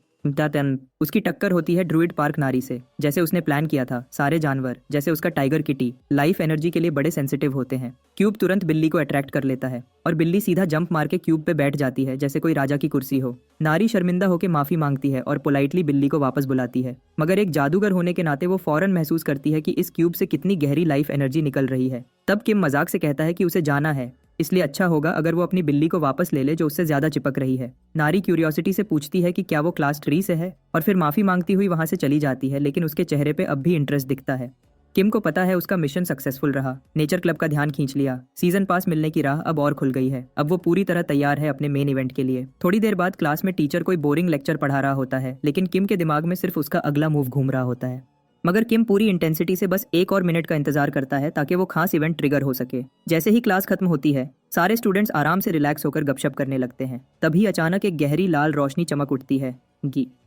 उसकी टक्कर होती है ड्रूइड पार्क नारी से। जैसे उसने प्लान किया था, सारे जानवर जैसे उसका टाइगर किटी लाइफ एनर्जी के लिए बड़े सेंसिटिव होते हैं। क्यूब तुरंत बिल्ली को अट्रैक्ट कर लेता है और बिल्ली सीधा जंप मार के क्यूब पे बैठ जाती है जैसे कोई राजा की कुर्सी हो। नारी शर्मिंदा होकर माफी मांगती है और पोलाइटली बिल्ली को वापस बुलाती है, मगर एक जादूगर होने के नाते वो फौरन महसूस करती है कि इस क्यूब से कितनी गहरी लाइफ एनर्जी निकल रही है। तब किम मजाक से कहता है कि उसे जाना है, इसलिए अच्छा होगा अगर वो अपनी बिल्ली को वापस ले ले जो उससे ज्यादा चिपक रही है। नारी क्यूरियोसिटी से पूछती है कि क्या वो क्लास 3 से है, और फिर माफी मांगती हुई वहां से चली जाती है, लेकिन उसके चेहरे पे अब भी इंटरेस्ट दिखता है। किम को पता है उसका मिशन सक्सेसफुल रहा, नेचर क्लब का ध्यान खींच लिया, सीजन पास मिलने की राह अब और खुल गई है। अब वो पूरी तरह तैयार है अपने मेन इवेंट के लिए। थोड़ी देर बाद क्लास में टीचर कोई बोरिंग लेक्चर पढ़ा रहा होता है, लेकिन किम के दिमाग में सिर्फ उसका अगला मूव घूम रहा होता है। मगर किम पूरी इंटेंसिटी से बस 1 और मिनट का इंतजार करता है ताकि वो खास इवेंट ट्रिगर हो सके। जैसे ही क्लास खत्म होती है, सारे स्टूडेंट्स आराम से रिलैक्स होकर गपशप करने लगते हैं। तभी अचानक एक गहरी लाल रोशनी चमक उठती है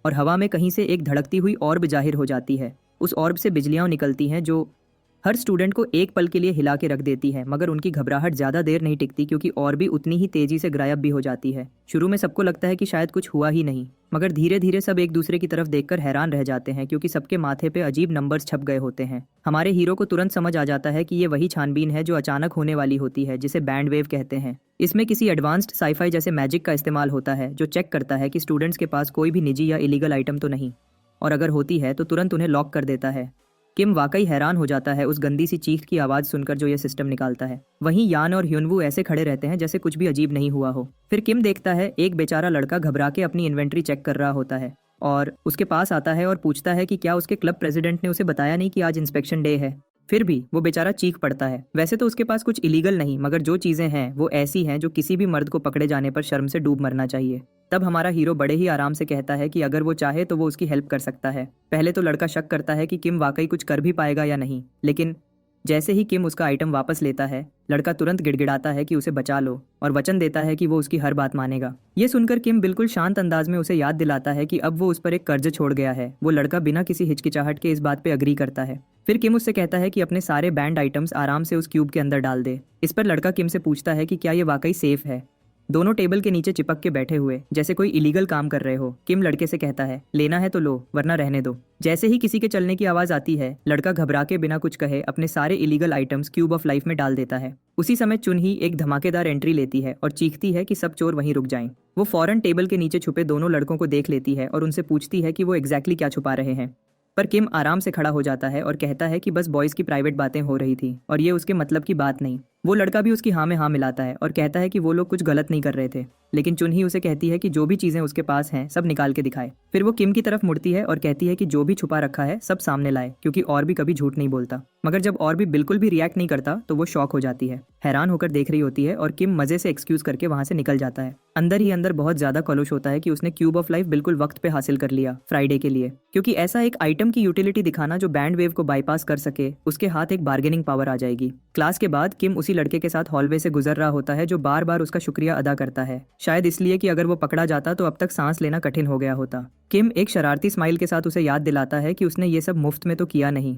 और हवा में कहीं से एक धड़कती हुई ऑर्ब जाहिर हो जाती है। उस ऑर्ब से बिजलियां निकलती हैं जो हर स्टूडेंट को एक पल के लिए हिला के रख देती है, मगर उनकी घबराहट ज्यादा देर नहीं टिकती क्योंकि और भी उतनी ही तेजी से गायब भी हो जाती है। शुरू में सबको लगता है कि शायद कुछ हुआ ही नहीं, मगर धीरे धीरे सब एक दूसरे की तरफ देखकर हैरान रह जाते हैं क्योंकि सबके माथे पे अजीब नंबर्स छप गए होते हैं। हमारे हीरो को तुरंत समझ आ जाता है कि ये वही छानबीन है जो अचानक होने वाली होती है, जिसे बैंड वेव कहते हैं। इसमें किसी एडवांस्ड साईफाई जैसे मैजिक का इस्तेमाल होता है जो चेक करता है कि स्टूडेंट्स के पास कोई भी निजी या इलीगल आइटम तो नहीं, और अगर होती है तो तुरंत उन्हें लॉक कर देता है। किम वाकई हैरान हो जाता है उस गंदी सी चीख की आवाज सुनकर जो ये सिस्टम निकालता है। वहीं यान और ह्यूनवू ऐसे खड़े रहते हैं जैसे कुछ भी अजीब नहीं हुआ हो। फिर किम देखता है एक बेचारा लड़का घबरा के अपनी इन्वेंट्री चेक कर रहा होता है और उसके पास आता है और पूछता है कि क्या उसके क्लब प्रेसिडेंट ने उसे बताया नहीं कि आज इंस्पेक्शन डे है। फिर भी वो बेचारा चीख पड़ता है। वैसे तो उसके पास कुछ इलीगल नहीं, मगर जो चीजें हैं वो ऐसी हैं जो किसी भी मर्द को पकड़े जाने पर शर्म से डूब मरना चाहिए। तब हमारा हीरो बड़े ही आराम से कहता है कि अगर वो चाहे तो वो उसकी हेल्प कर सकता है। पहले तो लड़का शक करता है कि किम वाकई कुछ कर भी पाएगा या नहीं, लेकिन जैसे ही किम उसका आइटम वापस लेता है, लड़का तुरंत गिड़गिड़ाता है कि उसे बचा लो और वचन देता है कि वो उसकी हर बात मानेगा। ये सुनकर किम बिल्कुल शांत अंदाज में उसे याद दिलाता है कि अब वो उस पर एक कर्ज छोड़ गया है। वो लड़का बिना किसी हिचकिचाहट के इस बात पे अग्री करता है। फिर किम उससे कहता है कि अपने सारे बैंड आइटम्स आराम से उस क्यूब के अंदर डाल दे। इस पर लड़का किम से पूछता है कि क्या ये वाकई सेफ है। दोनों टेबल के नीचे चिपक के बैठे हुए जैसे कोई इलीगल काम कर रहे हो। किम लड़के से कहता है लेना है तो लो वरना रहने दो। जैसे ही किसी के चलने की आवाज आती है, लड़का घबरा के बिना कुछ कहे अपने सारे illegal items cube of life में डाल देता है। उसी समय चुनही एक धमाकेदार एंट्री लेती है और चीखती है कि सब चोर वहीं रुक जाएं। वो फौरन टेबल के नीचे छुपे दोनों लड़कों को देख लेती है और उनसे पूछती है कि वो एग्जैक्टली क्या छुपा रहे हैं। पर किम आराम से खड़ा हो जाता है और कहता है कि बस बॉयज की प्राइवेट बातें हो रही थी और ये उसके मतलब की बात नहीं। वो लड़का भी उसकी हाँ में हाँ मिलाता है और कहता है कि वो लोग कुछ गलत नहीं कर रहे थे, लेकिन चुनही उसे कहती है कि जो भी चीजें उसके पास हैं सब निकाल के दिखाए। फिर वो किम की तरफ मुड़ती है और कहती है कि जो भी छुपा रखा है सब सामने लाए, क्योंकि और भी कभी झूठ नहीं बोलता। मगर जब और भी बिल्कुल भी रिएक्ट नहीं करता तो वो शॉक हो जाती है, हैरान होकर देख रही होती है और किम मजे से एक्सक्यूज करके वहां से निकल जाता है। अंदर ही अंदर बहुत ज्यादा कलुष होता है कि उसने क्यूब ऑफ लाइफ बिल्कुल वक्त पे हासिल कर लिया फ्राइडे के लिए, क्योंकि ऐसा एक आइटम की यूटिलिटी दिखाना जो बैंड वेव को बाईपास कर सके, उसके हाथ एक बार्गेनिंग पावर आ जाएगी। क्लास के बाद किम उसी लड़के के साथ हॉलवे से गुजर रहा होता है जो बार बार उसका शुक्रिया अदा करता है, शायद इसलिए कि अगर वो पकड़ा जाता तो अब तक सांस लेना कठिन हो गया होता। किम एक शरारती स्माइल के साथ उसे याद दिलाता है कि उसने ये सब मुफ्त में तो किया नहीं।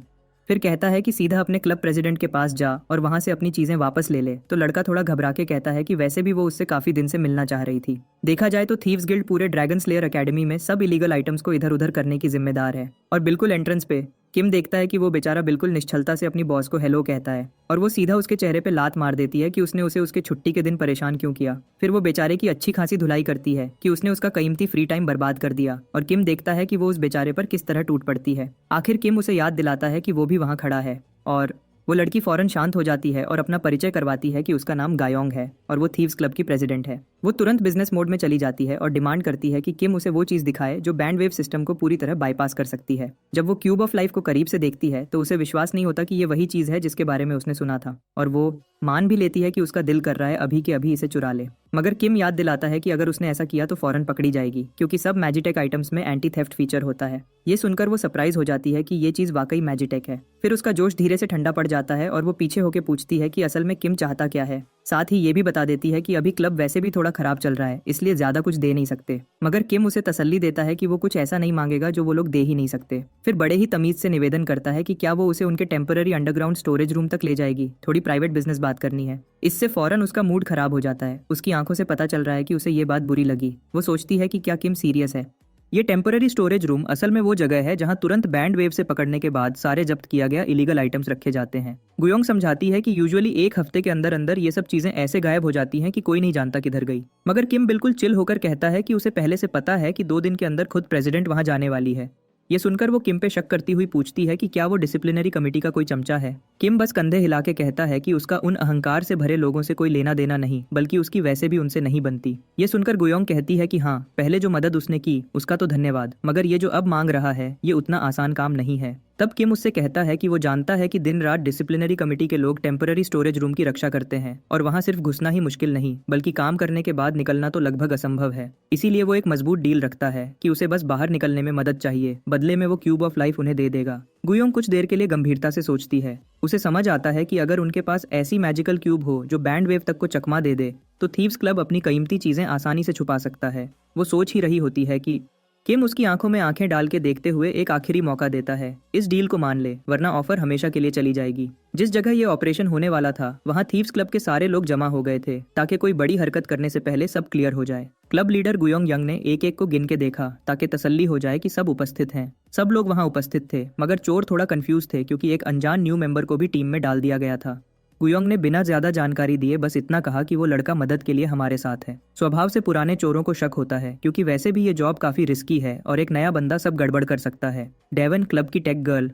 फिर कहता है कि सीधा अपने क्लब प्रेसिडेंट के पास जा और वहां से अपनी चीजें वापस ले ले। तो लड़का थोड़ा घबरा के कहता है कि वैसे भी वो उससे काफी दिन से मिलना चाह रही थी। देखा जाए तो थीव्स गिल्ड पूरे ड्रैगन स्लेयर एकेडमी में सब इलीगल आइटम्स को इधर उधर करने की जिम्मेदार है, और बिल्कुल एंट्रेंस पे किम देखता है कि वो बेचारा बिल्कुल निश्चलता से अपनी बॉस को हेलो कहता है और वो सीधा उसके चेहरे पे लात मार देती है कि उसने उसे उसके छुट्टी के दिन परेशान क्यों किया। फिर वो बेचारे की अच्छी खासी धुलाई करती है कि उसने उसका कीमती फ्री टाइम बर्बाद कर दिया और किम देखता है कि वो उस बेचारे पर किस तरह टूट पड़ती है। आखिर किम उसे याद दिलाता है कि वो भी वहाँ खड़ा है और वो लड़की फौरन शांत हो जाती है और अपना परिचय करवाती है कि उसका नाम गायोंग है और वो थीव्स क्लब की प्रेसिडेंट है। वो तुरंत बिजनेस मोड में चली जाती है और डिमांड करती है कि किम उसे वो चीज दिखाए जो बैंड वेव सिस्टम को पूरी तरह बाईपास कर सकती है। जब वो क्यूब ऑफ लाइफ को करीब से देखती है तो उसे विश्वास नहीं होता कि ये वही चीज है जिसके बारे में उसने सुना था और वो मान भी लेती है कि उसका दिल कर रहा है अभी के अभी इसे चुरा ले। मगर किम याद दिलाता है कि अगर उसने ऐसा किया तो फौरन पकड़ी जाएगी क्योंकि सब मैजिटेक आइटम्स में एंटी थेफ्ट फीचर होता है। ये सुनकर वो सरप्राइज हो जाती है कि ये चीज वाकई मैजिटेक है। फिर उसका जोश धीरे से ठंडा पड़ जाता है और वो पीछे होकर पूछती है कि असल में किम चाहता क्या है। साथ ही ये भी बता देती है कि अभी क्लब वैसे भी थोड़ा खराब चल रहा है इसलिए ज्यादा कुछ दे नहीं सकते। मगर किम उसे तसल्ली देता है कि वो कुछ ऐसा नहीं मांगेगा जो वो लोग दे ही नहीं सकते। फिर बड़े ही तमीज से निवेदन करता है कि क्या वो उसे उनके टेम्पररी अंडरग्राउंड स्टोरेज रूम तक ले जाएगी, थोड़ी प्राइवेट बिजनेस बात करनी है। इससे फौरन उसका मूड खराब हो जाता है। उसकी आंखों से पता चल रहा है कि उसे ये बात बुरी लगी। वो सोचती है कि क्या किम सीरियस है। ये टेम्पररी स्टोरेज रूम असल में वो जगह है जहां तुरंत बैंड वेव से पकड़ने के बाद सारे जब्त किया गया इलीगल आइटम्स रखे जाते हैं। गुयोंग समझाती है कि यूजुअली एक हफ्ते के अंदर अंदर ये सब चीजें ऐसे गायब हो जाती हैं कि कोई नहीं जानता किधर गई। मगर किम बिल्कुल चिल होकर कहता है कि उसे पहले से पता है कि 2 दिन के अंदर खुद प्रेसिडेंट वहां जाने वाली है। ये सुनकर वो किम पे शक करती हुई पूछती है कि क्या वो डिसिप्लिनरी कमेटी का कोई चमचा है। किम बस कंधे हिला के कहता है कि उसका उन अहंकार से भरे लोगों से कोई लेना देना नहीं, बल्कि उसकी वैसे भी उनसे नहीं बनती। ये सुनकर गुयोंग कहती है कि हाँ, पहले जो मदद उसने की उसका तो धन्यवाद, मगर ये जो अब मांग रहा है ये उतना आसान काम नहीं है। तब किम उससे कहता है कि वो जानता है कि दिन रात डिसिप्लिनरी कमेटी के लोग टेम्पररी स्टोरेज रूम की रक्षा करते हैं और वहां सिर्फ घुसना ही मुश्किल नहीं बल्कि काम करने के बाद निकलना तो लगभग असंभव है। इसीलिए वो एक मजबूत डील रखता है कि उसे बस बाहर निकलने में मदद चाहिए, बदले में वो क्यूब ऑफ लाइफ उन्हें दे देगा। गुयोंग कुछ देर के लिए गंभीरता से सोचती है। उसे समझ आता है कि अगर उनके पास ऐसी मैजिकल क्यूब हो जो बैंड वेव तक को चकमा दे दे तो थीव्स क्लब अपनी कीमती चीजें आसानी से छुपा सकता है। वो सोच ही रही होती है कि किम उसकी आंखों में आंखें डाल के देखते हुए एक आखिरी मौका देता है। इस डील को मान ले वरना ऑफर हमेशा के लिए चली जाएगी। जिस जगह ये ऑपरेशन होने वाला था वहां थीव्स क्लब के सारे लोग जमा हो गए थे ताकि कोई बड़ी हरकत करने से पहले सब क्लियर हो जाए। क्लब लीडर गुयोंग यंग ने एक एक को गिन के देखा ताकि तसल्ली हो जाए कि सब उपस्थित हैं। सब लोग वहां उपस्थित थे मगर चोर थोड़ा कंफ्यूज थे क्योंकि एक अनजान न्यू मेंबर को भी टीम में डाल दिया गया था। गुयोंग ने बिना ज्यादा जानकारी दिए बस इतना कहा कि वो लड़का मदद के लिए हमारे साथ है। स्वभाव से पुराने चोरों को शक होता है क्योंकि वैसे भी ये जॉब काफी रिस्की है और एक नया बंदा सब गड़बड़ कर सकता है। डेवन क्लब की टेक गर्ल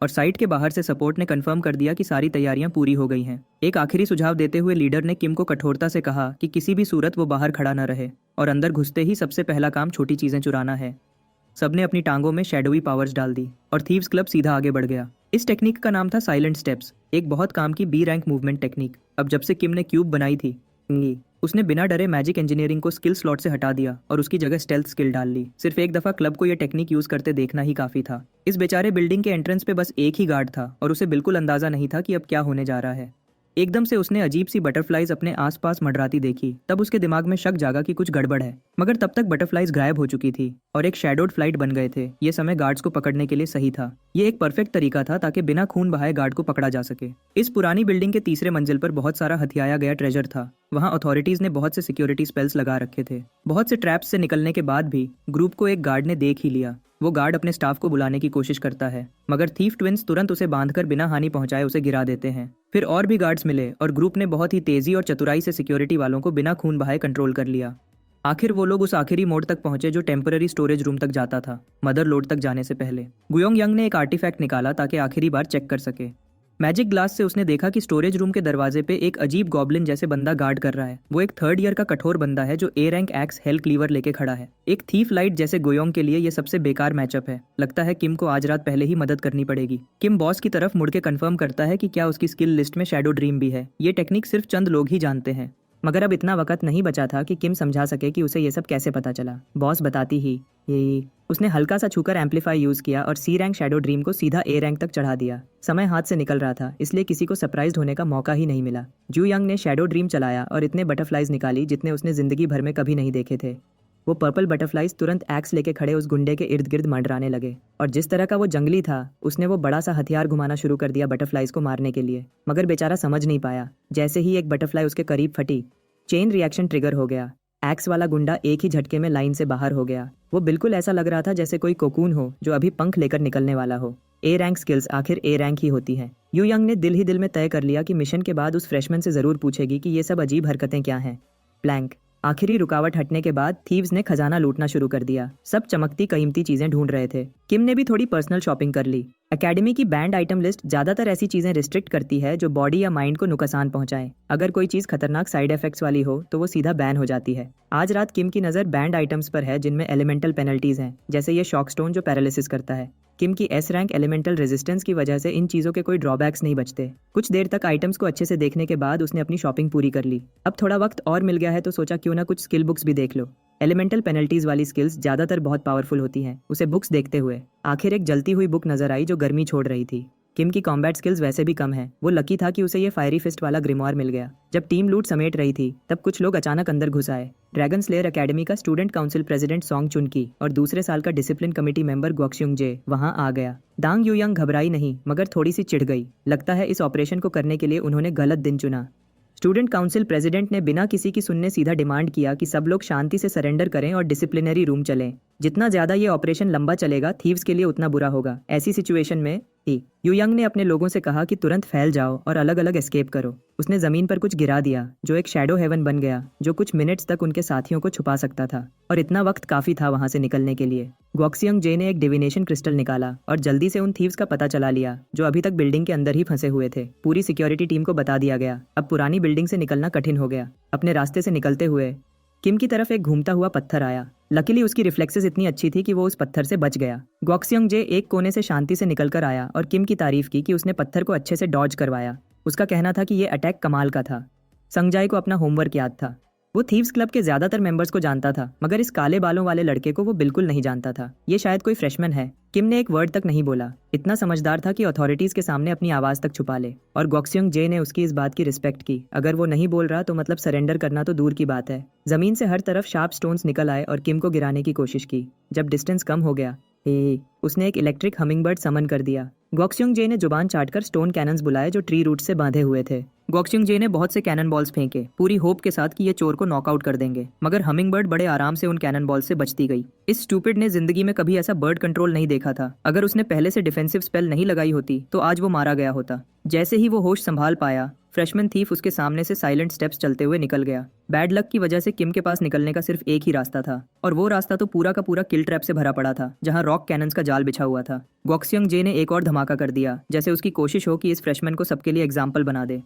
और साइट के बाहर से सपोर्ट ने कंफर्म कर दिया कि सारी तैयारियां पूरी हो गई हैं। एक आखिरी सुझाव देते हुए लीडर ने किम को कठोरता से कहा कि किसी भी सूरत वो बाहर खड़ा न रहे और अंदर घुसते ही सबसे पहला काम छोटी चीजें चुराना है। सबने अपनी टांगों में शैडोवी पावर्स डाल दी और थीव्स क्लब सीधा आगे बढ़ गया। इस टेक्निक का नाम था साइलेंट स्टेप्स, एक बहुत काम की बी रैंक मूवमेंट टेक्निक। अब जब से किम ने क्यूब बनाई थी उसने बिना डरे मैजिक इंजीनियरिंग को स्किल स्लॉट से हटा दिया और उसकी जगह स्टेल्थ स्किल डाल ली। सिर्फ एक दफा क्लब को यह टेक्निक यूज करते देखना ही काफी था। इस बेचारे बिल्डिंग के एंट्रेंस पे बस एक ही गार्ड था और उसे बिल्कुल अंदाजा नहीं था कि अब क्या होने जा रहा है। एकदम से उसने अजीब सी बटरफ्लाइज अपने आसपास मंडराती देखी। तब उसके दिमाग में शक जागा कि कुछ गड़बड़ है, मगर तब तक बटरफ्लाइज गायब हो चुकी थी और एक शैडोड फ्लाइट बन गए थे। ये समय गार्ड्स को पकड़ने के लिए सही था। ये एक परफेक्ट तरीका था ताकि बिना खून बहाए गार्ड को पकड़ा जा सके। इस पुरानी बिल्डिंग के तीसरे मंजिल पर बहुत सारा हथियाया गया ट्रेजर था। वहां अथॉरिटीज ने बहुत से सिक्योरिटी स्पेल्स लगा रखे थे। बहुत से ट्रैप्स से निकलने के बाद भी ग्रुप को एक गार्ड ने देख ही लिया। वो गार्ड अपने स्टाफ को बुलाने की कोशिश करता है मगर थीफ ट्विंस तुरंत उसे बांधकर बिना हानि पहुंचाए उसे गिरा देते हैं। फिर और भी गार्ड्स मिले और ग्रुप ने बहुत ही तेजी और चतुराई से सिक्योरिटी वालों को बिना खून बहाए कंट्रोल कर लिया। आखिर वो लोग उस आखिरी मोड तक पहुंचे जो टेम्पररी स्टोरेज रूम तक जाता था। मदर लोड तक जाने से पहले गुयोंग यंग ने एक आर्टिफैक्ट निकाला ताकि आखिरी बार चेक कर सके। मैजिक ग्लास से उसने देखा कि स्टोरेज रूम के दरवाजे पे एक अजीब गॉब्लिन जैसे बंदा गार्ड कर रहा है। वो एक 3rd ईयर का कठोर बंदा है जो A rank x hello cleaver लेके खड़ा है। एक थीफ लाइट जैसे गोयोंग के लिए ये सबसे बेकार मैचअप है। लगता है किम को आज रात पहले ही मदद करनी पड़ेगी। किम बॉस की तरफ मुड़ के कंफर्म करता है कि क्या उसकी स्किल लिस्ट में शैडो ड्रीम भी है। ये टेक्निक सिर्फ चंद लोग ही जानते हैं। मगर अब इतना वक्त नहीं बचा था कि किम समझा सके कि उसे ये सब कैसे पता चला। बॉस बताती ही ये उसने हल्का सा छूकर एम्पलीफाई यूज किया और सी रैंक शैडो ड्रीम को सीधा ए रैंक तक चढ़ा दिया। समय हाथ से निकल रहा था इसलिए किसी को सरप्राइज होने का मौका ही नहीं मिला। जू यंग ने शैडो ड्रीम चलाया और इतने बटरफ्लाइज निकाली जितने उसने जिंदगी भर में कभी नहीं देखे थे। वो पर्पल बटरफ्लाइज तुरंत एक्स लेके खड़े उस गुंडे के इर्द गिर्द मंडराने लगे और जिस तरह का वो जंगली था उसने वो बड़ा सा हथियार घुमाना शुरू कर दिया बटरफ्लाइज को मारने के लिए। मगर बेचारा समझ नहीं पाया। जैसे ही एक बटरफ्लाई उसके करीब फटी चेन रिएक्शन ट्रिगर हो गया। एक्स वाला गुंडा एक ही झटके में लाइन से बाहर हो गया। वो बिल्कुल ऐसा लग रहा था जैसे कोई कोकून हो जो अभी पंख लेकर निकलने वाला हो। ए रैंक स्किल्स आखिर ए रैंक ही होती हैं। यू यंग ने दिल ही दिल में तय कर लिया कि मिशन के बाद उस फ्रेशमैन से जरूर पूछेगी कि ये सब अजीब हरकतें क्या हैं। प्लैंक। आखिरी रुकावट हटने के बाद थीव्स ने खजाना लूटना शुरू कर दिया। सब चमकती कीमती चीजें ढूंढ रहे थे। किम ने भी थोड़ी पर्सनल शॉपिंग कर ली। एकेडमी की बैंड आइटम लिस्ट ज्यादातर ऐसी चीजें रिस्ट्रिक्ट करती है जो बॉडी या माइंड को नुकसान पहुंचाए। अगर कोई चीज खतरनाक साइड इफेक्ट्स वाली हो तो वो सीधा बैन हो जाती है। आज रात किम की नजर बैंड आइटम्स पर है जिनमें एलिमेंटल पेनल्टीज हैं, जैसे ये शॉक स्टोन जो पैरालिसिस करता है। किम की एस रैंक एलिमेंटल रेजिस्टेंस की वजह से इन चीजों के कोई ड्रॉबैक्स नहीं बचते। कुछ देर तक आइटम्स को अच्छे से देखने के बाद उसने अपनी शॉपिंग पूरी कर ली। अब थोड़ा वक्त और मिल गया है तो सोचा क्यों ना कुछ स्किल बुक्स भी देख लो। एलिमेंटल पेनल्टीज वाली स्किल्स ज्यादातर बहुत पावरफुल होती हैं। उसे बुक्स देखते हुए आखिर एक जलती हुई बुक नजर आई जो गर्मी छोड़ रही थी। किम की कॉम्बैट स्किल्स वैसे भी कम है। वो लकी था कि उसे ये फायरी फिस्ट वाला ग्रिमोर मिल गया। जब टीम लूट समेट रही थी तब कुछ लोग अचानक अंदर घुस आए। ड्रैगन स्लेयर एकेडमी का स्टूडेंट काउंसिल प्रेसिडेंट सॉन्ग चुनकी और दूसरे साल का डिसिप्लिन कमेटी मेंबर ग्वॉक्स्युंग जे वहां आ गया। दांग यूयंग घबराई नहीं मगर थोड़ी सी चिढ़ गई। लगता है इस ऑपरेशन को करने के लिए उन्होंने गलत दिन चुना। स्टूडेंट काउंसिल प्रेसिडेंट ने बिना किसी की सुनने सीधा डिमांड किया कि सब लोग शांति से सरेंडर करें और डिसिप्लिनरी रूम चलें। जितना ज्यादा ये ऑपरेशन लंबा चलेगा थीव्स के लिए उतना बुरा होगा। ऐसी सिचुएशन में यूयंग ने अपने लोगों से कहा कि तुरंत फैल जाओ और अलग अलग एस्केप करो। उसने जमीन पर कुछ गिरा दिया जो एक शैडो हेवन बन गया जो कुछ मिनट्स तक उनके साथियों को छुपा सकता था, और इतना वक्त काफी था वहां से निकलने के लिए। ग्वॉक्स्युंग जे ने एक डिविनेशन क्रिस्टल निकाला और जल्दी से उन थीव्स का पता चला लिया जो अभी तक बिल्डिंग के अंदर ही फंसे हुए थे। पूरी सिक्योरिटी टीम को बता दिया गया। अब पुरानी बिल्डिंग से निकलना कठिन हो गया। अपने रास्ते से निकलते हुए किम की तरफ एक घूमता हुआ पत्थर आया। लकीली उसकी रिफ्लेक्सेस इतनी अच्छी थी कि वो उस पत्थर से बच गया। ग्वॉक्स्युंग जे एक कोने से शांति से निकलकर आया और किम की तारीफ की कि उसने पत्थर को अच्छे से डॉज करवाया। उसका कहना था कि ये अटैक कमाल का था। संगजाई को अपना होमवर्क याद था। वो थीव्स क्लब के ज्यादातर मेंबर्स को जानता था मगर इस काले बालों वाले लड़के को वो बिल्कुल नहीं जानता था। ये शायद कोई फ्रेशमैन है। किम ने एक वर्ड तक नहीं बोला। इतना समझदार था कि अथॉरिटीज के सामने अपनी आवाज तक छुपा ले, और ग्वॉक्स्युंग जे ने उसकी इस बात की रिस्पेक्ट की। अगर वो नहीं बोल रहा तो मतलब सरेंडर करना तो दूर की बात है। जमीन से हर तरफ शार्प स्टोन्स निकल आए और किम को गिराने की कोशिश की। जब डिस्टेंस कम हो गया उसने एक इलेक्ट्रिक हमिंगबर्ड समन कर दिया। ग्वॉक्स्युंग जे ने जुबान चाटकर स्टोन कैनन्स बुलाए जो ट्री रूट से बांधे हुए थे। ग्वॉक्स्युंग जे ने बहुत से कैनन बॉल्स फेंके, पूरी होप के साथ कि ये चोर को नॉकआउट कर देंगे, मगर हमिंगबर्ड बड़े आराम से उन कैनन बॉल से बचती गई। इस स्टूपिड ने जिंदगी में कभी ऐसा बर्ड कंट्रोल नहीं देखा था। अगर उसने पहले से डिफेंसिव स्पेल नहीं लगाई होती तो आज वो मारा गया होता। जैसे ही वो होश संभाल पाया फ्रेशमैन थीफ उसके सामने से साइलेंट स्टेप्स चलते हुए निकल गया। बैड लक की वजह से किम के पास निकलने का सिर्फ एक ही रास्ता था, और वो रास्ता तो पूरा का पूरा किल ट्रैप से भरा पड़ा था जहां रॉक कैनन्स का जाल बिछा हुआ था। ग्वॉक्स्युंग जे ने एक और धमाका कर दिया, जैसे उसकी कोशिश हो कि इस फ्रेशमैन को सबके लिए एग्जाम्पल बना दे।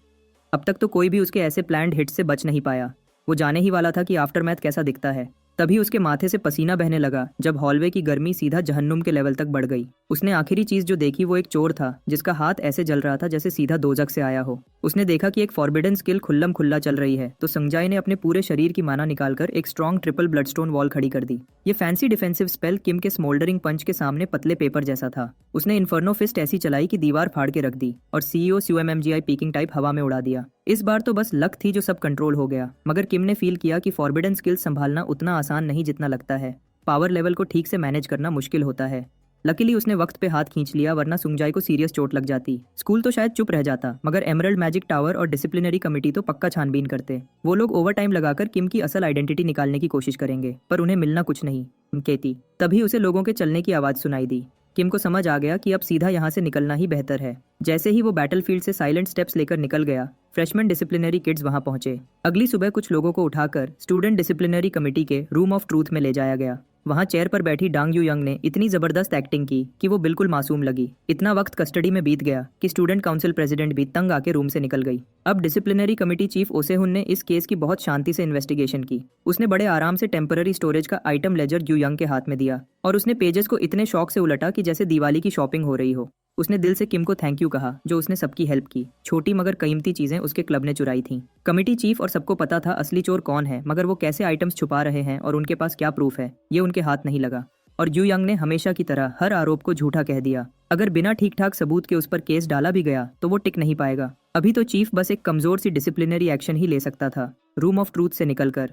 अब तक तो कोई भी उसके ऐसे प्लान्ड हिट से बच नहीं पाया। वो जाने ही वाला था कि आफ्टरमैथ कैसा दिखता है। तभी उसके माथे से पसीना बहने लगा जब हॉलवे की गर्मी सीधा जहन्नुम के लेवल तक बढ़ गई। उसने आखिरी चीज जो देखी वो एक चोर था जिसका हाथ ऐसे जल रहा था जैसे सीधा दोजख से आया हो। उसने देखा कि एक फॉरबिडन स्किल खुल्लम खुल्ला चल रही है, तो संगजाई ने अपने पूरे शरीर की माना निकालकर एक स्ट्रॉन्ग ट्रिपल ब्लडस्टोन वॉल खड़ी कर दी। ये फैंसी डिफेंसिव स्पेल किम के स्मोल्डरिंग पंच के सामने पतले पेपर जैसा था। उसने इन्फर्नो फिस्ट ऐसी चलाई कि दीवार फाड़ के रख दी और सीईओ CMMGI पीकिंग टाइप हवा में उड़ा दिया। इस बार तो बस लक थी जो सब कंट्रोल हो गया, मगर किम ने फील किया कि फॉरबिडन स्किल्स संभालना उतना आसान नहीं जितना लगता है। पावर लेवल को ठीक से मैनेज करना मुश्किल होता है। लकीली उसने वक्त पे हाथ खींच लिया, वरना सुंगजाई को सीरियस चोट लग जाती। स्कूल तो शायद चुप रह जाता, मगर एमरल्ड मैजिक टावर और डिसिप्लिनरी कमेटी तो पक्का छानबीन करते। वो लोग ओवर टाइम लगाकर किम की असल आइडेंटिटी निकालने की कोशिश करेंगे, पर उन्हें मिलना कुछ नहीं। केती तभी उसे लोगों के चलने की आवाज सुनाई दी। किम को समझ आ गया कि अब सीधा यहाँ से निकलना ही बेहतर है। जैसे ही वो बैटलफील्ड से साइलेंट स्टेप्स लेकर निकल गया, फ्रेशमैन डिसिप्लिनरी किड्स वहां पहुंचे। अगली सुबह कुछ लोगों को उठाकर स्टूडेंट डिसिप्लिनरी कमेटी के रूम ऑफ ट्रूथ में ले जाया गया। वहां चेयर पर बैठी डांग यूयंग ने इतनी जबरदस्त एक्टिंग की कि वो बिल्कुल मासूम लगी। इतना वक्त कस्टडी में बीत गया कि स्टूडेंट काउंसिल प्रेसिडेंट भी तंग आके रूम से निकल गई। अब डिसिप्लिनरी कमेटी चीफ ओसेहुन ने इस केस की बहुत शांति से इन्वेस्टिगेशन की। उसने बड़े आराम से टेम्पररी स्टोरेज का आइटम लेजर यूयंग के हाथ में दिया, और उसने पेजेस को इतने शौक से उलटा कि जैसे दिवाली की शॉपिंग हो रही हो। उसने दिल से किम को थैंक यू कहा जो उसने सबकी हेल्प की। छोटी मगर कीमती चीजें उसके क्लब ने चुराई थीं। कमेटी चीफ और सबको पता था असली चोर कौन है, मगर वो कैसे आइटम्स छुपा रहे हैं और उनके पास क्या प्रूफ है, ये उनके हाथ नहीं लगा। और यूयंग ने हमेशा की तरह हर आरोप को झूठा कह दिया। अगर बिना ठीक ठाक सबूत के उस पर केस डाला भी गया तो वो टिक नहीं पाएगा। अभी तो चीफ बस एक कमजोर सी डिसिप्लिनरी एक्शन ही ले सकता था। रूम ऑफ ट्रूथ से निकलकर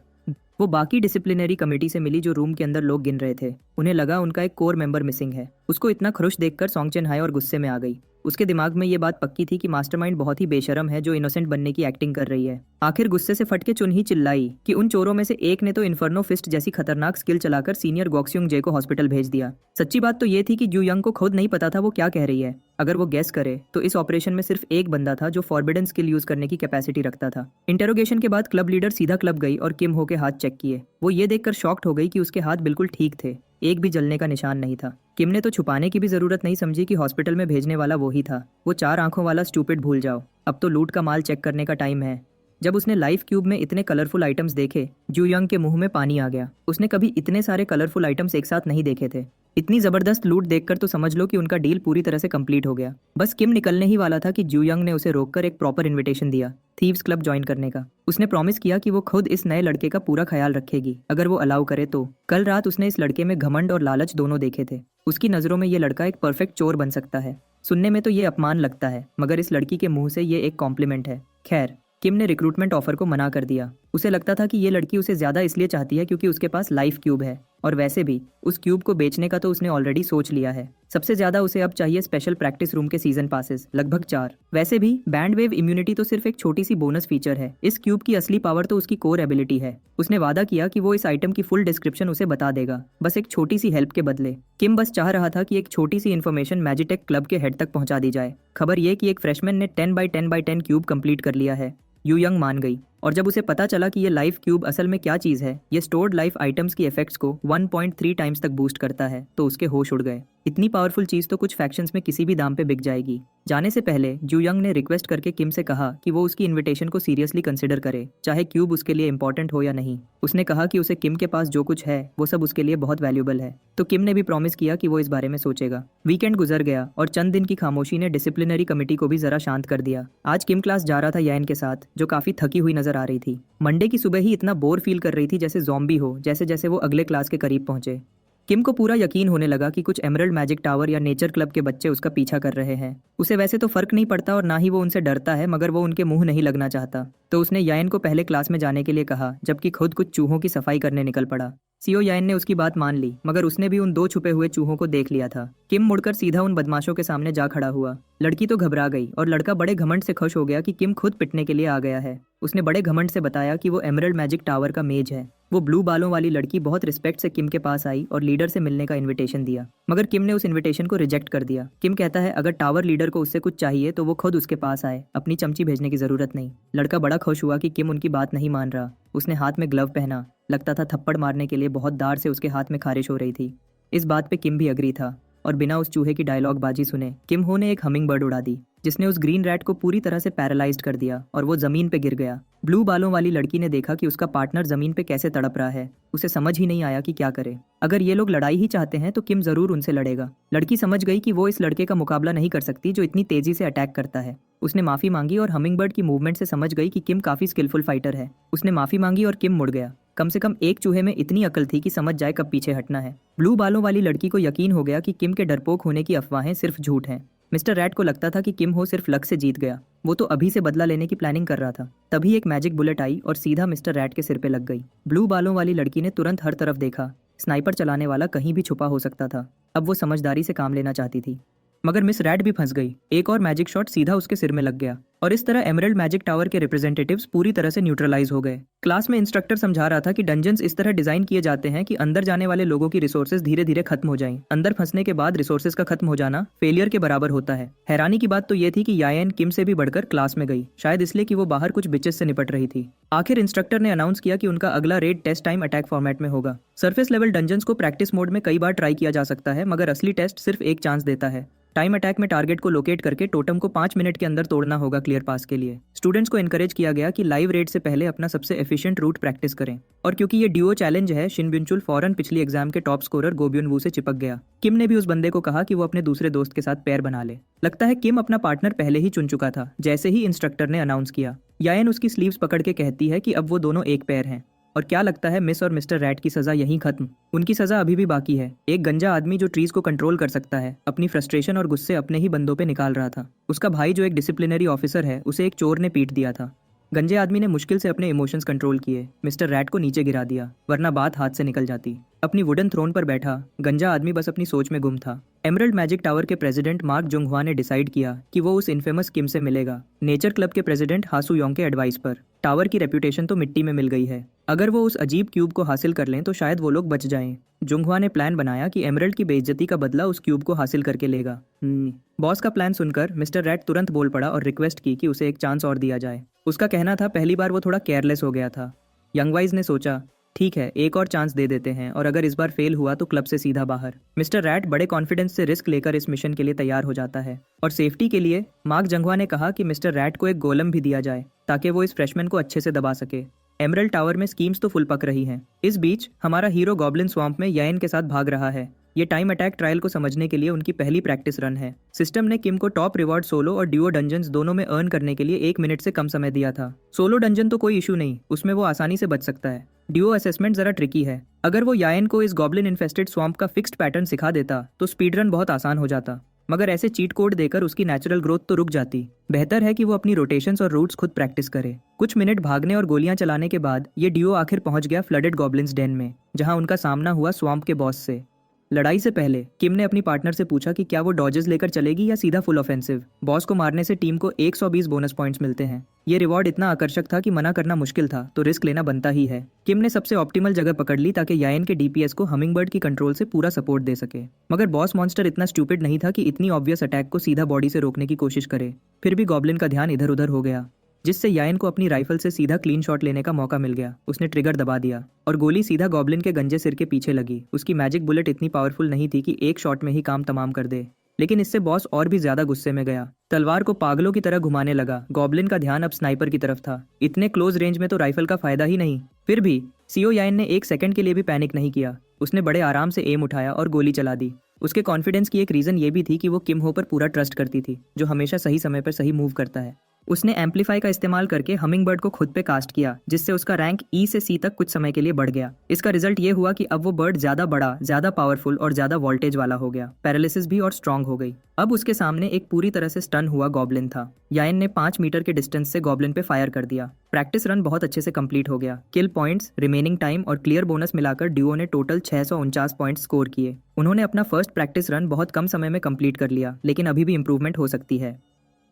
वो बाकी डिसिप्लिनरी कमेटी से मिली जो रूम के अंदर लोग गिन रहे थे। उन्हें लगा उनका एक कोर मेंबर मिसिंग है। उसको इतना खुश देखकर सॉन्ग चेन हाय और गुस्से में आ गई। उसके दिमाग में ये बात पक्की थी कि मास्टरमाइंड बहुत ही बेशरम है जो इनोसेंट बनने की एक्टिंग कर रही है। आखिर गुस्से से फटके चुनही चिल्लाई कि उन चोरों में से एक ने तो इन्फर्नो फिस्ट जैसी खतरनाक स्किल चलाकर सीनियर गॉक्स्युंग जे को हॉस्पिटल भेज दिया। सच्ची बात तो ये थी कि जू यंग को खुद नहीं पता था वो क्या कह रही है। अगर वो गेस करे तो इस ऑपरेशन में सिर्फ एक बंदा था जो फॉरबिडन स्किल यूज करने की कैपेसिटी रखता था। इंटेरोगेशन के बाद क्लब लीडर सीधा क्लब गई और किम हो के हाथ चेक किए। वो ये देखकर शॉक्ड हो गई कि उसके हाथ बिल्कुल ठीक थे, एक भी जलने का निशान नहीं था। किम ने तो छुपाने की भी जरूरत नहीं समझी कि हॉस्पिटल में भेजने वाला वो ही था। वो 4 आंखों वाला स्टूपिड भूल जाओ, अब तो लूट का माल चेक करने का टाइम है। जब उसने लाइफ क्यूब में इतने कलरफुल आइटम्स देखे, जू यंग के मुंह में पानी आ गया। उसने कभी इतने सारे कलरफुल आइटम्स एक साथ नहीं देखे थे। इतनी जबरदस्त लूट देखकर तो समझ लो कि उनका डील पूरी तरह से कंप्लीट हो गया। बस किम निकलने ही वाला था कि जू यंग ने उसे रोककर एक प्रॉपर इन्विटेशन दिया थीव्स क्लब ज्वाइन करने का। उसने प्रॉमिस किया कि वो खुद इस नए लड़के का पूरा ख्याल रखेगी अगर वो अलाउ करे तो। कल रात उसने इस लड़के में घमंड और लालच दोनों देखे थे। उसकी नजरों में ये लड़का एक परफेक्ट चोर बन सकता है। सुनने में तो ये अपमान लगता है, मगर इस लड़की के मुंह से ये एक कॉम्प्लीमेंट है। खैर, किम ने रिक्रूटमेंट ऑफर को मना कर दिया। उसे लगता था कि ये लड़की उसे ज्यादा इसलिए चाहती है क्योंकि उसके पास लाइफ क्यूब है, और वैसे भी उस क्यूब को बेचने का तो उसने ऑलरेडी सोच लिया है। सबसे ज्यादा उसे अब चाहिए स्पेशल प्रैक्टिस रूम के सीजन पासेस, लगभग 4। वैसे भी बैंड वेव इम्यूनिटी तो सिर्फ एक छोटी सी बोनस फीचर है। इस क्यूब की असली पावर तो उसकी कोर एबिलिटी है। उसने वादा किया कि वो इस आइटम की फुल डिस्क्रिप्शन उसे बता देगा, बस एक छोटी सी हेल्प के बदले। किम बस चाह रहा था कि एक छोटी सी इन्फॉर्मेशन मैजिटेक क्लब के हेड तक पहुंचा दी जाए। खबर ये कि एक फ्रेशमैन ने 10x10x10 क्यूब कंप्लीट कर लिया है। यू यंग मान गई, और जब उसे पता चला कि ये लाइफ क्यूब असल में क्या चीज़ है, ये स्टोर्ड लाइफ आइटम्स की इफेक्ट्स को 1.3 टाइम्स तक बूस्ट करता है, तो उसके होश उड़ गए। इतनी पावरफुल चीज़ तो कुछ फैक्शंस में किसी भी दाम पे बिक जाएगी। जाने से पहले जू यंग ने रिक्वेस्ट करके किम से कहा कि वो उसकी इन्विटेशन को सीरियसली कंसिडर करे, चाहे क्यूब उसके लिए इंपॉर्टेंट हो या नहीं। उसने कहा कि उसे किम के पास जो कुछ है वो सब उसके लिए बहुत वैल्यूबल है, तो किम ने भी प्रॉमिस किया कि वो इस बारे में सोचेगा। वीकेंड गुजर गया और चंद दिन की खामोशी ने डिसिप्लिनरी कमेटी को भी जरा शांत कर दिया। आज किम क्लास जा रहा था यान के साथ, जो काफी थकी हुई नजर आ रही थी। मंडे की सुबह ही इतना बोर फील कर रही थी जैसे ज़ॉम्बी हो, जैसे जैसे वो अगले क्लास के करीब पहुंचे। किम को पूरा यकीन होने लगा कि कुछ एमरल्ड मैजिक टावर या नेचर क्लब के बच्चे उसका पीछा कर रहे हैं। उसे वैसे तो फर्क नहीं पड़ता और ना ही वो उनसे डरता है, मगर वो उनके मुंह नहीं लगना चाहता। तो उसने यान को पहले क्लास में जाने के लिए कहा, जबकि खुद कुछ चूहों की सफाई करने निकल पड़ा। सीओ यान ने उसकी बात मान ली, मगर उसने भी उन 2 छुपे हुए चूहों को देख लिया था। किम मुड़कर सीधा उन बदमाशों के सामने जा खड़ा हुआ। लड़की तो घबरा गई और लड़का बड़े घमंड से खुश हो गया कि किम खुद पिटने के लिए आ गया है। उसने बड़े घमंड से बताया कि वो एमरल्ड मैजिक टावर का मेज है। वो ब्लू बालों वाली लड़की बहुत रिस्पेक्ट से किम के पास आई और लीडर से मिलने का इनविटेशन दिया, मगर किम ने उस इनविटेशन को रिजेक्ट कर दिया। किम कहता है अगर टावर लीडर को उससे कुछ चाहिए तो वो खुद उसके पास आए, अपनी चमची भेजने की जरूरत नहीं। लड़का बड़ा खुश हुआ कि किम उनकी बात नहीं मान रहा। उसने हाथ में ग्लव पहना, लगता था थप्पड़ मारने के लिए बहुत दार से उसके हाथ में खारिश हो रही थी। इस बात पे किम भी अग्री था, और बिना उस चूहे की डायलॉग बाजी सुने किम हो ने एक हमिंग बर्ड उड़ा दी, जिसने उस ग्रीन रैट को पूरी तरह से पैरालाइज्ड कर दिया और वो जमीन पे गिर गया। ब्लू बालों वाली लड़की ने देखा कि उसका पार्टनर जमीन पे कैसे तड़प रहा है। उसे समझ ही नहीं आया कि क्या करे। अगर ये लोग लड़ाई ही चाहते हैं तो किम जरूर उनसे लड़ेगा। लड़की समझ गई कि वो इस लड़के का मुकाबला नहीं कर सकती जो इतनी तेजी से अटैक करता है। उसने माफी मांगी और हमिंगबर्ड की मूवमेंट से समझ गई कि किम काफी स्किलफुल फाइटर है। उसने माफी मांगी और किम मुड़ गया। कम से कम एक चूहे में इतनी अकल थी कि समझ जाए कब पीछे हटना है। ब्लू बालों वाली लड़की को यकीन हो गया कि किम के डरपोक होने की अफवाहें सिर्फ झूठ हैं। मिस्टर रैट को लगता था कि किम हो सिर्फ लक से जीत गया, वो तो अभी से बदला लेने की प्लानिंग कर रहा था। तभी एक मैजिक बुलेट आई और सीधा मिस्टर रैट के सिर पे लग गई। ब्लू बालों वाली लड़की ने तुरंत हर तरफ देखा। स्नाइपर चलाने वाला कहीं भी छुपा हो सकता था। अब वो समझदारी से काम लेना चाहती थी, मगर मिस रैट भी फंस गई। एक और मैजिक शॉट सीधा उसके सिर में लग गया और इस तरह एमरल्ड मैजिक टावर के रिप्रेजेंटेटिव्स पूरी तरह से न्यूट्रलाइज हो गए। क्लास में इंस्ट्रक्टर समझा रहा था कि डंजन्स इस तरह डिजाइन किए जाते हैं कि अंदर जाने वाले लोगों की रिसोर्सेज धीरे धीरे खत्म हो जाएं। अंदर फंसने के बाद रिसोर्सेज का खत्म हो जाना फेलियर के बराबर होता है। हैरानी की बात तो ये थी कि यायन किम से भी बढ़कर क्लास में गई, शायद इसलिए कि वो बाहर कुछ बिचेस से निपट रही थी। आखिर इंस्ट्रक्टर ने अनाउंस किया कि उनका अगला raid test time attack format में होगा। सरफेस लेवल डंजन्स को प्रैक्टिस मोड में कई बार ट्राई किया जा सकता है, मगर असली टेस्ट सिर्फ एक चांस देता है। टाइम अटैक में टारगेट को लोकेट करके टोटम को 5 मिनट के अंदर तोड़ना होगा क्लियर पास के लिए। स्टूडेंट्स को एनकरेज किया गया कि लाइव रेड से पहले अपना सबसे एफिशिएंट रूट प्रैक्टिस करें, और क्योंकि ये ड्यूओ चैलेंज है, शिन ब्युनचुल फौरन पिछली एग्जाम के टॉप स्कोरर गो ब्युन वू से चिपक गया। किम ने भी उस बंदे को कहा कि वो अपने दूसरे दोस्त के साथ पैर बना ले। लगता है किम अपना पार्टनर पहले ही चुन चुका था जैसे ही इंस्ट्रक्टर ने अनाउंस किया। यायन उसकी स्लीव्स पकड़ के कहती है कि अब वो दोनों एक पैर हैं। और क्या लगता है मिस और मिस्टर रैट की सजा यहीं खत्म? उनकी सजा अभी भी बाकी है। एक गंजा आदमी जो ट्रीज को कंट्रोल कर सकता है अपनी फ्रस्ट्रेशन और गुस्से अपने ही बंदों पे निकाल रहा था। उसका भाई जो एक डिसिप्लिनरी ऑफिसर है, उसे एक चोर ने पीट दिया था। गंजे आदमी ने मुश्किल से अपने इमोशंस कंट्रोल किए, मिस्टर रैट को नीचे गिरा दिया, वरना बात हाथ से निकल जाती। अपनी वुडन थ्रोन पर बैठा गंजा आदमी बस अपनी सोच में गुम था। एमरल्ड मैजिक टावर के प्रेसिडेंट मार्क जुंगहुआ ने डिसाइड किया कि वो उस इन्फेमस किम से मिलेगा। नेचर क्लब के प्रेसिडेंट हासू योंग के एडवाइस पर टावर की रेपुटेशन तो मिट्टी में मिल गई है। अगर वो उस अजीब क्यूब को हासिल कर लें तो शायद वो लोग बच जाएं। जुंगहुआ ने प्लान बनाया कि एमरल्ड की बेइज्जती का बदला उस क्यूब को हासिल करके लेगा। बॉस का प्लान सुनकर मिस्टर रैट तुरंत बोल पड़ा और रिक्वेस्ट की कि उसे एक चांस और दिया जाए। उसका कहना था पहली बार वो थोड़ा केयरलेस हो गया था। यंग वाइज ने सोचा ठीक है, एक और चांस दे देते हैं और अगर इस बार फेल हुआ तो क्लब से सीधा बाहर। मिस्टर रैट बड़े कॉन्फिडेंस से रिस्क लेकर इस मिशन के लिए तैयार हो जाता है और सेफ्टी के लिए मार्क जंगहुआ ने कहा कि मिस्टर रैट को एक गोलम भी दिया जाए ताकि वो इस फ्रेशमैन को अच्छे से दबा सके। एमरल्ड टावर में स्कीम्स तो फुल पक रही हैं। इस बीच हमारा हीरो गॉब्लिन स्वैम्प में याइन के साथ भाग रहा है। ये टाइम अटैक ट्रायल को समझने के लिए उनकी पहली प्रैक्टिस रन है। सिस्टम ने किम को टॉप रिवॉर्ड सोलो और ड्यूओ डंजन्स दोनों में अर्न करने के लिए 1 मिनट से कम समय दिया था। सोलो डंजन तो कोई इशू नहीं, उसमें वो आसानी से बच सकता है। ड्यूओ असेसमेंट जरा ट्रिकी है। अगर वो याइन को इस गॉब्लिन इन्फेस्टेड स्वैम्प का फिक्स्ड पैटर्न सिखा देता तो स्पीड रन बहुत आसान हो जाता, मगर ऐसे चीट कोड देकर उसकी नेचुरल ग्रोथ तो रुक जाती। बेहतर है कि वो अपनी रोटेशंस और रूट्स खुद प्रैक्टिस करे। कुछ मिनट भागने और गोलियां चलाने के बाद ये ड्यूओ आखिर पहुंच गया फ्लडेड गॉब्लिन्स डेन में, जहां उनका सामना हुआ स्वैम्प के बॉस से। लड़ाई से पहले किम ने अपनी पार्टनर से पूछा कि क्या वो डॉजेस लेकर चलेगी या सीधा फुल ऑफेंसिव। बॉस को मारने से टीम को 120 बोनस पॉइंट्स मिलते हैं। ये रिवॉर्ड इतना आकर्षक था कि मना करना मुश्किल था, तो रिस्क लेना बनता ही है। किम ने सबसे ऑप्टिमल जगह पकड़ ली ताकि याइन के डीपीएस को हमिंगबर्ड की कंट्रोल से पूरा सपोर्ट दे सके। मगर बॉस मॉन्स्टर इतना स्टूपिड नहीं था कि इतनी ऑब्वियस अटैक को सीधा बॉडी से रोकने की कोशिश करे। फिर भी गॉब्लिन का ध्यान इधर उधर हो गया, जिससे याइन को अपनी राइफल से सीधा क्लीन शॉट लेने का मौका मिल गया। उसने ट्रिगर दबा दिया और गोली सीधा गॉब्लिन के गंजे सिर के पीछे लगी। उसकी मैजिक बुलेट इतनी पावरफुल नहीं थी कि एक शॉट में ही काम तमाम कर दे, लेकिन इससे बॉस और भी ज्यादा गुस्से में गया। तलवार को पागलों की तरह घुमाने लगा। गॉब्लिन का ध्यान अब स्नाइपर की तरफ था। इतने क्लोज रेंज में तो राइफल का फायदा ही नहीं। फिर भी सीओ याइन ने 1 सेकंड के लिए भी पैनिक नहीं किया। उसने बड़े आराम से एम उठाया और गोली चला दी। उसके कॉन्फिडेंस की एक रीजन ये भी थी कि वो किम हो पर पूरा ट्रस्ट करती थी, जो हमेशा सही समय पर सही मूव करता है। उसने एम्पलीफाई का इस्तेमाल करके हमिंगबर्ड को खुद पे कास्ट किया, जिससे उसका रैंक ई से सी तक कुछ समय के लिए बढ़ गया। इसका रिजल्ट ये हुआ कि अब वो बर्ड ज्यादा बड़ा, ज्यादा पावरफुल और ज्यादा वोल्टेज वाला हो गया। पैरालिसिस भी और स्ट्रांग हो गई। अब उसके सामने एक पूरी तरह से स्टन हुआ गॉब्लिन था। याइन ने 5 मीटर के डिस्टेंस से गॉब्लिन पे फायर कर दिया। प्रैक्टिस रन बहुत अच्छे से कंप्लीट हो गया। किल पॉइंट्स, रिमेनिंग टाइम और क्लियर बोनस मिलाकर ड्यूओ ने टोटल 649 पॉइंट्स स्कोर किए। उन्होंने अपना फर्स्ट प्रैक्टिस रन बहुत कम समय में कंप्लीट कर लिया, लेकिन अभी भी इंप्रूवमेंट हो सकती है।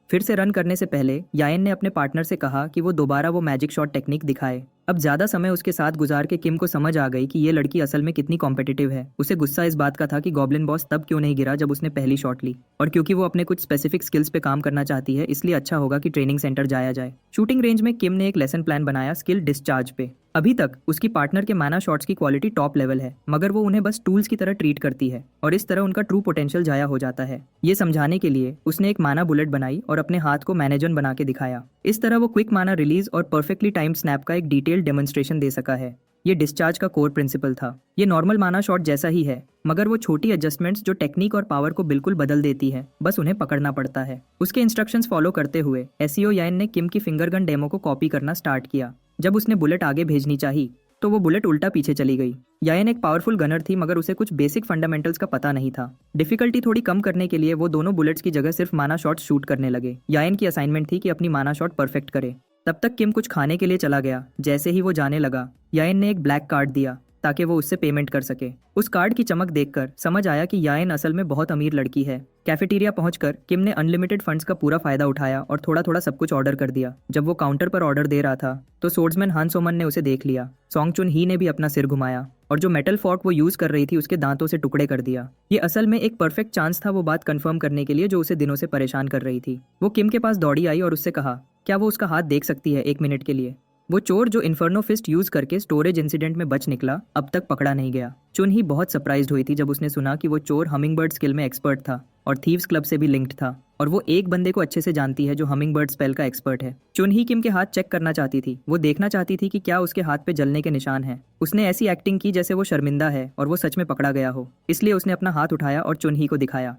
फिर से रन करने से पहले याइन ने अपने पार्टनर से कहा कि वो दोबारा वो मैजिक शॉट टेक्निक दिखाए। अब ज्यादा समय उसके साथ गुजार के किम को समझ आ गई कि ये लड़की असल में कितनी कॉम्पिटिटिव है। उसे गुस्सा इस बात का था कि गॉब्लिन बॉस तब क्यों नहीं गिरा जब उसने पहली शॉट ली, और क्योंकि वो अपने कुछ स्पेसिफिक स्किल्स पे काम करना चाहती है, इसलिए अच्छा होगा कि ट्रेनिंग सेंटर जाया जाए। शूटिंग रेंज में किम ने एक लेसन प्लान बनाया स्किल डिस्चार्ज पे। अभी तक उसकी पार्टनर के माना शॉट्स की क्वालिटी टॉप लेवल है, मगर वो उन्हें बस टूल्स की तरह ट्रीट करती है और इस तरह उनका ट्रू पोटेंशियल जाया हो जाता है। ये समझाने के लिए उसने एक माना बुलेट बनाई और अपने हाथ को मैनेजन बना के दिखाया। इस तरह वो क्विक माना रिलीज और परफेक्टली टाइम स्नैप का एक डिटेल्ड डेमोन्स्ट्रेशन दे सका है। ये डिस्चार्ज का कोर प्रिंसिपल था। ये नॉर्मल माना शॉट जैसा ही है, मगर वो छोटी एडजस्टमेंट्स जो टेक्निक और पावर को बिल्कुल बदल देती है, बस उन्हें पकड़ना पड़ता है। उसके इंस्ट्रक्शंस फॉलो करते हुए एसईओ याइन ने किम की फिंगर गन डेमो को कॉपी करना स्टार्ट किया। जब उसने बुलेट आगे भेजनी चाही तो वो बुलेट उल्टा पीछे चली गई। याइन एक पावरफुल गनर थी, मगर उसे कुछ बेसिक फंडामेंटल्स का पता नहीं था। डिफिकल्टी थोड़ी कम करने के लिए वो दोनों बुलेट्स की जगह सिर्फ माना शॉट शूट करने लगे। याइन की असाइनमेंट थी कि अपनी माना शॉट परफेक्ट करे। तब तक किम कुछ खाने के लिए चला गया। जैसे ही वो जाने लगा, याइन ने एक ब्लैक कार्ड दिया ताकि वो उससे पेमेंट कर सके। उस कार्ड की चमक देखकर समझ आया कि याइन असल में बहुत अमीर लड़की है। कैफेटेरिया पहुंचकर किम ने अनलिमिटेड फंड्स का पूरा फायदा उठाया और थोड़ा थोड़ा सब कुछ ऑर्डर कर दिया। जब वो काउंटर पर ऑर्डर दे रहा था तो सोर्ड्समैन हान सोमन ने उसे देख लिया। सॉन्ग चुन ही ने भी अपना सिर घुमाया और जो मेटल फॉर्क वो यूज कर रही थी उसके दांतों से टुकड़े कर दिया। ये असल में एक परफेक्ट चांस था वो बात कंफर्म करने के लिए जो उसे दिनों से परेशान कर रही थी। वो किम के पास दौड़ी आई और उससे कहा क्या वो उसका हाथ देख सकती है 1 मिनट के लिए। वो चोर जो इन्फर्नो फिस्ट यूज करके स्टोरेज इंसिडेंट में बच निकला, अब तक पकड़ा नहीं गया। चुन ही बहुत सरप्राइज्ड हुई थी जब उसने सुना कि वो चोर हमिंगबर्ड स्किल में एक्सपर्ट था और थीव्स क्लब से भी लिंक्ड था, और वो एक बंदे को अच्छे से जानती है जो हमिंगबर्ड स्पेल का एक्सपर्ट है। चुन ही किम के हाथ चेक करना चाहती थी। वो देखना चाहती थी कि क्या उसके हाथ पे जलने के निशान हैं। उसने ऐसी एक्टिंग की जैसे वो शर्मिंदा है और वो सच में पकड़ा गया हो, इसलिए उसने अपना हाथ उठाया और चुन ही को दिखाया।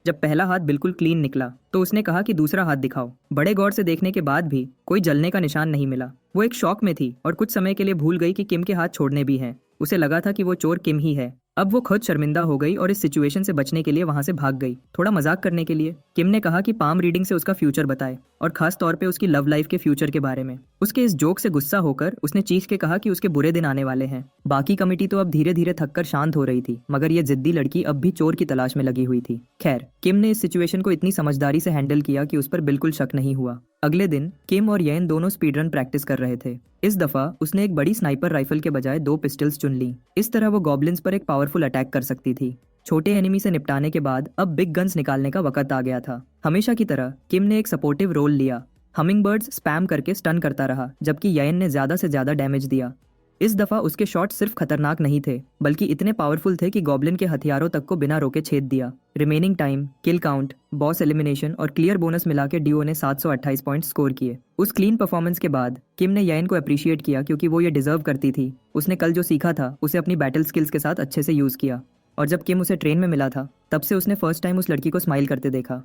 जब पहला हाथ बिल्कुल क्लीन निकला तो उसने कहा कि दूसरा हाथ दिखाओ। बड़े गौर से देखने के बाद भी कोई जलने का निशान नहीं मिला। वो एक शॉक में थी और कुछ समय के लिए भूल गई कि किम के हाथ छोड़ने भी हैं। उसे लगा था कि वो चोर किम ही है। अब वो खुद शर्मिंदा हो गई और इस सिचुएशन से बचने के लिए वहां से भाग गई। थोड़ा मजाक करने के लिए किम ने कहा कि पाम रीडिंग से उसका फ्यूचर बताए। और खास तौर पे उसकी लव लाइफ के फ्यूचर के बारे में। उसके इस जोक से गुस्सा होकर उसने चीख के कहा कि उसके बुरे दिन आने वाले हैं। बाकी कमेटी तो अब धीरे धीरे थककर शांत हो रही थी, मगर ये जिद्दी लड़की अब भी चोर की तलाश में लगी हुई थी। खैर, किम ने इस सिचुएशन को इतनी समझदारी से हैंडल किया कि उस पर बिल्कुल शक नहीं हुआ। अगले दिन किम और येन दोनों स्पीड रन प्रैक्टिस कर रहे थे। इस दफा उसने एक बड़ी स्नाइपर राइफल के बजाय 2 पिस्टल्स चुन ली। इस तरह वो गॉब्लिन्स पर एक पावरफुल अटैक कर सकती थी। छोटे एनिमी से निपटाने के बाद अब बिग गन्स निकालने का वक्त आ गया था। हमेशा की तरह किम ने एक सपोर्टिव रोल लिया। हमिंगबर्ड्स स्पैम करके स्टन करता रहा, जबकि येन ने ज्यादा से ज्यादा डैमेज दिया। इस दफा उसके शॉट सिर्फ खतरनाक नहीं थे, बल्कि इतने पावरफुल थे कि गॉब्लिन के हथियारों तक को बिना रोके छेद दिया। रिमेनिंग टाइम, किल काउंट, बॉस एलिमिनेशन और क्लियर बोनस मिला के डियो ने 728 पॉइंट स्कोर किए। उस क्लीन परफॉर्मेंस के बाद किम ने येन को अप्रिशिएट किया, क्योंकि वो ये डिजर्व करती थी। उसने कल जो सीखा था उसे अपनी बैटल स्किल्स के साथ अच्छे से यूज किया, और जब किम उसे ट्रेन में मिला था तब से उसने फर्स्ट टाइम उस लड़की को स्माइल करते देखा।